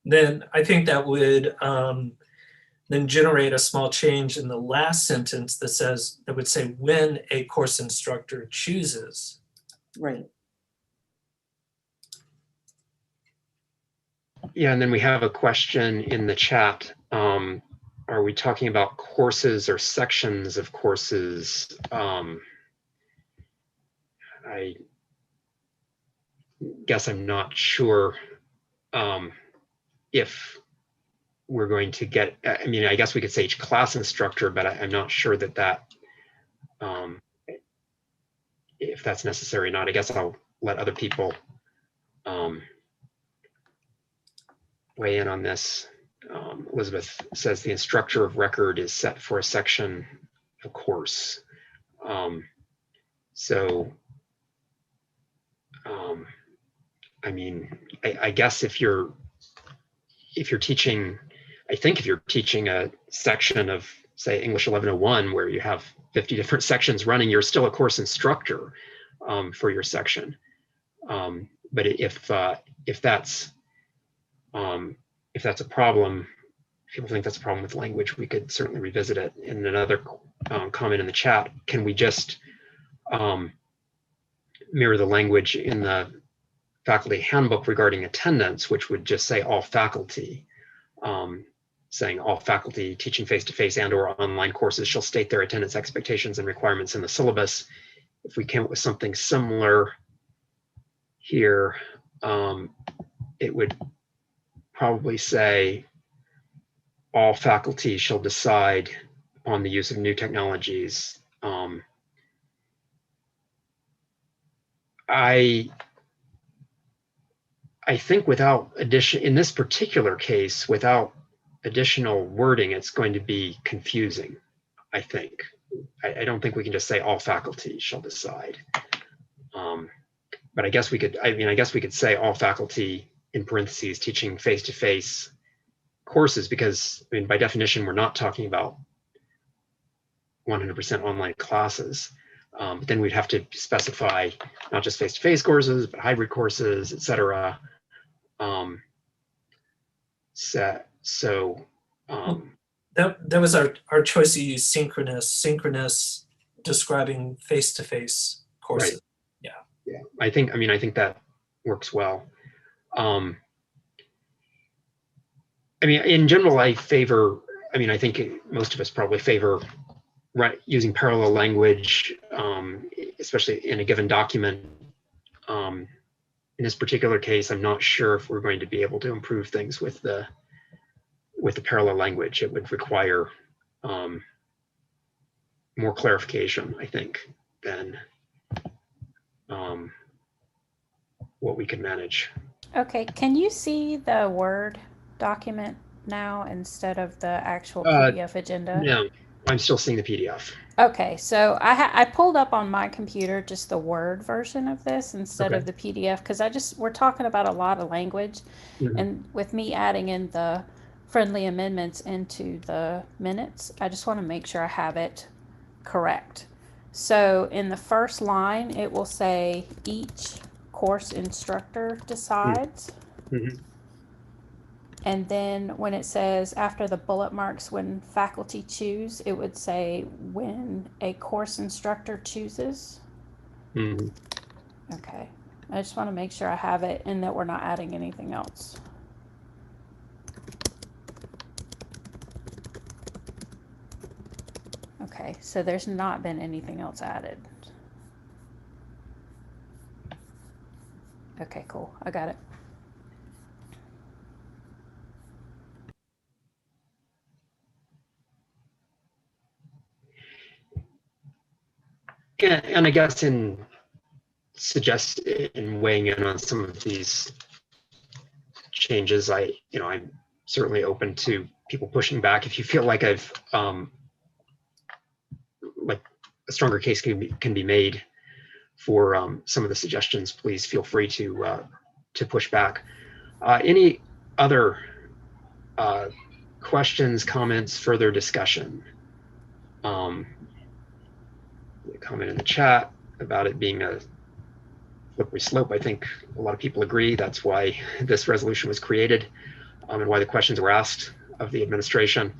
G: Then I think that would then generate a small change in the last sentence that would say when a course instructor chooses.
O: Right.
D: Yeah, and then we have a question in the chat. Are we talking about courses or sections of courses? I guess I'm not sure if we're going to get, I mean, I guess we could say each class instructor, but I'm not sure that if that's necessary or not. I guess I'll let other people weigh in on this. Elizabeth says the instructor of record is set for a section of a course. I mean, I guess if you're teaching, I think if you're teaching a section of, say, English 1101, where you have 50 different sections running, you're still a course instructor for your section. But if that's a problem, if people think that's a problem with language, we could certainly revisit it. In another comment in the chat, can we just mirror the language in the faculty handbook regarding attendance, which would just say all faculty, saying all faculty teaching face-to-face and or online courses shall state their attendance expectations and requirements in the syllabus. If we came up with something similar here, it would probably say all faculty shall decide upon the use of new technologies. I think without addition, in this particular case, without additional wording, it's going to be confusing, I think. I don't think we can just say all faculty shall decide. But I guess we could, I guess we could say all faculty in parentheses teaching face-to-face courses, because I mean, by definition, we're not talking about 100% online classes. But then we'd have to specify not just face-to-face courses, but hybrid courses, et cetera.
G: That was our choice to use synchronous describing face-to-face courses.
D: Right. Yeah. I think that works well. I mean, in general, I think most of us probably favor using parallel language, especially in a given document. In this particular case, I'm not sure if we're going to be able to improve things with the parallel language. It would require more clarification, I think, than what we could manage.
E: Okay, can you see the Word document now instead of the actual PDF agenda?
D: No, I'm still seeing the PDF.
E: Okay, so I pulled up on my computer just the Word version of this instead of the PDF, because we're talking about a lot of language, and with me adding in the friendly amendments into the minutes, I just want to make sure I have it correct. So in the first line, it will say each course instructor decides. And then when it says after the bullet marks, when faculty choose, it would say when a course instructor chooses. Okay, I just want to make sure I have it and that we're not adding anything else. Okay, so there's not been anything else added. Okay, cool, I got it.
D: And I guess in weighing in on some of these changes, I'm certainly open to people pushing back. If you feel like I've like a stronger case can be made for some of the suggestions, please feel free to push back. Any other questions, comments, further discussion? A comment in the chat about it being a slippery slope. I think a lot of people agree. That's why this resolution was created, and why the questions were asked of the administration.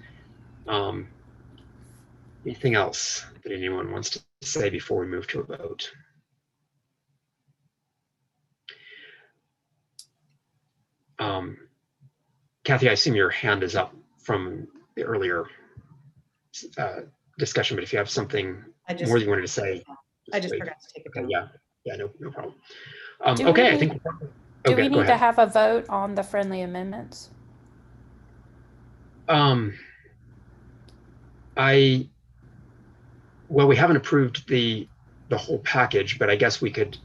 D: Anything else that anyone wants to say before we move to a vote? Kathy, I assume your hand is up from the earlier discussion, but if you have something more you wanted to say.
O: I just
D: wait.
O: forgot to take it
D: Okay,
O: down.
D: yeah, no problem.
E: Do
D: Okay,
E: we
D: I
E: need-
D: think.
E: Do
D: Okay,
E: we
D: go
E: need to
D: ahead.
E: have a vote on the friendly amendments?
D: Well, we haven't approved the whole package, but I guess we could.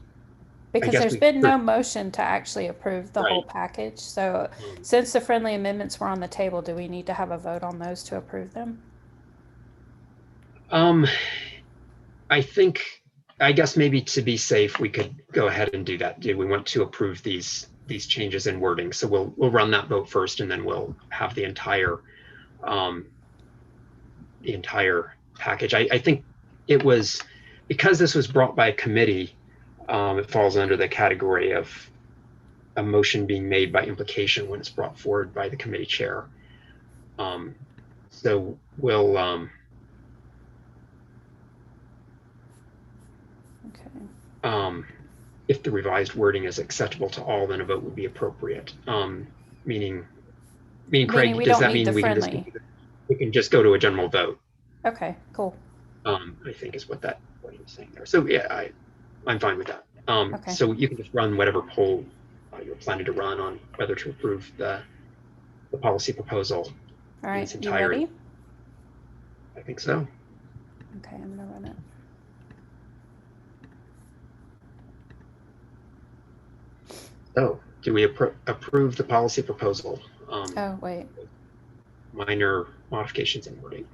E: Because there's been no motion to actually approve the whole package. So since the friendly amendments were on the table, do we need to have a vote on those to approve them?
D: I guess maybe to be safe, we could go ahead and do that. Do we want to approve these changes in wording? So we'll run that vote first, and then we'll have the entire package. I think it was because this was brought by a committee. It falls under the category of a motion being made by implication when it's brought forward by the committee chair. So we'll. If the revised wording is acceptable to all, then a vote would be appropriate. Meaning, Craig,
E: we
D: does
E: don't
D: that
E: need
D: mean
E: the
D: we can just go to a general vote?
E: Okay, cool.
D: I think is what he was saying there. So yeah, I'm fine with that.
E: Okay.
D: So you can just run whatever poll you're planning to run on whether to approve the policy proposal.
E: All right,
D: in its
E: you
D: entirety.
E: ready?
D: I think so.
E: Okay, I'm gonna run it.
D: So, do we approve the policy proposal?
E: Oh, wait.
D: Minor modifications in wording.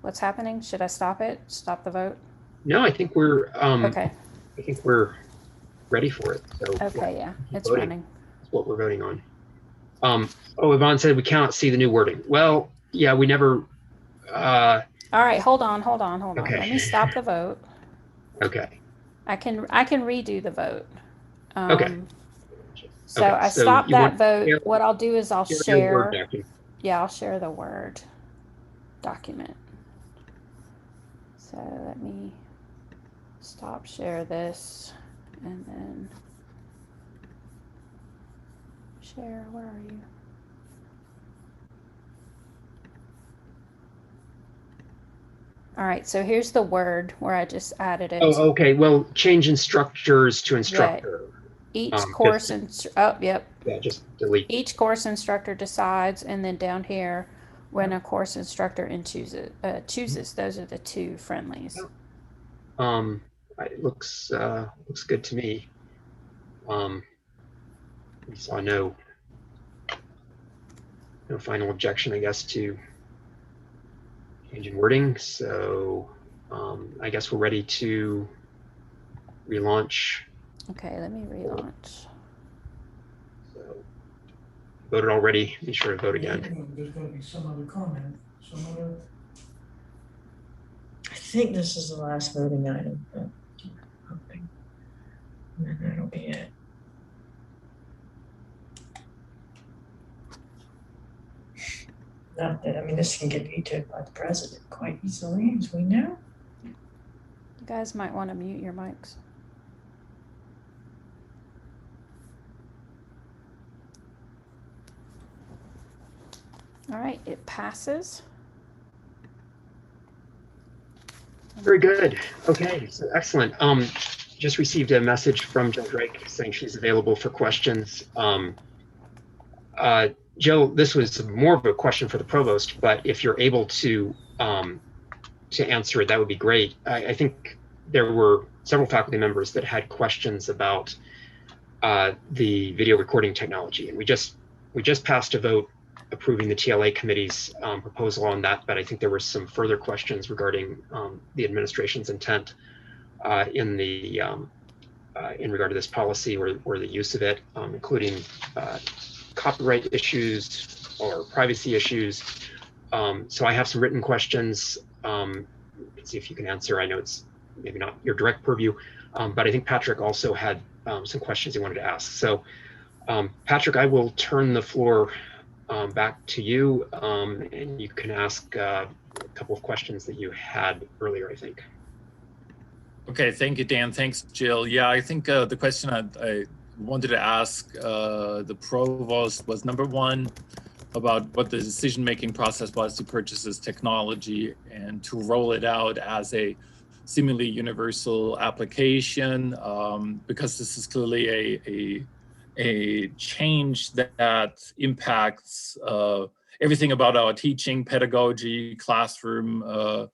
E: What's happening? Should I stop it? Stop the vote?
D: No, I think we're
E: okay.
D: I think we're ready for it. So
E: Okay, yeah, it's
D: voting.
E: running.
D: That's what we're voting on. Yvonne said we cannot see the new wording. Well, yeah, we never.
E: All right, hold on.
D: Okay.
E: Let me stop the vote.
D: Okay.
E: I can redo the vote.
D: Okay.
E: So
D: Okay,
E: I
D: so
E: stopped
D: you
E: that
D: want-
E: vote. What I'll do is I'll
D: Share the
E: share.
D: Word document.
E: Yeah, I'll share the Word document. So let me stop share this and then share. Where are you? All right, so here's the Word where I just added it.
D: Oh, okay. Well, change instructors to instructor.
E: Each
D: 'cause-
E: course yep.
D: Yeah, just delete.
E: Each course instructor decides, and then down here, when a course instructor chooses, those are the two friendlies.
D: It looks good to me. We saw no final objection, I guess, to change in wording. So I guess we're ready to relaunch.
E: Okay, let me relaunch.
D: So voted already. Be sure to vote again.
P: There's going to be some other comment, some other.
Q: I think this is the last voting item. But hoping. And then that'll be it. Not that, I mean, this can get vetoed by the president quite easily, as we know.
E: You guys might want to mute your mics. All right, it passes.
D: Very good. Okay, so excellent. Just received a message from Jill Drake saying she's available for questions. Jill, this was more of a question for the provost, but if you're able to answer it, that would be great. I think there were several faculty members that had questions about the video recording technology, and we just passed a vote approving the TLA committee's proposal on that, but I think there were some further questions regarding the administration's intent in regard to this policy or the use of it, including copyright issues or privacy issues. So I have some written questions Let's see if you can answer. I know it's maybe not your direct purview, but I think Patrick also had some questions he wanted to ask. So Patrick, I will turn the floor back to you, and you can ask a couple of questions that you had earlier, I think.
N: Okay, thank you, Dan. Thanks, Jill. Yeah, I think the question I wanted to ask the provost was, number one, about what the decision-making process was to purchase this technology and to roll it out as a seemingly universal application, because this is clearly a change that impacts everything about our teaching, pedagogy, classroom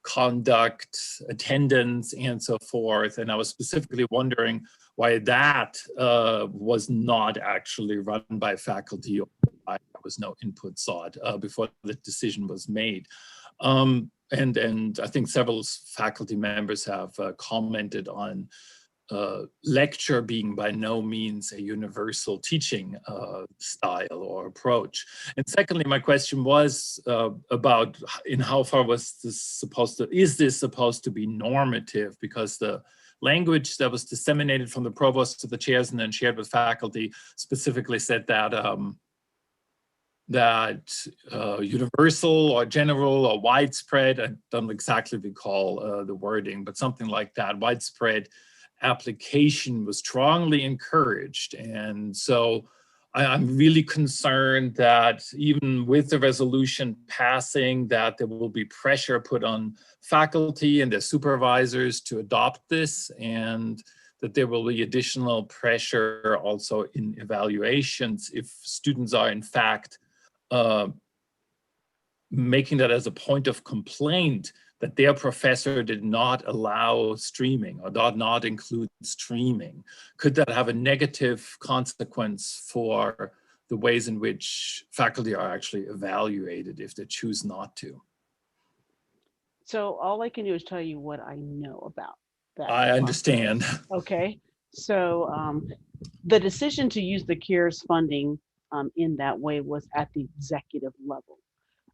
N: conduct, attendance, and so forth. And I was specifically wondering why that was not actually run by faculty, or why there was no input sought before the decision was made. And I think several faculty members have commented on lecture being by no means a universal teaching style or approach. And secondly, my question was about in how far was this is this supposed to be normative? Because the language that was disseminated from the provost to the chairs and then shared with faculty specifically said that universal or general or widespread, I don't exactly recall the wording, but something like that, widespread application was strongly encouraged. And so I'm really concerned that even with the resolution passing, that there will be pressure put on faculty and their supervisors to adopt this, and that there will be additional pressure also in evaluations if students are in fact making that as a point of complaint that their professor did not allow streaming or did not include streaming. Could that have a negative consequence for the ways in which faculty are actually evaluated if they choose not to?
R: So all I can do is tell you what I know about that.
N: I understand.
R: Okay, so the decision to use the CARES funding in that way was at the executive level.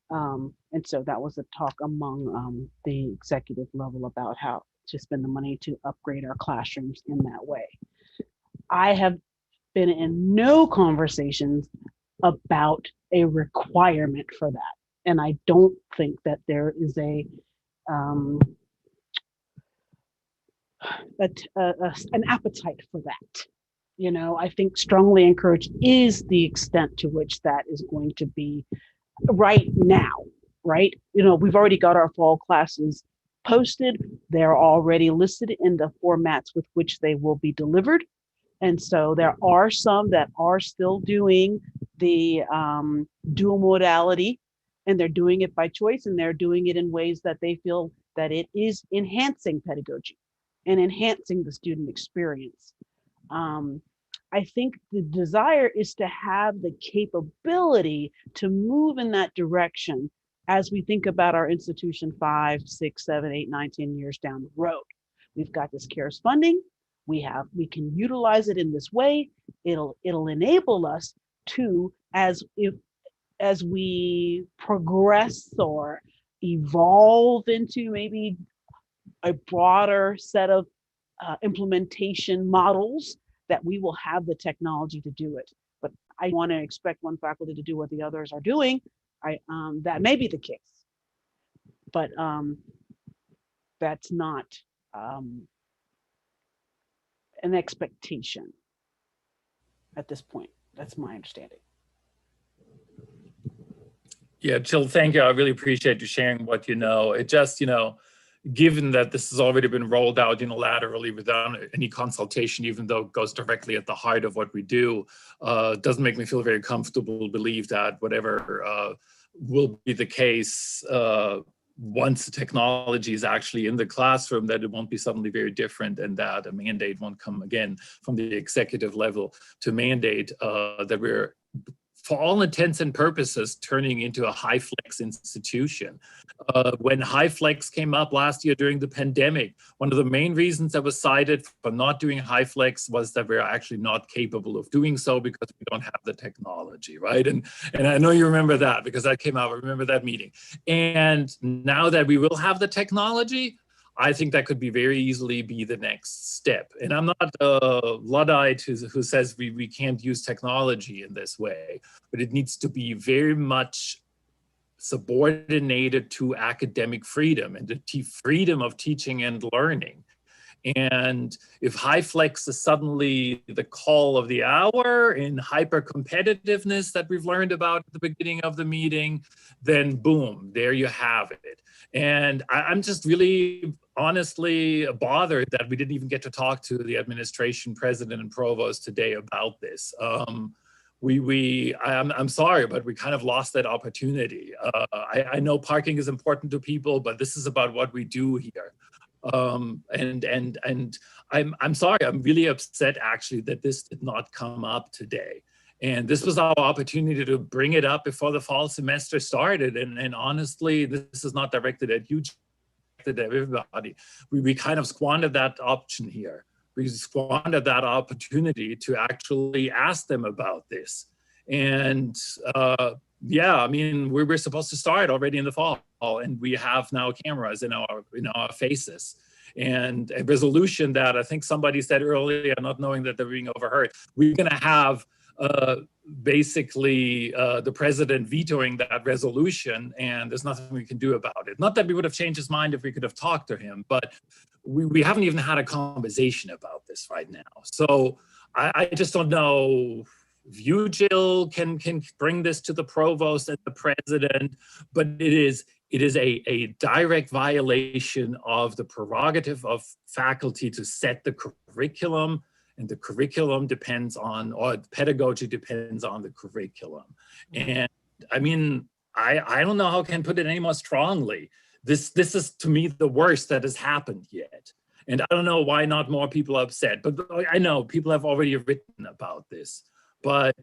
R: And so that was a talk among the executive level about how to spend the money to upgrade our classrooms in that way. I have been in no conversations about a requirement for that. And I don't think that there is an appetite for that. You know, I think strongly encouraged is the extent to which that is going to be right now, right? You know, we've already got our fall classes posted. They're already listed in the formats with which they will be delivered. And so there are some that are still doing the dual modality, and they're doing it by choice, and they're doing it in ways that they feel that it is enhancing pedagogy and enhancing the student experience. I think the desire is to have the capability to move in that direction as we think about our institution 5, 6, 7, 8, 9, 10 years down the road. We've got this CARES funding. We can utilize it in this way. It'll enable us to, as we progress or evolve into maybe a broader set of implementation models, that we will have the technology to do it. But I want to expect one faculty to do what the others are doing. That may be the case, but that's not an expectation at this point. That's my understanding.
N: Yeah, Jill, thank you. I really appreciate you sharing what you know. It just, you know, given that this has already been rolled out unilaterally without any consultation, even though it goes directly at the heart of what we do, doesn't make me feel very comfortable, believe that whatever will be the case once the technology is actually in the classroom, that it won't be suddenly very different, and that a mandate won't come again from the executive level to mandate that we're for all intents and purposes, turning into a HyFlex institution. When HyFlex came up last year during the pandemic, one of the main reasons that was cited for not doing HyFlex was that we're actually not capable of doing so because we don't have the technology, right? And I know you remember that because that came out, I remember that meeting. And now that we will have the technology, I think that could be very easily be the next step. And I'm not a Luddite who says we can't use technology in this way, but it needs to be very much subordinated to academic freedom and the freedom of teaching and learning. And if HyFlex is suddenly the call of the hour in hyper competitiveness that we've learned about at the beginning of the meeting, then boom, there you have it. And I'm just really honestly bothered that we didn't even get to talk to the administration president and provost today about this. I'm sorry, but we kind of lost that opportunity. I know parking is important to people, but this is about what we do here. And I'm sorry, I'm really upset actually that this did not come up today. And this was our opportunity to bring it up before the fall semester started. And honestly, this is not directed at you, directed at everybody. We kind of squandered that option here. We squandered that opportunity to actually ask them about this. And yeah, I mean, we were supposed to start already in the fall, and we have now cameras in our faces. And a resolution that I think somebody said earlier, not knowing that they're being overheard, we're going to have basically the president vetoing that resolution, and there's nothing we can do about it. Not that we would have changed his mind if we could have talked to him, but we haven't even had a conversation about this right now. So I just don't know if you, Jill, can bring this to the provost and the president, but it is a direct violation of the prerogative of faculty to set the curriculum, and the curriculum depends on, or pedagogy depends on the curriculum. And I mean, I don't know how I can put it any more strongly. This is to me the worst that has happened yet. And I don't know why not more people are upset, but I know people have already written about this, but,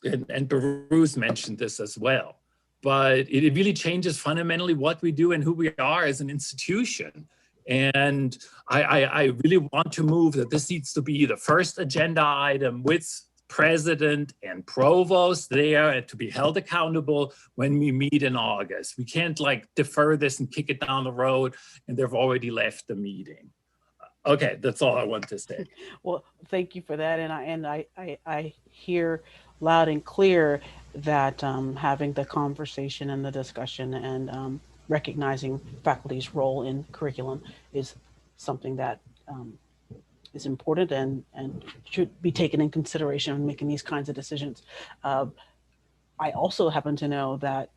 N: and Bruce mentioned this as well, but it really changes fundamentally what we do and who we are as an institution. And I really want to move that this needs to be the first agenda item with president and provost there and to be held accountable when we meet in August. We can't like defer this and kick it down the road and they've already left the meeting. Okay, that's all I want to say.
R: Well, thank you for that. And I hear loud and clear that having the conversation and the discussion and recognizing faculty's role in curriculum is something that is important and should be taken in consideration when making these kinds of decisions. I also happen to know that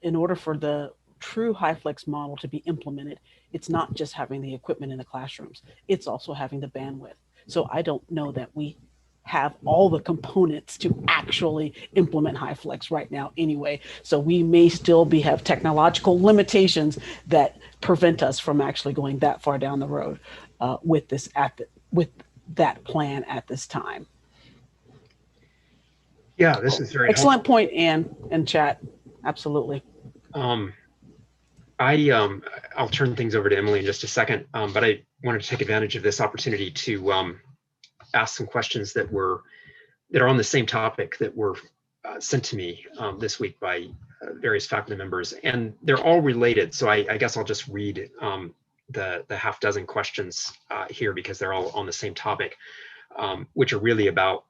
R: in order for the true HyFlex model to be implemented, it's not just having the equipment in the classrooms, it's also having the bandwidth. So I don't know that we have all the components to actually implement HyFlex right now anyway. So we may still have technological limitations that prevent us from actually going that far down the road with that plan at this time.
D: Yeah, this is very
R: excellent point, Anne and chat. Absolutely.
D: I'll turn things over to Emily in just a second, but I wanted to take advantage of this opportunity to ask some questions that are on the same topic that were sent to me this week by various faculty members, and they're all related. So I guess I'll just read the half dozen questions here because they're all on the same topic, which are really about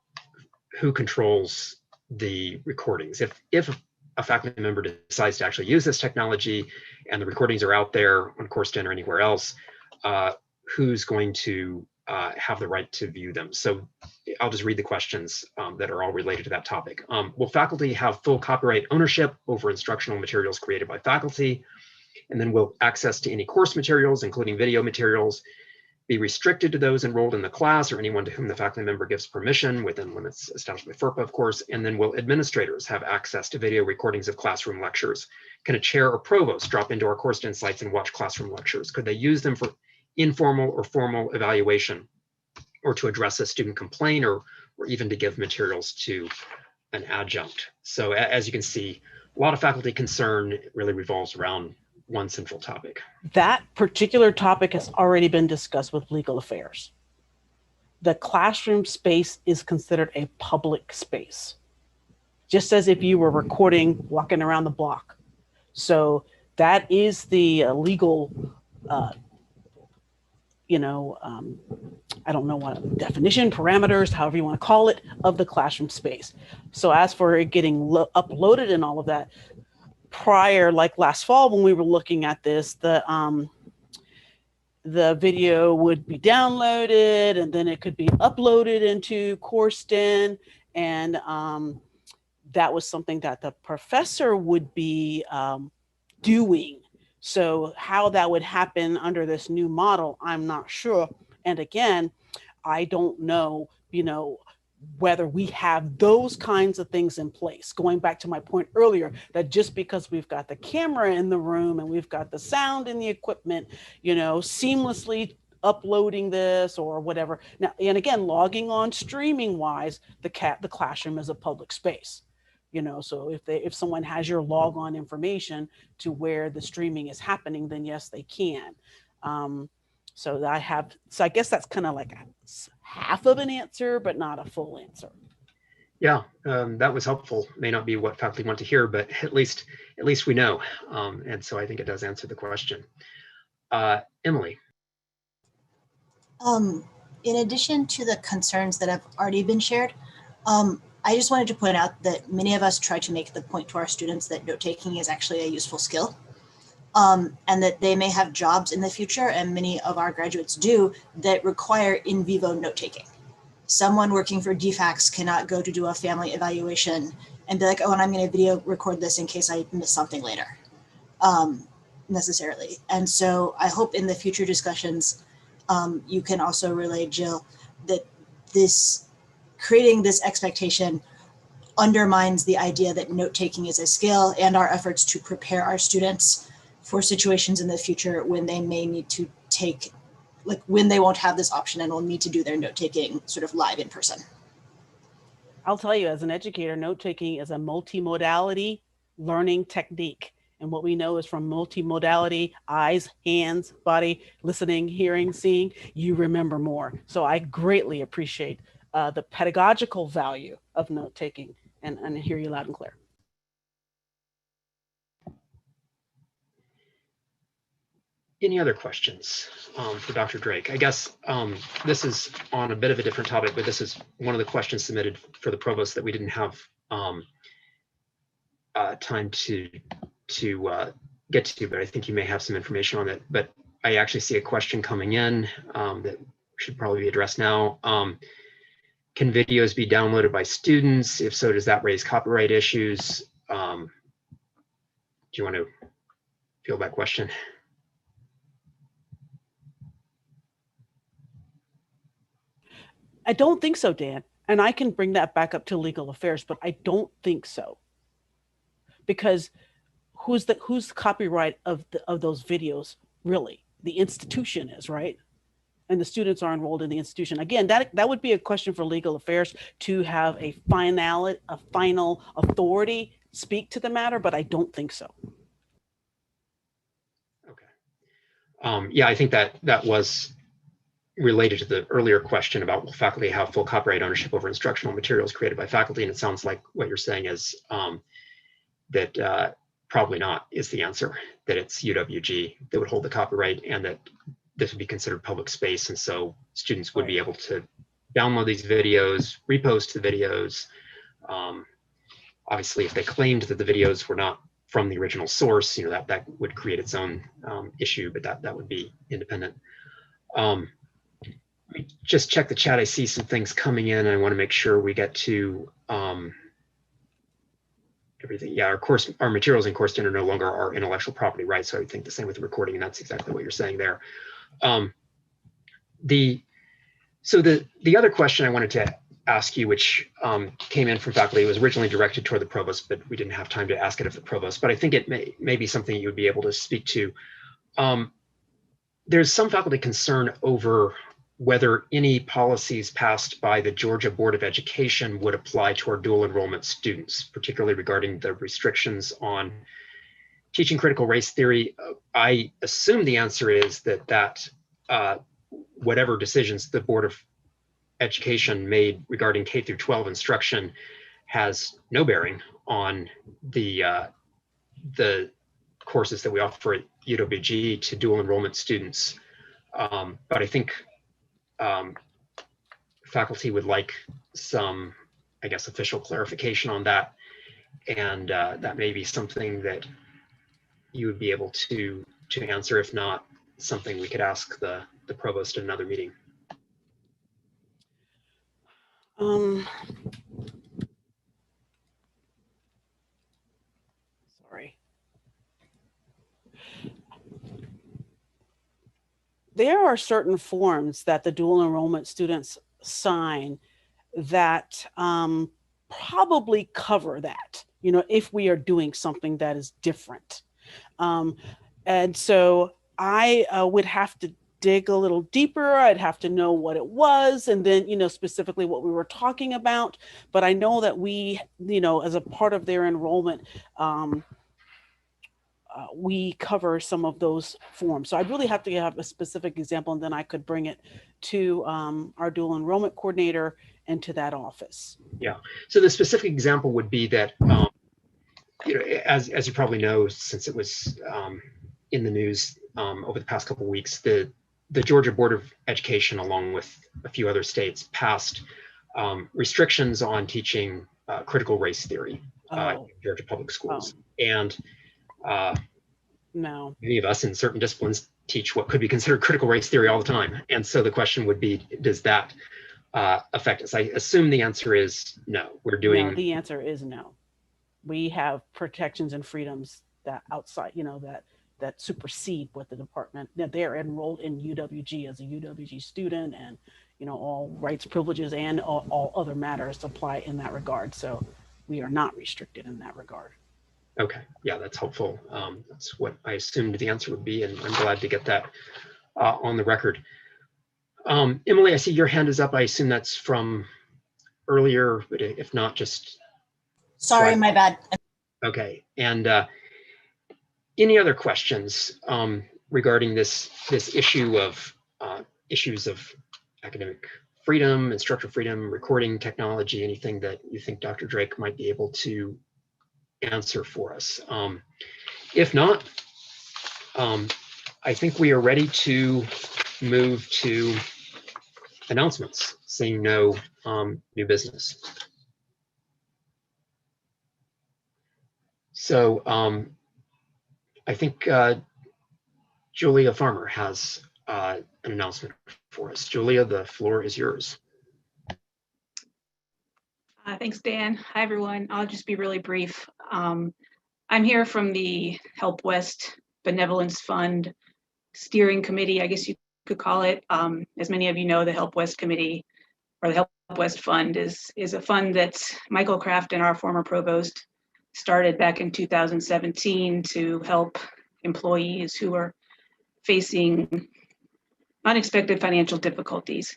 D: who controls the recordings. If a faculty member decides to actually use this technology and the recordings are out there on CourseDen or anywhere else, who's going to have the right to view them? So I'll just read the questions that are all related to that topic. Will faculty have full copyright ownership over instructional materials created by faculty? And then will access to any course materials, including video materials, be restricted to those enrolled in the class or anyone to whom the faculty member gives permission within limits established by FERPA, of course? And then will administrators have access to video recordings of classroom lectures? Can a chair or provost drop into our CourseDen sites and watch classroom lectures? Could they use them for informal or formal evaluation, or to address a student complaint, or even to give materials to an adjunct. So as you can see, a lot of faculty concern really revolves around one central topic.
R: That particular topic has already been discussed with legal affairs. The classroom space is considered a public space, just as if you were recording walking around the block. So that is the legal, I don't know what definition, parameters, however you want to call it, of the classroom space. So as for it getting uploaded and all of that, prior, like last fall when we were looking at this, the video would be downloaded and then it could be uploaded into Courseden, and that was something that the professor would be doing. So how that would happen under this new model, I'm not sure. And again, I don't know, whether we have those kinds of things in place. Going back to my point earlier, that just because we've got the camera in the room and we've got the sound and the equipment, seamlessly uploading this or whatever. Now, and again, logging on streaming wise, the classroom is a public space. So if someone has your log on information to where the streaming is happening, then yes, they can. So I guess that's kind of like half of an answer, but not a full answer.
D: Yeah, that was helpful. May not be what faculty want to hear, but at least we know. And so I think it does answer the question. Emily.
B: In addition to the concerns that have already been shared, I just wanted to point out that many of us try to make the point to our students that note-taking is actually a useful skill, and that they may have jobs in the future, and many of our graduates do, that require in vivo note-taking. Someone working for DFACS cannot go to do a family evaluation and be like, oh, and I'm going to video record this in case I miss something later, necessarily. And so I hope in the future discussions, you can also relay, Jill, that creating this expectation undermines the idea that note-taking is a skill and our efforts to prepare our students for situations in the future when they may need to when they won't have this option and will need to do their note-taking sort of live in person.
R: I'll tell you, as an educator, note-taking is a multimodality learning technique. And what we know is from multimodality, eyes, hands, body, listening, hearing, seeing, you remember more. So I greatly appreciate the pedagogical value of note-taking, and hear you loud and clear.
D: Any other questions for Dr. Drake? I guess this is on a bit of a different topic, but this is one of the questions submitted for the provost that we didn't have time to get to, but I think you may have some information on it. But I actually see a question coming in that should probably be addressed now. Can videos be downloaded by students? If so, does that raise copyright issues? Do you want to field that question?
R: I don't think so, Dan. And I can bring that back up to legal affairs, but I don't think so. Because who's the copyright of those videos, really? The institution is, right? And the students are enrolled in the institution. Again, that would be a question for legal affairs to have a final authority speak to the matter, but I don't think so.
D: Okay. Yeah, I think that was related to the earlier question about will faculty have full copyright ownership over instructional materials created by faculty, and it sounds like what you're saying is that probably not is the answer, that it's UWG that would hold the copyright, and that this would be considered public space, and so students would be able to download these videos, repost the videos. Obviously, if they claimed that the videos were not from the original source, that would create its own issue, but that would be independent. Let me just check the chat. I see some things coming in, and I want to make sure we get to everything. Yeah, our materials in Courseden are no longer our intellectual property rights. So I would think the same with the recording, and that's exactly what you're saying there. The other question I wanted to ask you, which came in from faculty, was originally directed toward the provost, but we didn't have time to ask it of the provost. But I think it may be something you would be able to speak to. There's some faculty concern over whether any policies passed by the Georgia Board of Education would apply to our dual enrollment students, particularly regarding the restrictions on teaching critical race theory. I assume the answer is that whatever decisions the Board of Education made regarding K through 12 instruction has no bearing on the courses that we offer at UWG to dual enrollment students. But I think faculty would like some, I guess, official clarification on that. And that may be something that you would be able to answer. If not, something we could ask the provost at another meeting.
R: Sorry. There are certain forms that the dual enrollment students sign that probably cover that, you know, if we are doing something that is different. And so I would have to dig a little deeper. I'd have to know what it was, and then, you know, specifically what we were talking about. But I know that we, you know, as a part of their enrollment, we cover some of those forms. So I'd really have to have a specific example, and then I could bring it to our dual enrollment coordinator and to that office.
D: Yeah. So the specific example would be that, you know, as you probably know, since it was in the news over the past couple of weeks, the Georgia Board of Education, along with a few other states, passed restrictions on teaching critical race theory in Georgia public schools. And
R: no,
D: many of us in certain disciplines teach what could be considered critical race theory all the time. And so the question would be, does that affect us? I assume the answer is no. We're doing.
R: No, the answer is no. We have protections and freedoms that outside, you know, that supersede what the department, that they're enrolled in UWG as a UWG student, and, you know, all rights, privileges, and all other matters apply in that regard. So we are not restricted in that regard.
D: Okay, yeah, that's helpful. That's what I assumed the answer would be, and I'm glad to get that on the record. Emily, I see your hand is up. I assume that's from earlier, but if not, just.
B: Sorry, my bad.
D: Okay, and any other questions regarding this issue of issues of academic freedom, instructor freedom, recording technology, anything that you think Dr. Drake might be able to answer for us? If not, I think we are ready to move to announcements, seeing no new business. So I think Julia Farmer has an announcement for us. Julia, the floor is yours.
S: Thanks, Dan. Hi, everyone. I'll just be really brief. I'm here from the Help West Benevolence Fund Steering Committee, I guess you could call it. As many of you know, the Help West Committee, or the Help West Fund, is a fund that Michael Kraft and our former provost started back in 2017 to help employees who are facing unexpected financial difficulties.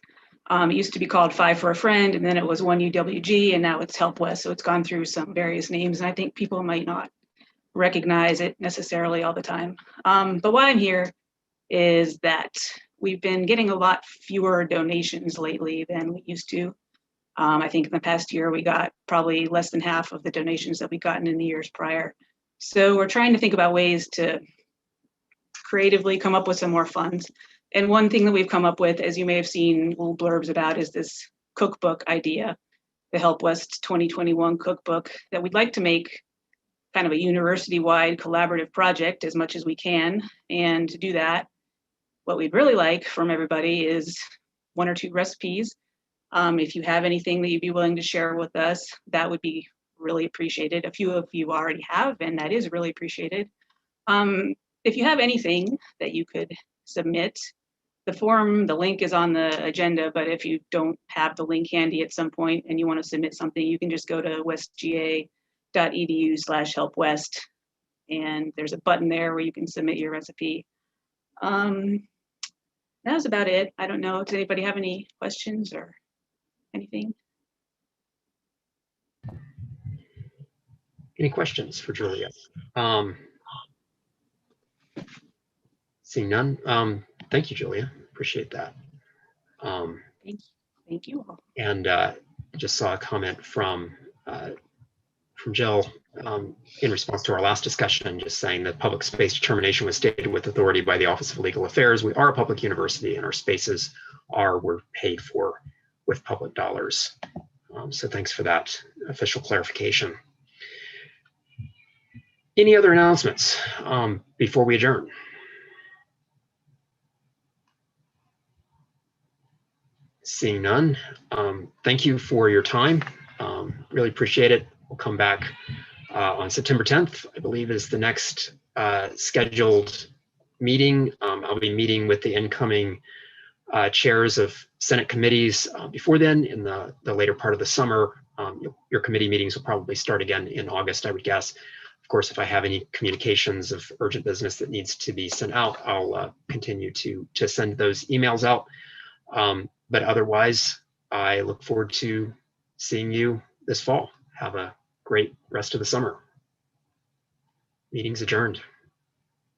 S: It used to be called Five for a Friend, and then it was One UWG, and now it's Help West. So it's gone through some various names, and I think people might not recognize it necessarily all the time. But why I'm here is that we've been getting a lot fewer donations lately than we used to. I think in the past year, we got probably less than half of the donations that we've gotten in the years prior. So we're trying to think about ways to creatively come up with some more funds. And one thing that we've come up with, as you may have seen little blurbs about, is this cookbook idea, the Help West 2021 cookbook, that we'd like to make kind of a university-wide collaborative project as much as we can. And to do that, what we'd really like from everybody is 1 or 2 recipes. If you have anything that you'd be willing to share with us, that would be really appreciated. A few of you already have, and that is really appreciated. If you have anything that you could submit, the form, the link is on the agenda, but if you don't have the link handy at some point and you want to submit something, you can just go to westga.edu/helpwest, and there's a button there where you can submit your recipe. that was about it. I don't know. Does anybody have any questions or anything?
D: Any questions for Julia? Seeing none. Thank you, Julia. Appreciate that.
S: Thank you all.
D: And I just saw a comment from Jill in response to our last discussion, just saying that public space determination was stated with authority by the Office of Legal Affairs. We are a public university and our spaces were paid for with public dollars. So thanks for that official clarification. Any other announcements before we adjourn? Seeing none, thank you for your time. Really appreciate it. We'll come back on September 10th, I believe is the next scheduled meeting. I'll be meeting with the incoming chairs of Senate committees before then in the later part of the summer. Your committee meetings will probably start again in August, I would guess. Of course, if I have any communications of urgent business that needs to be sent out, I'll continue to send those emails out. But otherwise, I look forward to seeing you this fall. Have a great rest of the summer. Meeting's adjourned.